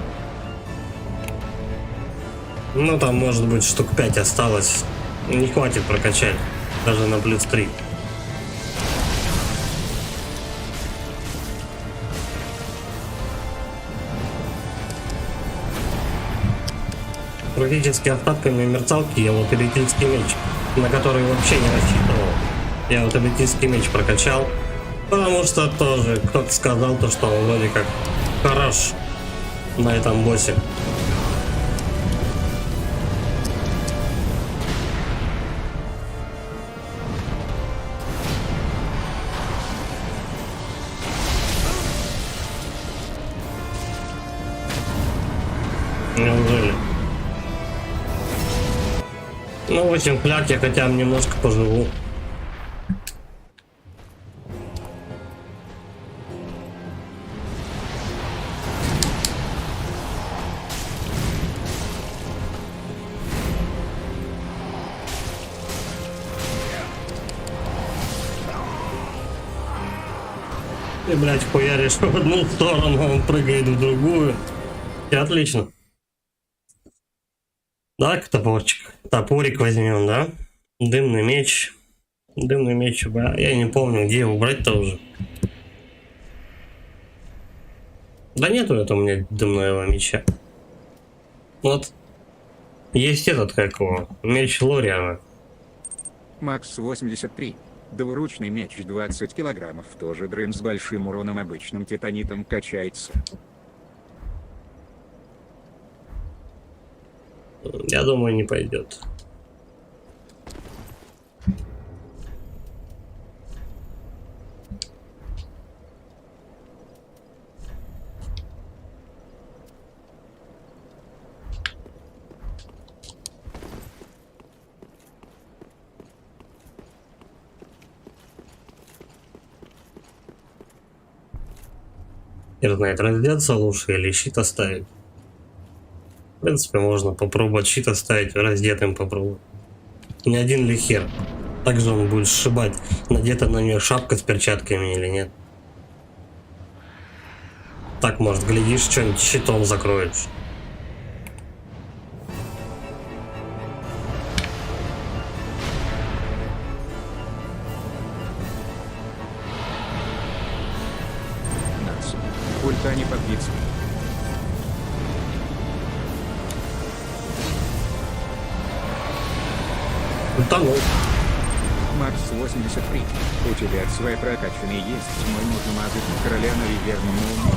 Speaker 1: Ну там может быть штук 5 осталось. Не хватит прокачать. Даже на плюс 3. Практически остатками мерцалки я вот элитийский меч, на который вообще не рассчитывал. Я вот элитийский меч прокачал, потому что тоже кто-то сказал то, что он вроде как хорош на этом боссе. Неужели? Ну, 8 фляг я хотя бы немножко поживу. И, блядь, хуяришь в одну сторону, он прыгает в другую. И отлично. Так, топорчик. Топорик возьмем, да? Дымный меч. Дымный меч, бля, я не помню, где его брать-то уже. Да нету это у меня дымного меча. Вот. Есть этот, как его, меч Лориана.
Speaker 2: Макс 83. Двуручный меч 20 килограммов, тоже дрын с большим уроном, обычным титанитом качается.
Speaker 1: Я думаю, не пойдет. Не знает, раздеться лучше или щит оставить. В принципе, можно попробовать щит оставить, раздетым попробовать. Не один ли хер. Также он будет сшибать, надета на нее шапка с перчатками или нет. Так, может, глядишь, что-нибудь щитом закроешь.
Speaker 2: Нац. Ульта не подбиться.
Speaker 1: Утонул.
Speaker 2: Макс 83. У тебя свои прокачанные есть, мой нужно мазать на короля на виверну молнию.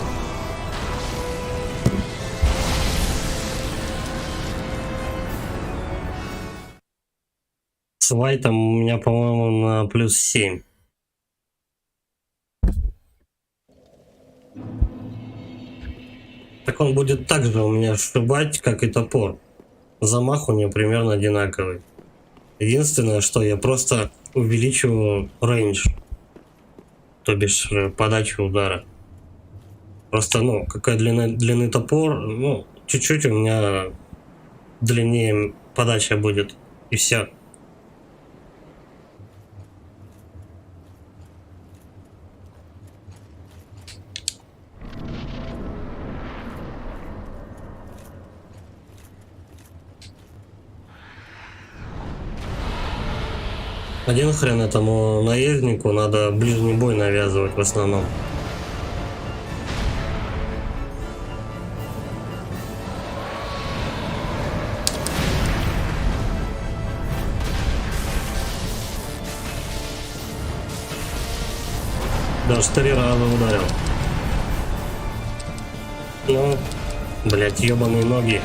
Speaker 1: С лайтом у меня, по-моему, на плюс 7. Так он будет так же у меня сшибать, как и топор. Замах у него примерно одинаковый. Единственное, что я просто увеличиваю рейндж. То бишь подачу удара. Просто, ну, какая длины топор, ну, чуть-чуть у меня длиннее подача будет. И все. Один хрен этому наезднику, надо ближний бой навязывать в основном. Даже 3 раза ударил. Ну, блять, ебаные ноги.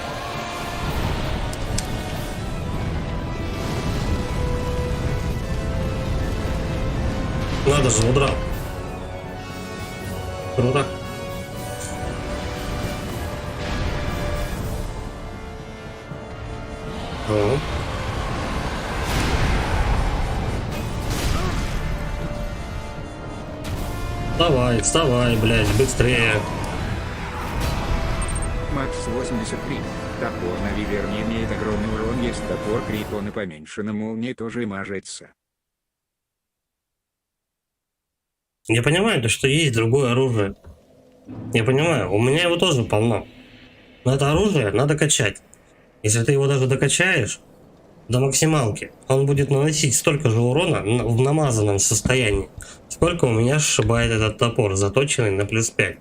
Speaker 1: Надо же, удрал. Круто. Ну. Вставай, вставай, блядь, быстрее.
Speaker 2: Макс 83. Топор на Виверне имеет огромный урон, есть топор Критон и поменьше на молнии тоже мажется.
Speaker 1: Я понимаю, то, что есть другое оружие. Я понимаю, у меня его тоже полно. Но это оружие надо качать. Если ты его даже докачаешь до максималки, он будет наносить столько же урона в намазанном состоянии, сколько у меня сшибает этот топор, заточенный на плюс 5.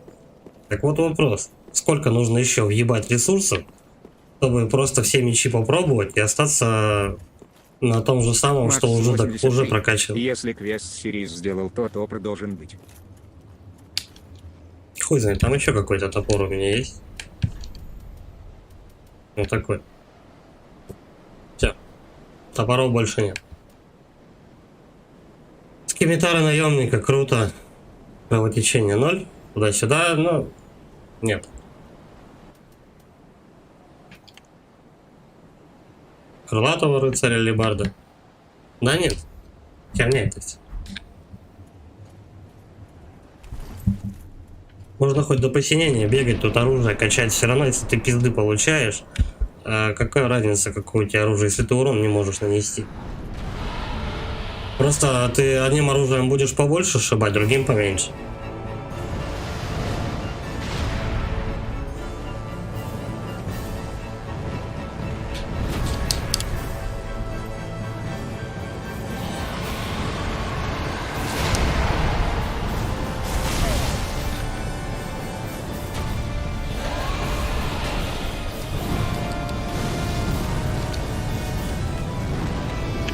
Speaker 1: Так вот вопрос, сколько нужно еще въебать ресурсов, чтобы просто все мечи попробовать и остаться на том же самом,
Speaker 2: Макс
Speaker 1: что уже
Speaker 2: 83.
Speaker 1: прокачан.
Speaker 2: Если квест Сирис сделал, то топор должен быть.
Speaker 1: Хуй знает, там еще какой-то топор у меня есть. Вот такой. Все. Топоров больше нет. Скимитары наемника, круто. Кровотечение 0. Туда-сюда, но нет. Крылатого рыцаря Лебарда. Да нет. Херня это все. Можно хоть до посинения бегать, тут оружие качать. Все равно, если ты пизды получаешь, какая разница, какое у тебя оружие, если ты урон не можешь нанести. Просто ты одним оружием будешь побольше сшибать, другим поменьше.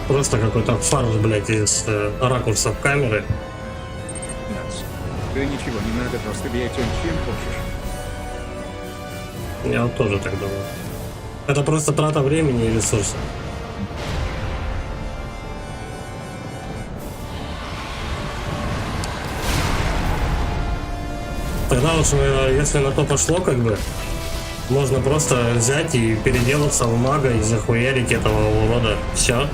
Speaker 1: Просто какой-то фарш, блядь, из ракурсов камеры.
Speaker 2: Макс, да ничего не надо, просто бей тем, чем хочешь.
Speaker 1: Я вот тоже так думаю. Это просто трата времени и ресурсов. Тогда уж, если на то пошло, как бы, можно просто взять и переделаться в мага и захуярить этого урода. Все.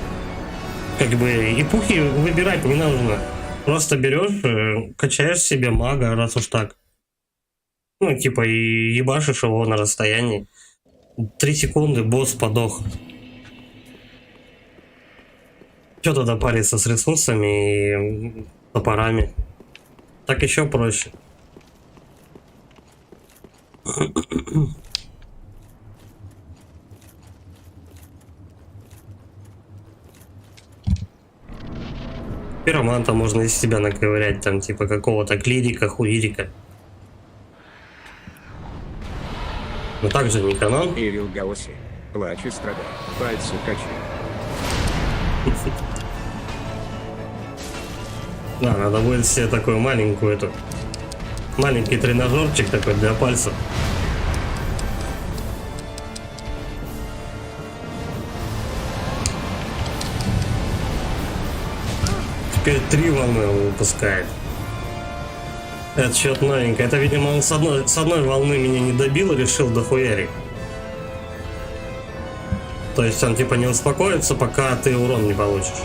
Speaker 1: Как бы эпохи выбирать не нужно. Просто берешь, качаешь себе мага, раз уж так. Ну, типа, и ебашишь его на расстоянии. 3 секунды, босс подох. Че тогда париться с ресурсами и топорами? Так еще проще. Пироманта можно из себя наковырять, там, типа, какого-то клирика, хуирика. Но также не канон.
Speaker 2: Ирил Гаоси. Плачь и страдай. Пальцы качай.
Speaker 1: Да, надо будет себе такую маленькую эту. Маленький тренажерчик такой для пальцев. Теперь 3 волны он выпускает. Это что-то новенькое. Это, видимо, он с одной волны меня не добил и решил дохуярить. То есть он типа не успокоится, пока ты урон не получишь.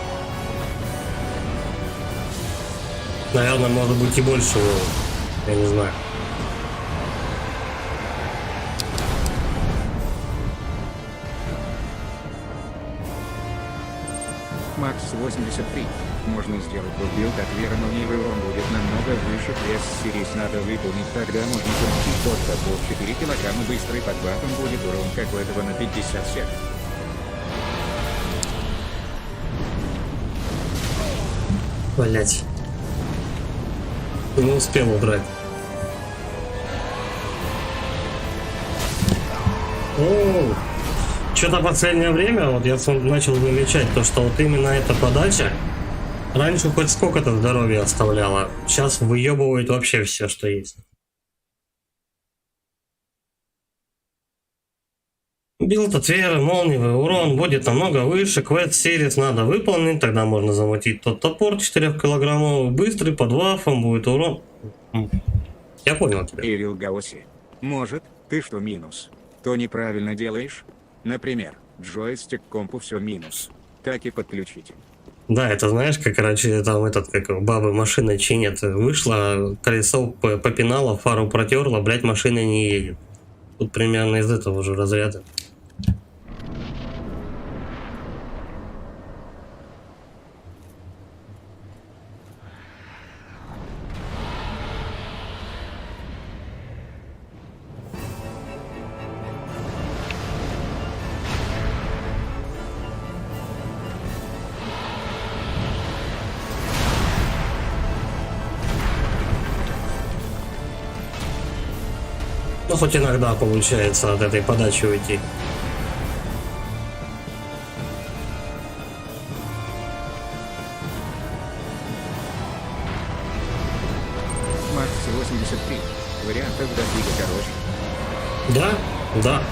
Speaker 1: Наверное, может быть и больше волн. Я не знаю.
Speaker 2: Макс 83. Можно сделать билд от Веры, но урон будет намного выше. Квест Сирис надо выполнить, тогда можно получить тот топор 4 килограмма быстрый под бафом будет урон как у этого на 57.
Speaker 1: Блять. Не успел убрать. О, что-то последнее время вот я начал замечать то, что вот именно эта подача раньше хоть сколько-то здоровья оставляла, сейчас выебывает вообще все, что есть. Билд от Веры, молниевый урон будет намного выше, квест Сирис надо выполнить, тогда можно замутить тот топор 4-килограммовый, быстрый, под вафом будет урон. Я понял тебя.
Speaker 2: Ирил Гаоси. Может, ты что минус? То неправильно делаешь? Например, Джойстик компу все минус. Так и подключить.
Speaker 1: Да, это знаешь, как раньше там этот, как бабы машина чинят. Вышла, колесо попинала, фару протерла, блядь, машина не едет. Тут примерно из этого же разряда. Ну, хоть иногда получается от этой подачи уйти.
Speaker 2: Макс 83. Вариантов досига короче.
Speaker 1: Да, да.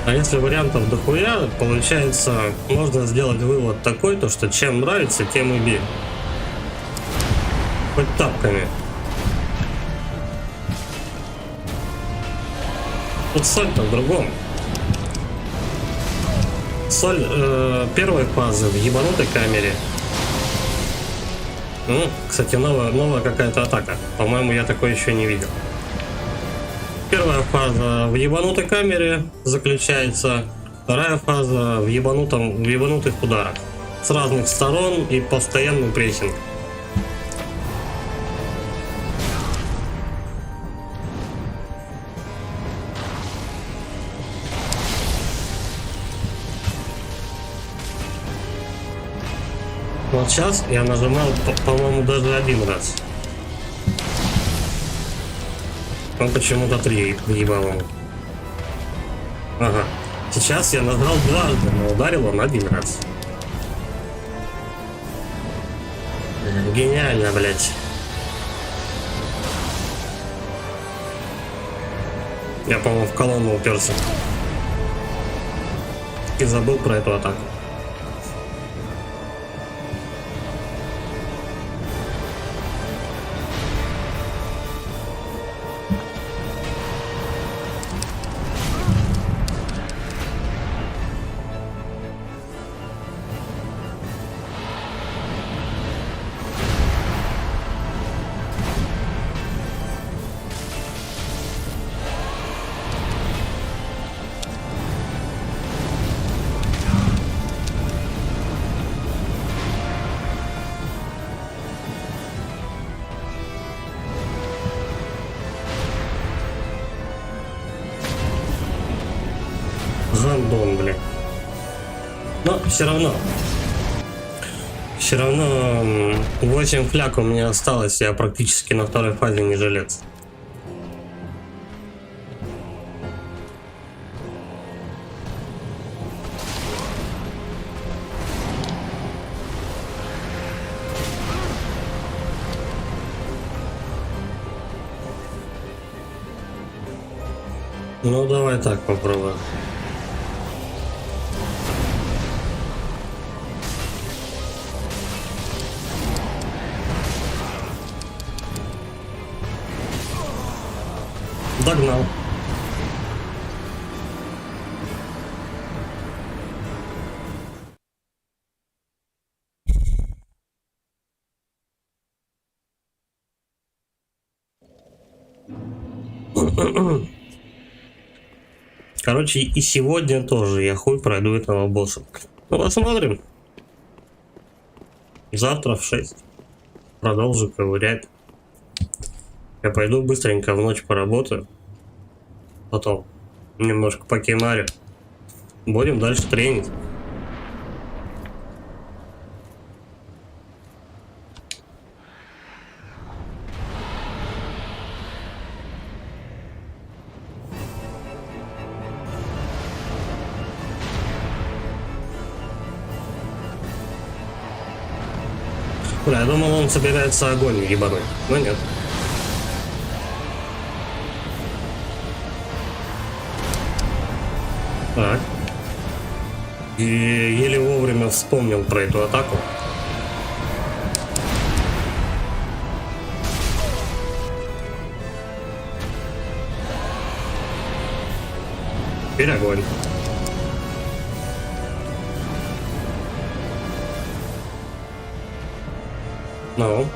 Speaker 1: А если вариантов дохуя, получается, можно сделать вывод такой, то что чем нравится, тем и бей. Хоть тапками. Тут соль-то в другом. Соль первой фазы в ебанутой камере. Кстати, новая какая-то атака. По-моему, я такой еще не видел. Первая фаза в ебанутой камере заключается. Вторая фаза в ебанутых ударах. С разных сторон и постоянный прессинг. Вот сейчас я нажимал, по-моему, даже один раз. Он почему-то 3 въебал. Ага. Сейчас я нажал дважды, но ударил он один раз. Гениально, блять. Я, по-моему, в колонну уперся. И забыл про эту атаку. Гандон, блин. Но все равно 8 фляг у меня осталось, я практически на второй фазе не жилец. Ну давай так попробуем. Догнал. Короче, и сегодня тоже я хуй пройду этого босса. Ну, посмотрим. Завтра в 6 продолжу ковырять. Я пойду быстренько в ночь поработаю. Потом немножко покемарю. Будем дальше тренить. Бля, я думал, он собирается огонь ебаной, но нет. Так. И еле вовремя вспомнил про эту атаку. Теперь огонь. Ну.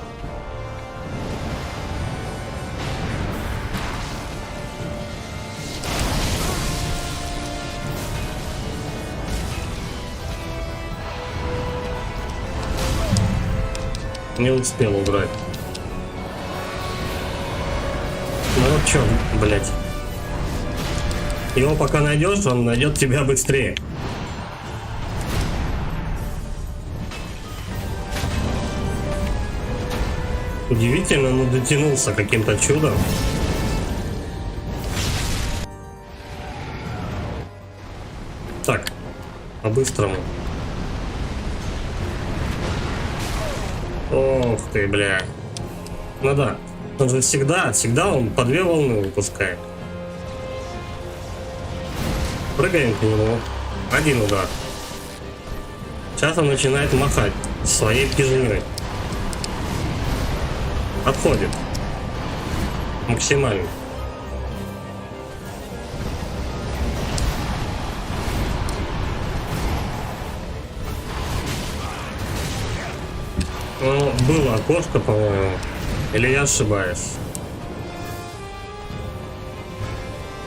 Speaker 1: Не успел убрать. Ну вот чё, блядь. Его пока найдешь, он найдет тебя быстрее. Удивительно, но дотянулся каким-то чудом. Так, по-быстрому. Ох ты, бля. Ну да, он же всегда он по 2 волны выпускает. Прыгаем к нему. 1 удар. Сейчас он начинает махать своей пижней. Отходит. Максимально. Ну, было окошко, по-моему. Или я ошибаюсь?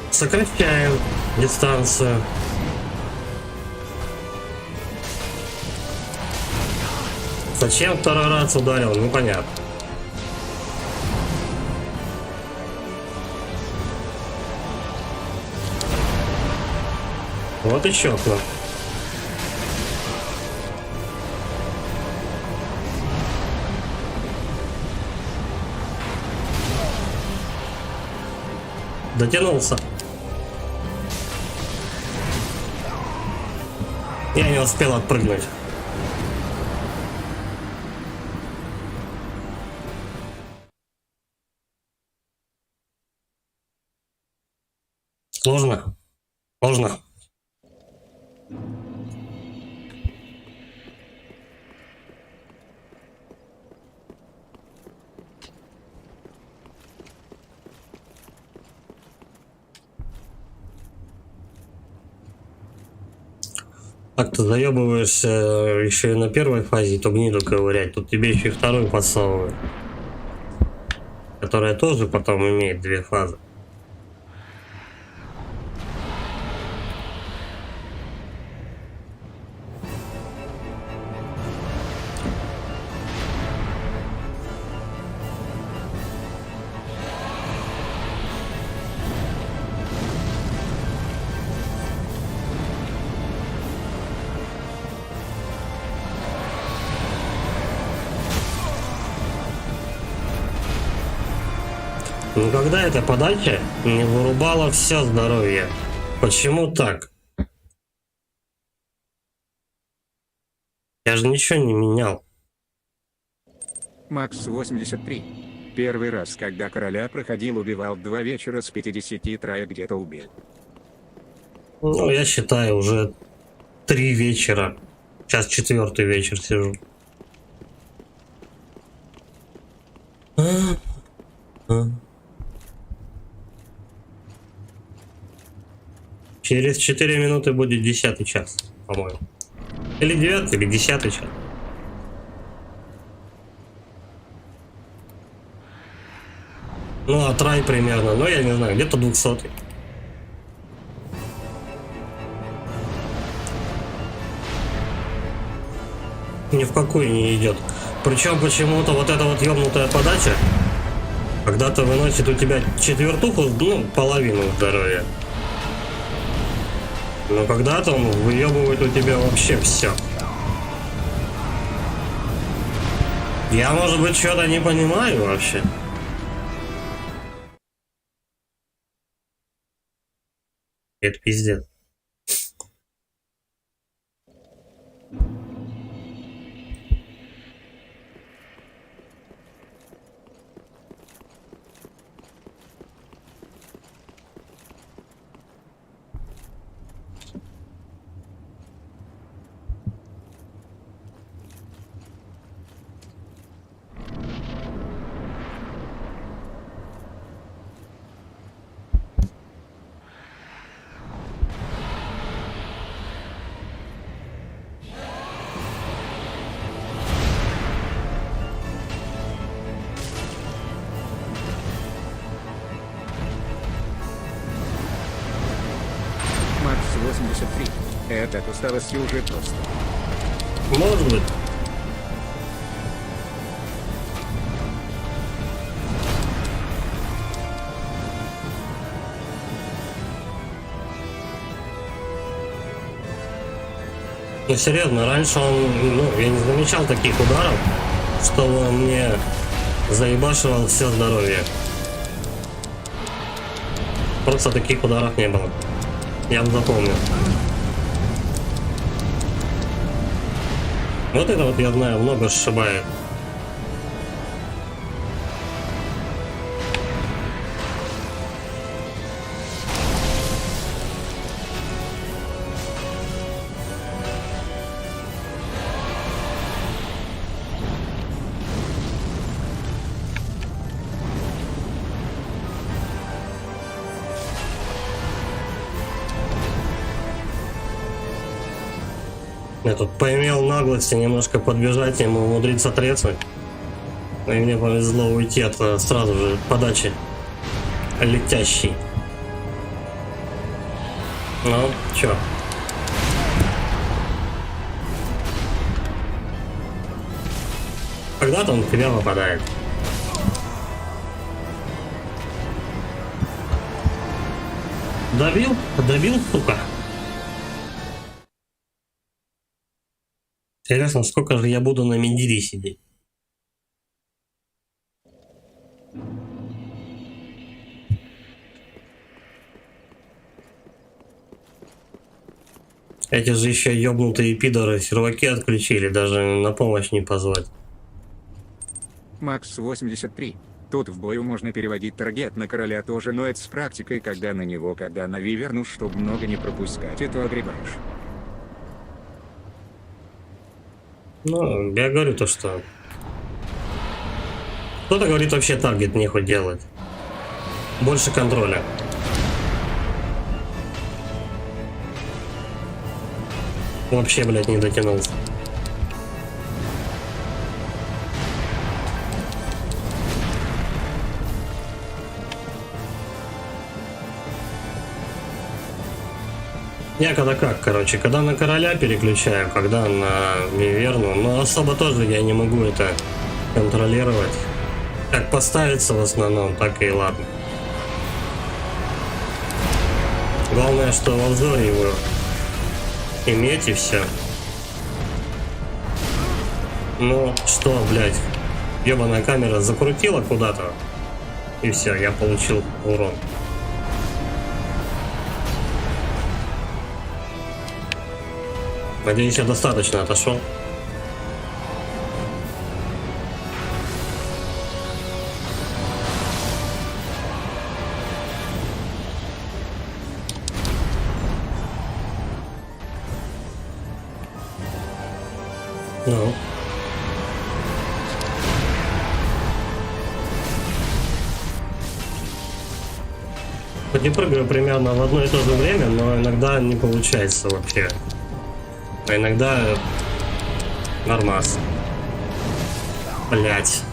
Speaker 1: Сокращаем дистанцию. Зачем 2-й раз ударил? Непонятно. Вот и чётно. Дотянулся. Я не успел отпрыгнуть. Сложно. Сложно. Так ты заебываешься еще и на 1-й фазе, то гниду ковырять. Тут тебе еще и 2-ю подсовывают. Которая тоже потом имеет 2 фазы. Никогда эта подача не вырубала все здоровье. Почему так? Я же ничего не менял.
Speaker 2: Макс 83. Первый раз, когда короля проходил, убивал 2 вечера с 50 и трое где-то убил.
Speaker 1: Ну, я считаю, уже 3 вечера. Сейчас 4-й вечер сижу. Через 4 минуты будет 10-й час, по-моему. Или 9-й, или 10-й час. Ну, а трай примерно, ну, я не знаю, где-то 200-й. Ни в какую не идет. Причем почему-то вот эта вот ёбнутая подача когда-то выносит у тебя 4-туху, ну, половину здоровья. Но когда-то он выебывает у тебя вообще все. Я, может быть, что-то не понимаю вообще. Это пиздец.
Speaker 2: 83. Это от усталости уже просто.
Speaker 1: Может быть. Ну серьезно, раньше он, я не замечал таких ударов, чтобы он мне заебашивал все здоровье. Просто таких ударов не было. Я бы запомнил. Вот это вот я знаю, много сшибает. Я тут поимел наглости немножко подбежать, ему умудриться треснуть. И мне повезло уйти от сразу же подачи летящей. Ну, чё? Когда-то он в тебя попадает. Добил? Добил, сука. Интересно, сколько же я буду на Мендире сидеть? Эти же еще ёбнутые пидоры серваки отключили, даже на помощь не позвать.
Speaker 2: Макс 83. Тут в бою можно переводить таргет на короля тоже, но это с практикой, когда на него, когда на виверну, чтобы много не пропускать, это огребаешь.
Speaker 1: Ну, я говорю то, что... Кто-то говорит, вообще таргет нехуй делать. Больше контроля. Вообще, блядь, не дотянулся. Я когда как, короче, когда на короля переключаю, когда на виверну, но особо тоже я не могу это контролировать. Как поставится в основном, так и ладно. Главное, что в обзоре его иметь и все. Ну что, блядь, ебаная камера закрутила куда-то, и все, я получил урон. Надеюсь, я достаточно отошел. Ну. Хоть и прыгаю примерно в одно и то же время, но иногда не получается вообще. А иногда нормас. Блять.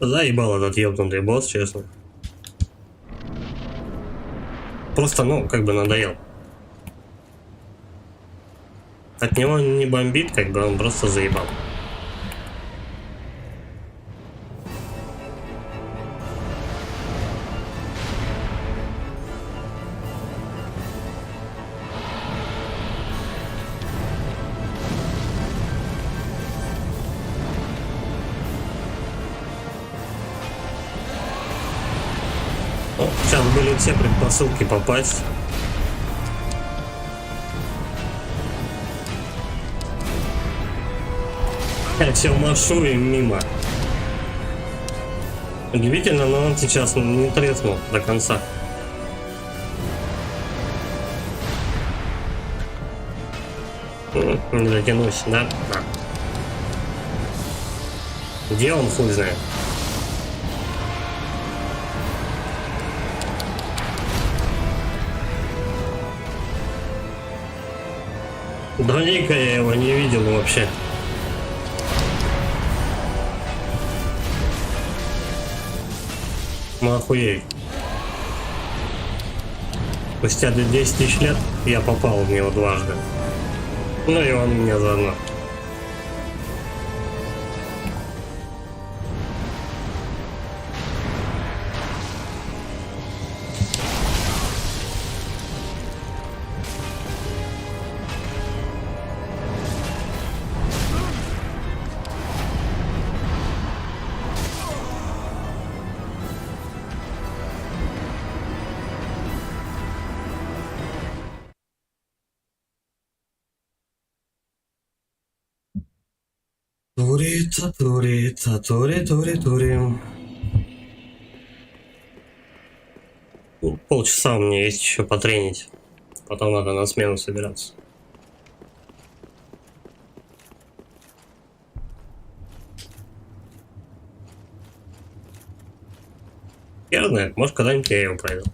Speaker 1: Заебал этот ёбнутый босс, честно. Просто, как бы надоел. От него не бомбит, как бы он просто заебал. Сейчас были все предпосылки попасть. Я все машу и мимо. Удивительно, но он сейчас не треснул до конца. Не дотянусь, да? Да. Где он, хуй знает. Давненько я его не видел вообще. Ну охуеть. Спустя 10 тысяч лет я попал в него дважды. Ну и он меня заодно. Турица, турица, тури. Полчаса у меня есть еще потренить. Потом надо на смену собираться. Я знаю, может когда-нибудь я его пройду.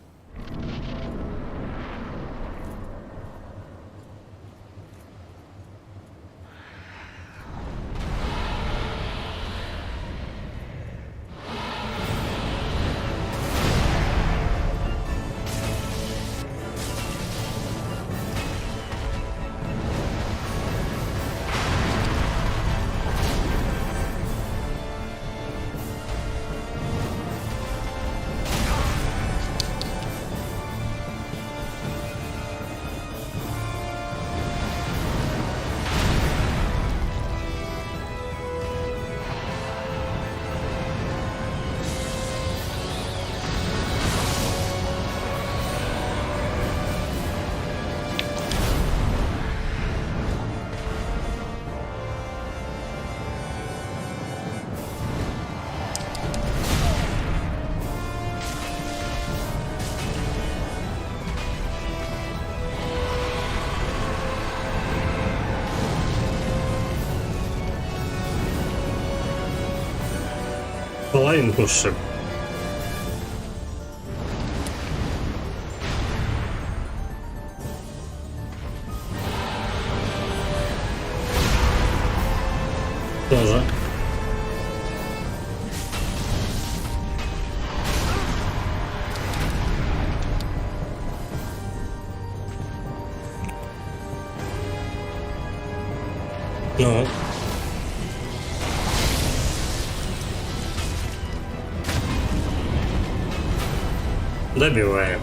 Speaker 1: Половинку сшиб. Тоже. Ну. Добиваем.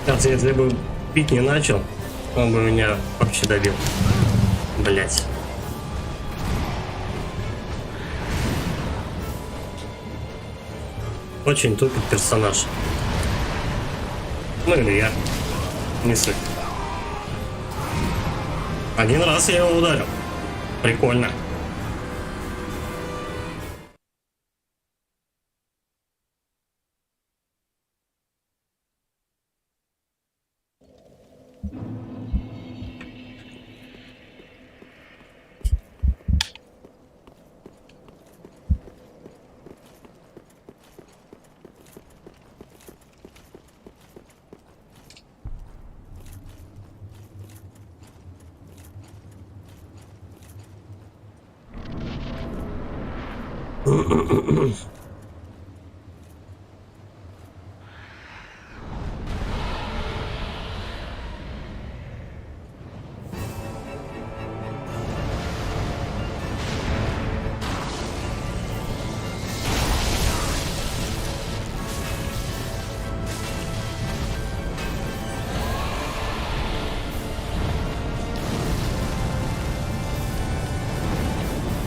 Speaker 1: Кажется, если бы пить не начал, он бы меня вообще добил. Блять. Очень тупит персонаж. Ну или я. Не суть. Один раз я его ударил. Прикольно.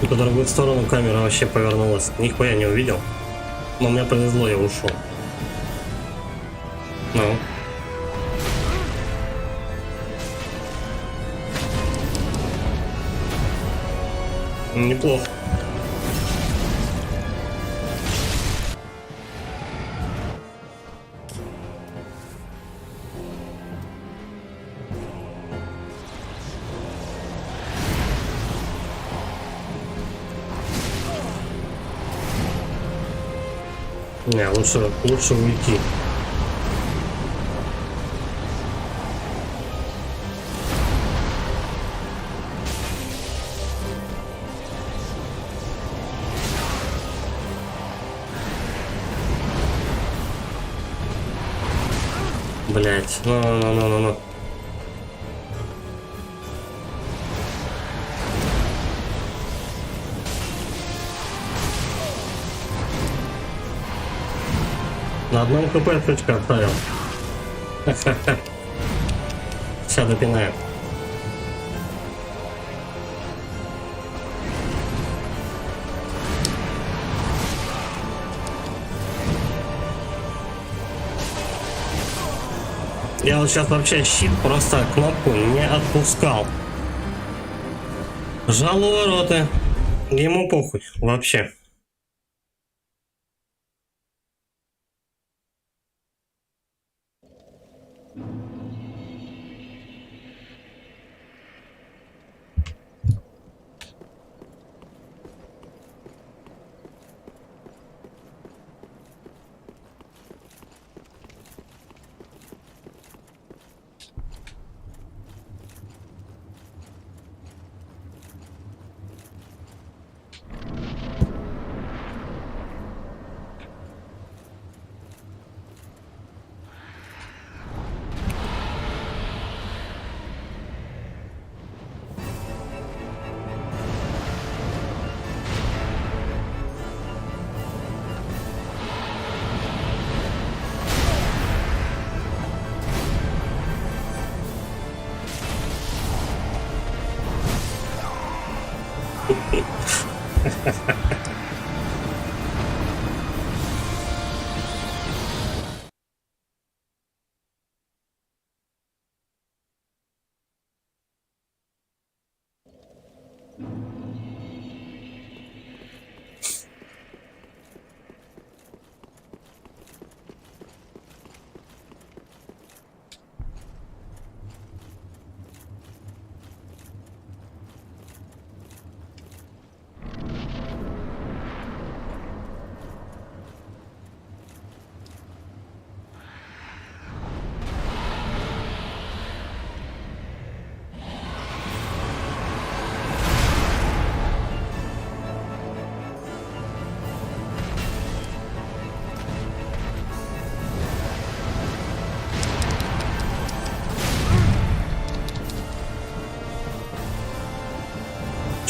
Speaker 1: В другую сторону камера вообще повернулась. Нихуя не увидел. Но мне повезло, я ушел. Ну. Неплохо. Не, лучше уйти. Блять, ну. На одном хп точка оставил. Сейчас допинаю. Я вот сейчас вообще щит просто кнопку не отпускал. Жал у вороты. Ему похуй вообще.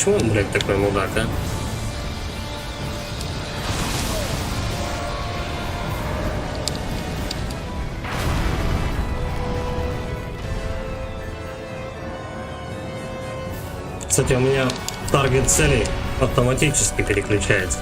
Speaker 1: Почему он, блядь, такой мудак, а? Кстати, у меня таргет цели автоматически переключается.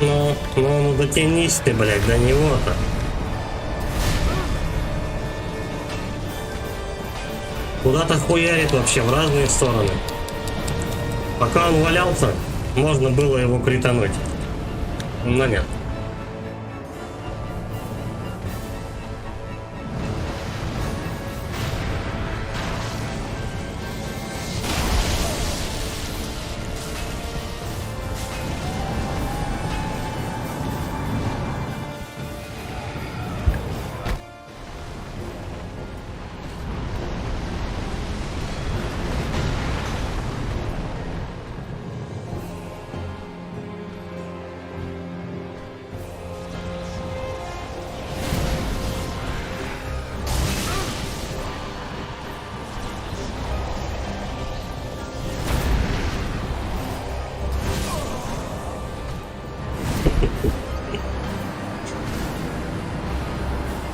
Speaker 1: Ну, дотянись ты, блядь, до него-то. Куда-то хуярит вообще в разные стороны. Пока он валялся, можно было его критануть. Но нет.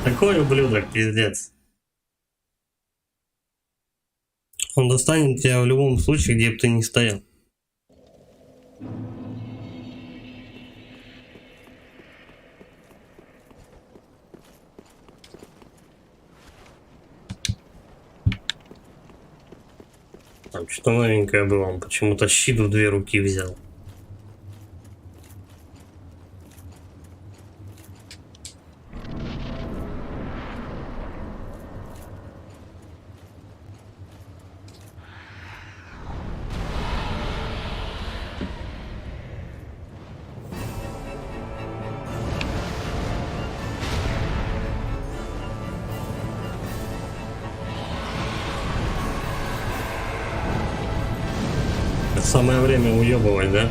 Speaker 1: Такой ублюдок, пиздец. Он достанет тебя в любом случае, где бы ты ни стоял. Там что-то новенькое было, он почему-то щит в 2 руки взял. Самое время уебывать, да?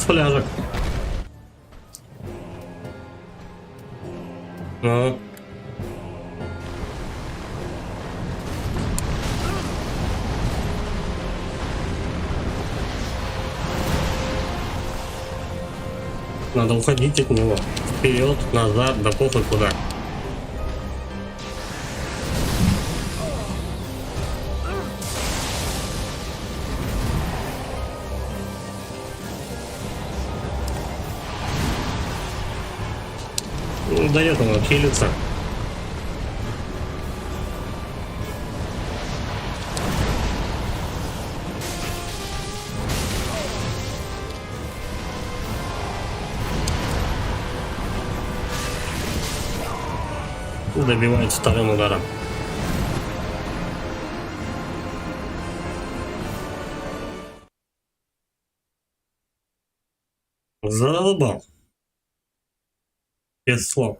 Speaker 1: Фляжек. Ну. Надо уходить от него. Вперед, назад, да похуй куда. Дает ему хилиться. Добивает 2-м ударом. Задолбал. Без слов.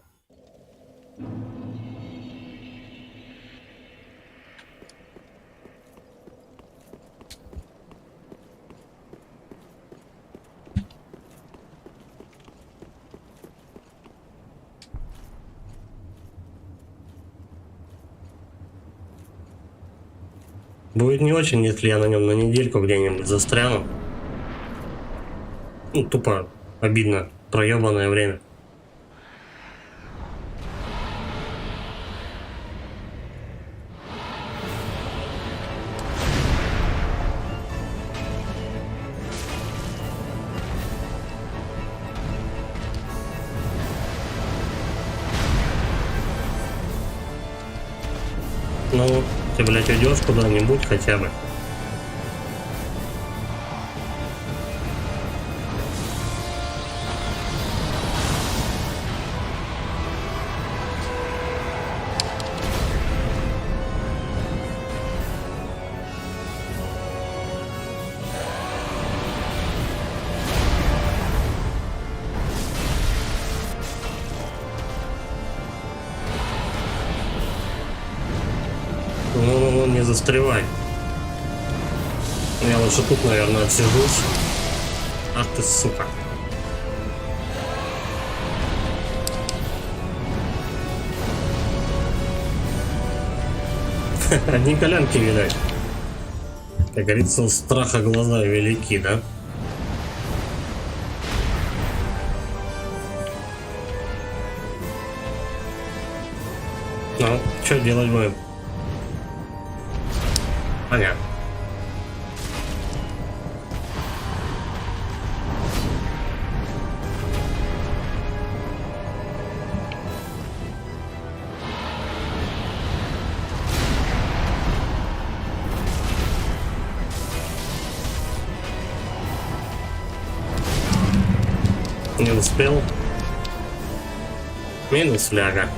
Speaker 1: Будет не очень, если я на нем на недельку где-нибудь застряну. Ну, тупо обидно. Проебанное время. Ну, ты, блядь, уйдешь куда-нибудь хотя бы. Ну, не застревай. Я лучше тут, наверное, отсижусь. Ах ты, сука. Одни колянки, видать. Как говорится, у страха глаза велики, да? Ну, что делать будем? Понятно. Не успел. Минус фляга.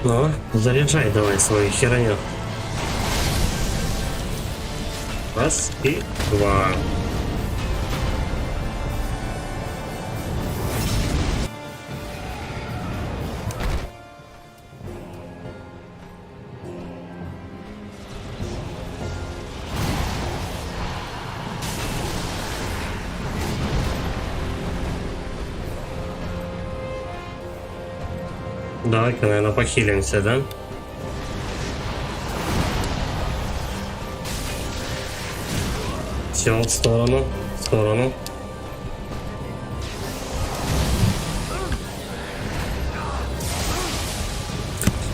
Speaker 1: Ну, заряжай давай свою херню. Раз и два. Давай-ка, наверное, похилимся, да? Все, в сторону, в сторону.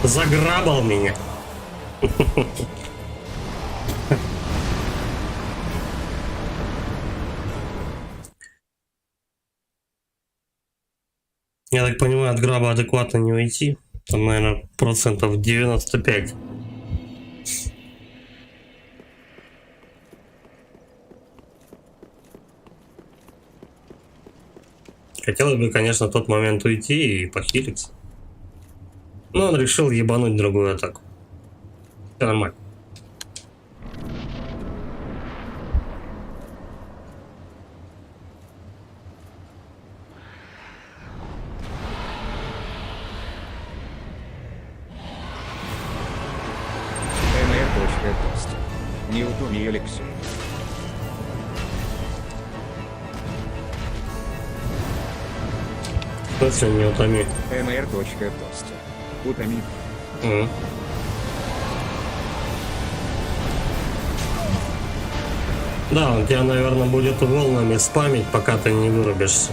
Speaker 1: Заграбал меня. Я так понимаю, от граба адекватно не уйти. Там, наверное, процентов 95. Хотелось бы, конечно, в тот момент уйти и похилиться. Но он решил ебануть другую атаку. Все нормально.
Speaker 2: МР.Тост. Ньютон и Алексей.
Speaker 1: Что сегодня не утоми?
Speaker 2: МР.Тост. Утоми.
Speaker 1: Да, он тебя, наверное, будет волнами спамить, пока ты не вырубишься.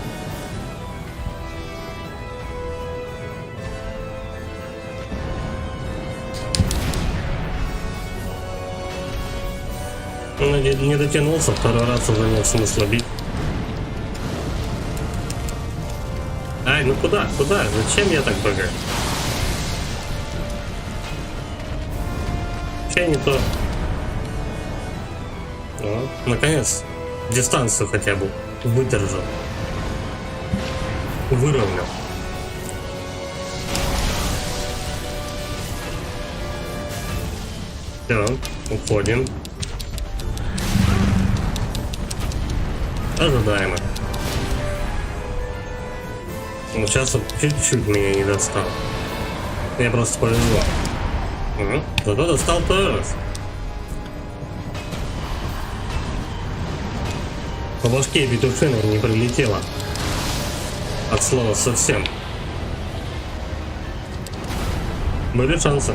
Speaker 1: Ну, не дотянулся, второй раз уже нет смысла бить. Ай, ну куда? Куда? Зачем я так бегаю? Че не то? О, наконец, дистанцию хотя бы выдержал. Выровнял. Все, уходим. Ожидаемо. Ну, сейчас он чуть-чуть меня не достал. Мне просто повезло. Зато достал второй раз. По башке петушина не прилетело. От слова совсем. Были шансы.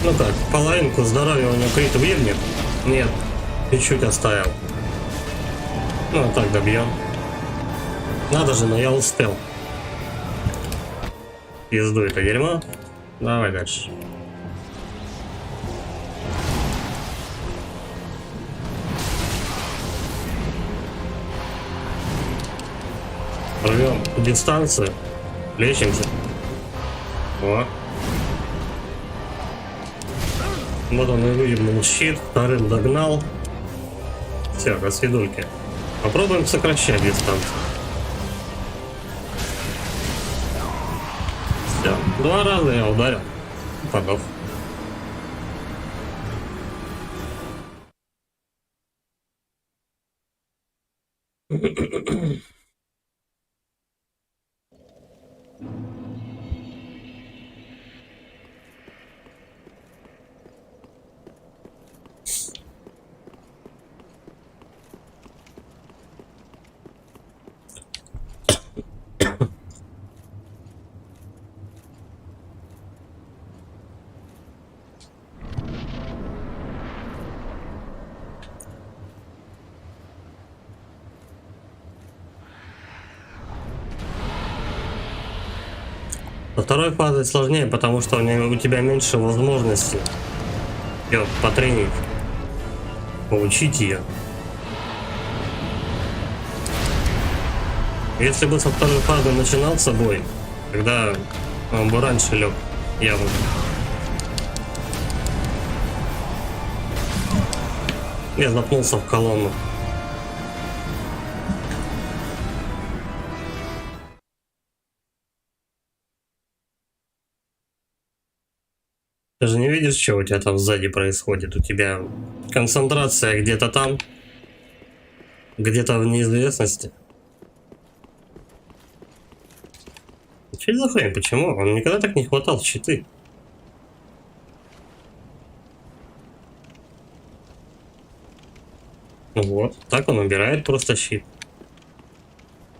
Speaker 1: Ну так, половинку здоровья у него крит выгнет. Нет, чуть-чуть оставил. Ну, так добьем. Надо же, но я успел. Пизду это дерьмо. Давай дальше. Рвем дистанцию. Лечимся. О. Вот он и выебнул щит. Вторым догнал. Все, до свидульки. Попробуем сокращать дистанцию. Все. 2 раза я ударил. Подох. Во второй фазе сложнее, потому что у тебя меньше возможностей ее потренить, получить ее. Если бы со второй фазы начинал с собой, тогда он бы раньше лег, явно. Я запнулся в колонну. Ты же не видишь, что у тебя там сзади происходит? У тебя концентрация где-то там, где-то в неизвестности. Что это за хрень? Почему? Он никогда так не хватал в щиты. Ну вот, так он убирает просто щит.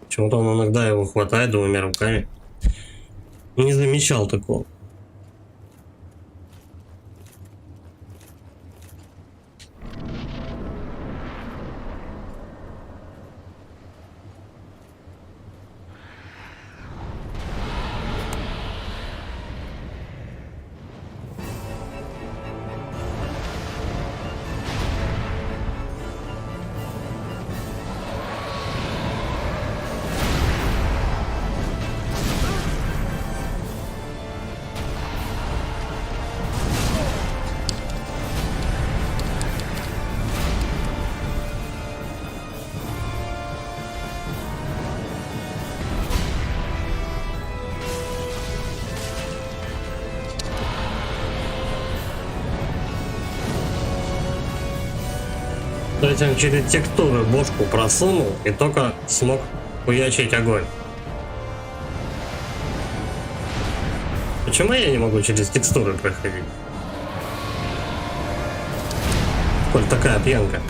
Speaker 1: Почему-то он иногда его хватает 2 руками. Не замечал такого. То есть он через текстуры бошку просунул и только смог хуячить огонь. Почему я не могу через текстуры проходить? Коль такая пьянка.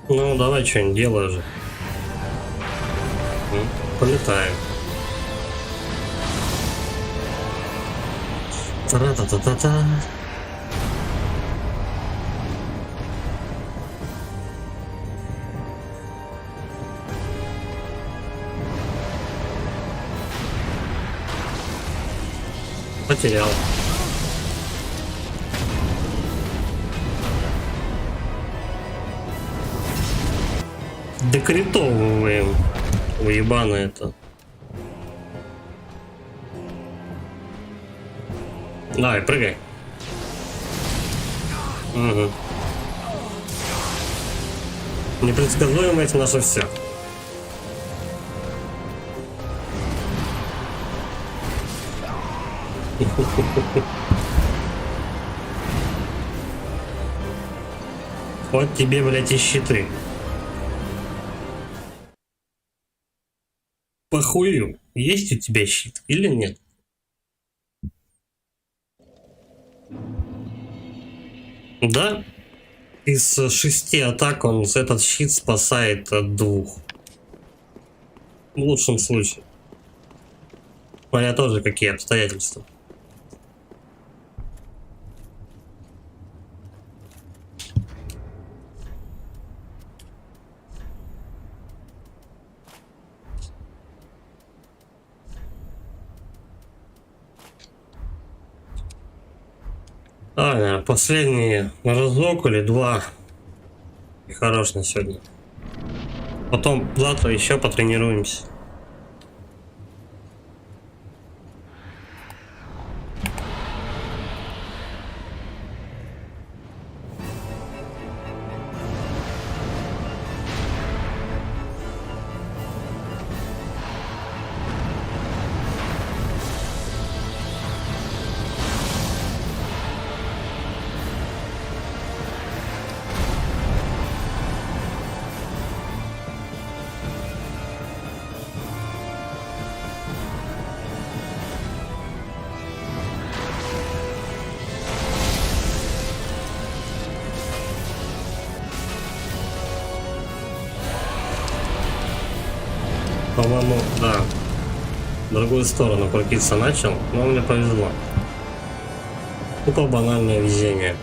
Speaker 1: Ну, давай что-нибудь делай же. Полетаем. Тра-та-та-та-та. Потерял. Декретовываем. Уебано это. Давай, прыгай. Угу. Непредсказуемость наше все. Вот тебе, блядь, и щиты. Похую, есть у тебя щит или нет? Да, из 6 атак он этот щит спасает от 2. В лучшем случае. Смотря тоже какие обстоятельства. Последний разок или два. И хорош на сегодня. Потом завтра еще потренируемся. По-моему, да. В другую сторону крутиться начал, но мне повезло. Тупо банальное везение.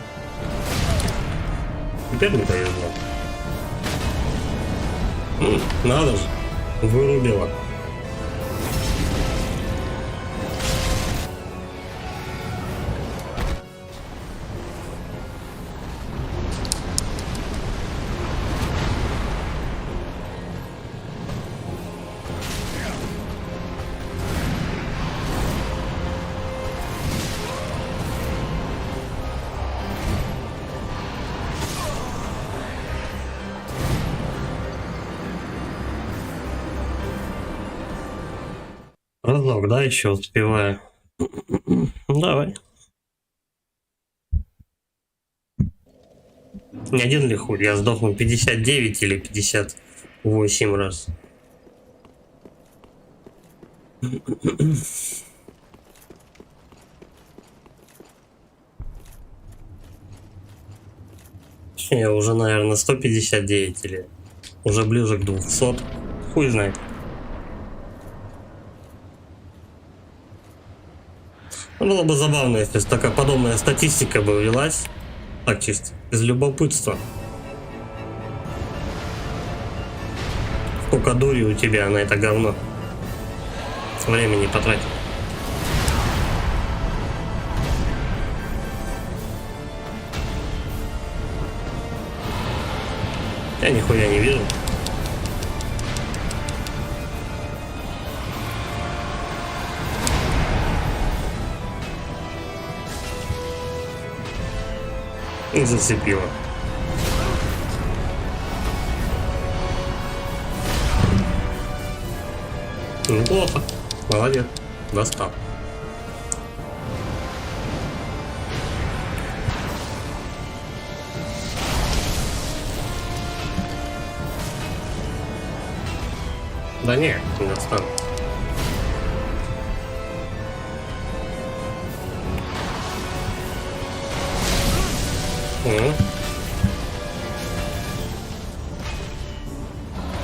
Speaker 1: Теперь не повезло. Надо же. Вырубило. Разок, да, еще успеваю. Давай. Не один ли хуй, я сдохну 59 или 58 раз. Я уже, наверное, 159 или уже ближе к 200. Хуй знает. Было бы забавно, если такая подобная статистика бы велась. Так, чисто, из любопытства. Сколько дури у тебя на это говно. Времени потратил. Я нихуя не вижу. И зацепило. Неплохо. Молодец. Достал. Да не достану.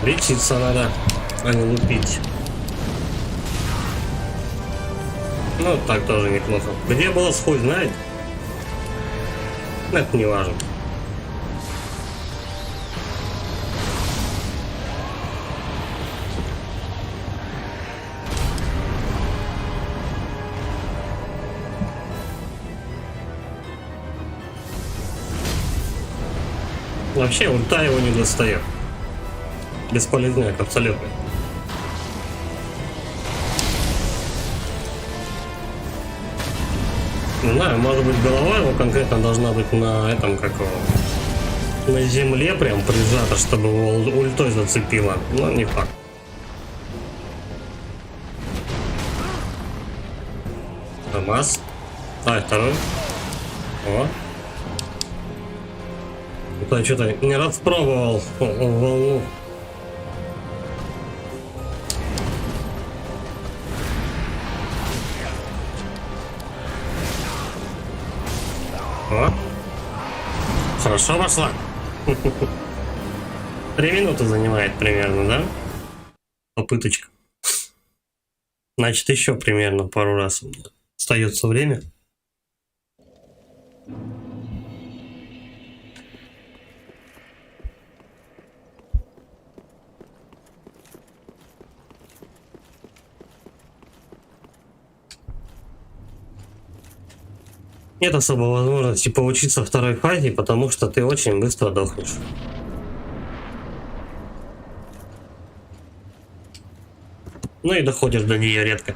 Speaker 1: Лечиться надо, а не лупить. Ну, так тоже неплохо. Где босс, хуй знает. Это не важно. Вообще ульта его не достает. Бесполезняк абсолютно. Не знаю, может быть голова его конкретно должна быть на этом, как его, на земле прям прижата, чтобы его ультой зацепило. Но не факт. Амаз. Давай второй. О. Это что-то не раз пробовал волну. О. Хорошо пошла. 3 минуты занимает примерно, да? Попыточка. Значит, еще примерно пару раз остается время. нет особо возможности поучиться второй фазе, потому что ты очень быстро дохнешь. Ну и доходишь до нее редко.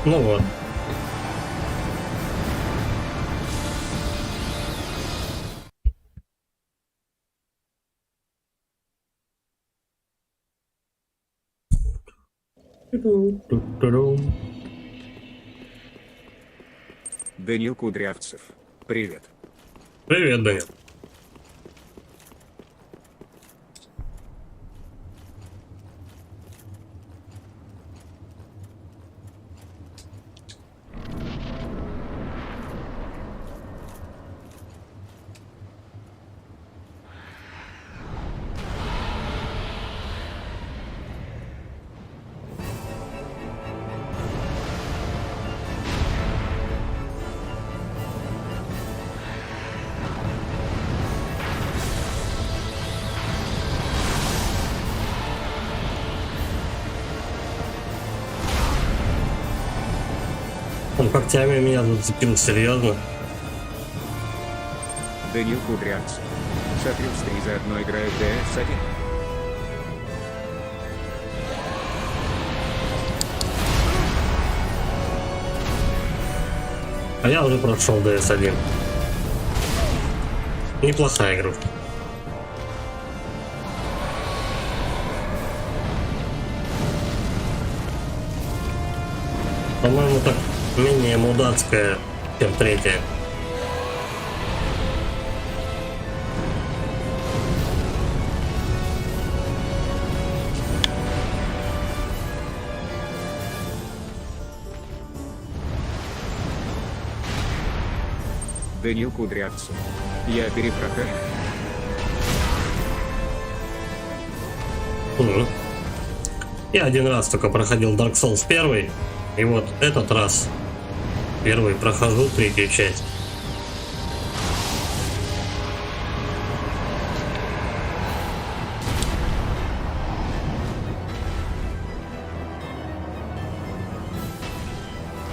Speaker 1: Ну вот.
Speaker 2: Данил Кудрявцев. Привет.
Speaker 1: Привет, Данил. Он когтями меня зацепил, серьезно.
Speaker 2: Данил Кудрявцев. Смотрю, в заодно играют DS1.
Speaker 1: А я уже прошел DS1. Неплохая игрушка. По-моему, так менее мудацкая, чем третья.
Speaker 2: Данил Кудрявцев. Я перепрохожу.
Speaker 1: Я один раз только проходил Dark Souls 1, и вот этот раз первый прохожу третью часть.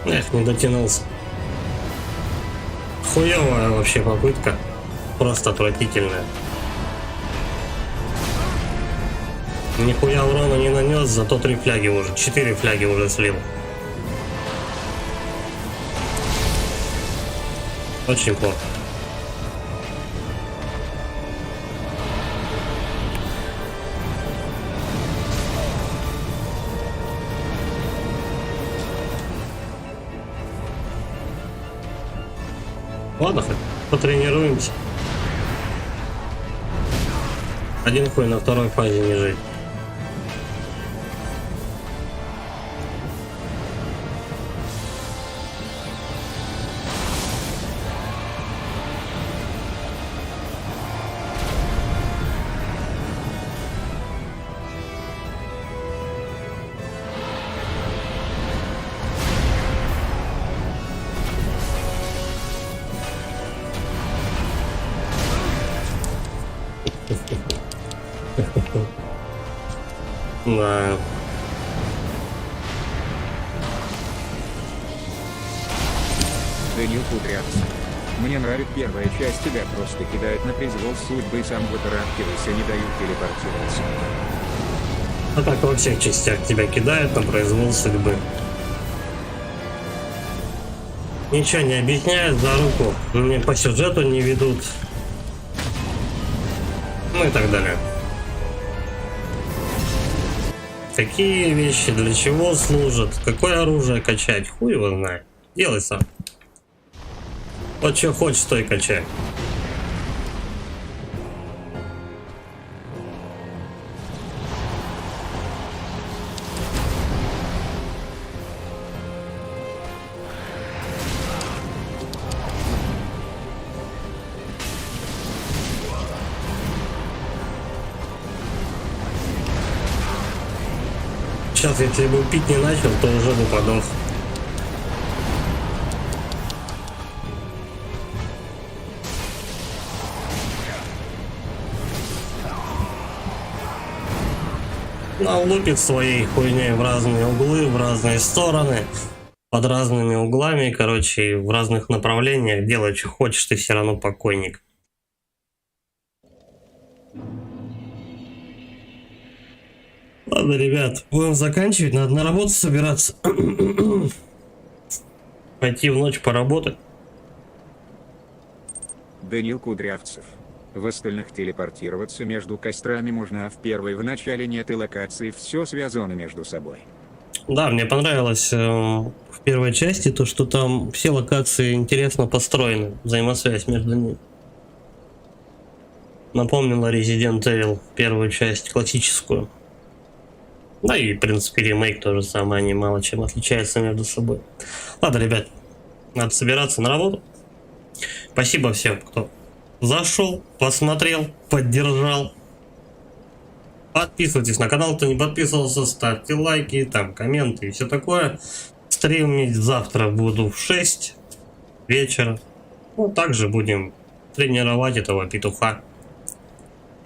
Speaker 1: Эх, не дотянулся. Хуевая вообще попытка. Просто отвратительная. Нихуя урона не нанес, зато 3 фляги уже, 4 фляги уже слил. Очень плохо. Ладно, хоть потренируемся. Один хуй на второй фазе не жить. Да.
Speaker 2: Данил Кудрявцев. Мне нравится первая часть, тебя просто кидают на произвол судьбы и сам вытарахивайся, не дают телепортироваться.
Speaker 1: А так во всех частях тебя кидают на произвол судьбы. Ничего не объясняют за руку, мне по сюжету не ведут. Ну и так далее. Какие вещи, для чего служат, какое оружие качать, хуй его знает. Делай сам. Вот что хочешь, то и качай. сейчас, если бы пить не начал, то уже бы подох. Он лупит своей хуйней в разные углы, в разные стороны, под разными углами, короче, в разных направлениях. Делай, что хочешь, ты все равно покойник. Ладно, ребят, будем заканчивать, надо на работу собираться. Пойти в ночь поработать.
Speaker 2: Данил Кудрявцев. В остальных телепортироваться между кострами можно, а в первой в начале нет и локации, все связано между собой.
Speaker 1: Да, мне понравилось в первой части то, что там все локации интересно построены, взаимосвязь между ними. Напомнила Resident Evil первую часть, классическую. Да и, в принципе, ремейк то же самое, они мало чем отличаются между собой. Ладно, ребят, надо собираться на работу. Спасибо всем, кто зашел, посмотрел, поддержал. Подписывайтесь на канал, кто не подписывался, ставьте лайки, там комменты и все такое. Стримить завтра буду в 6 вечера. Ну, также будем тренировать этого петуха.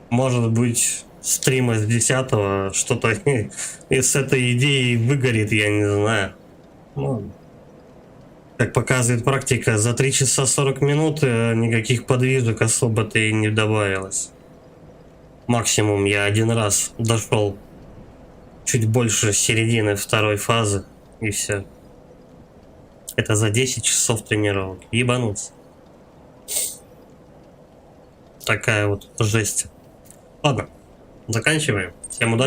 Speaker 1: Может быть, стрима с 10-го что-то из этой идеи выгорит, я не знаю. Ну, как показывает практика, за 3 часа 40 минут никаких подвижек особо-то и не добавилось. Максимум я один раз дошел чуть больше середины второй фазы, и все. Это за 10 часов тренировок. Ебануться. Такая вот жесть. Ладно, заканчиваем. Всем удачи.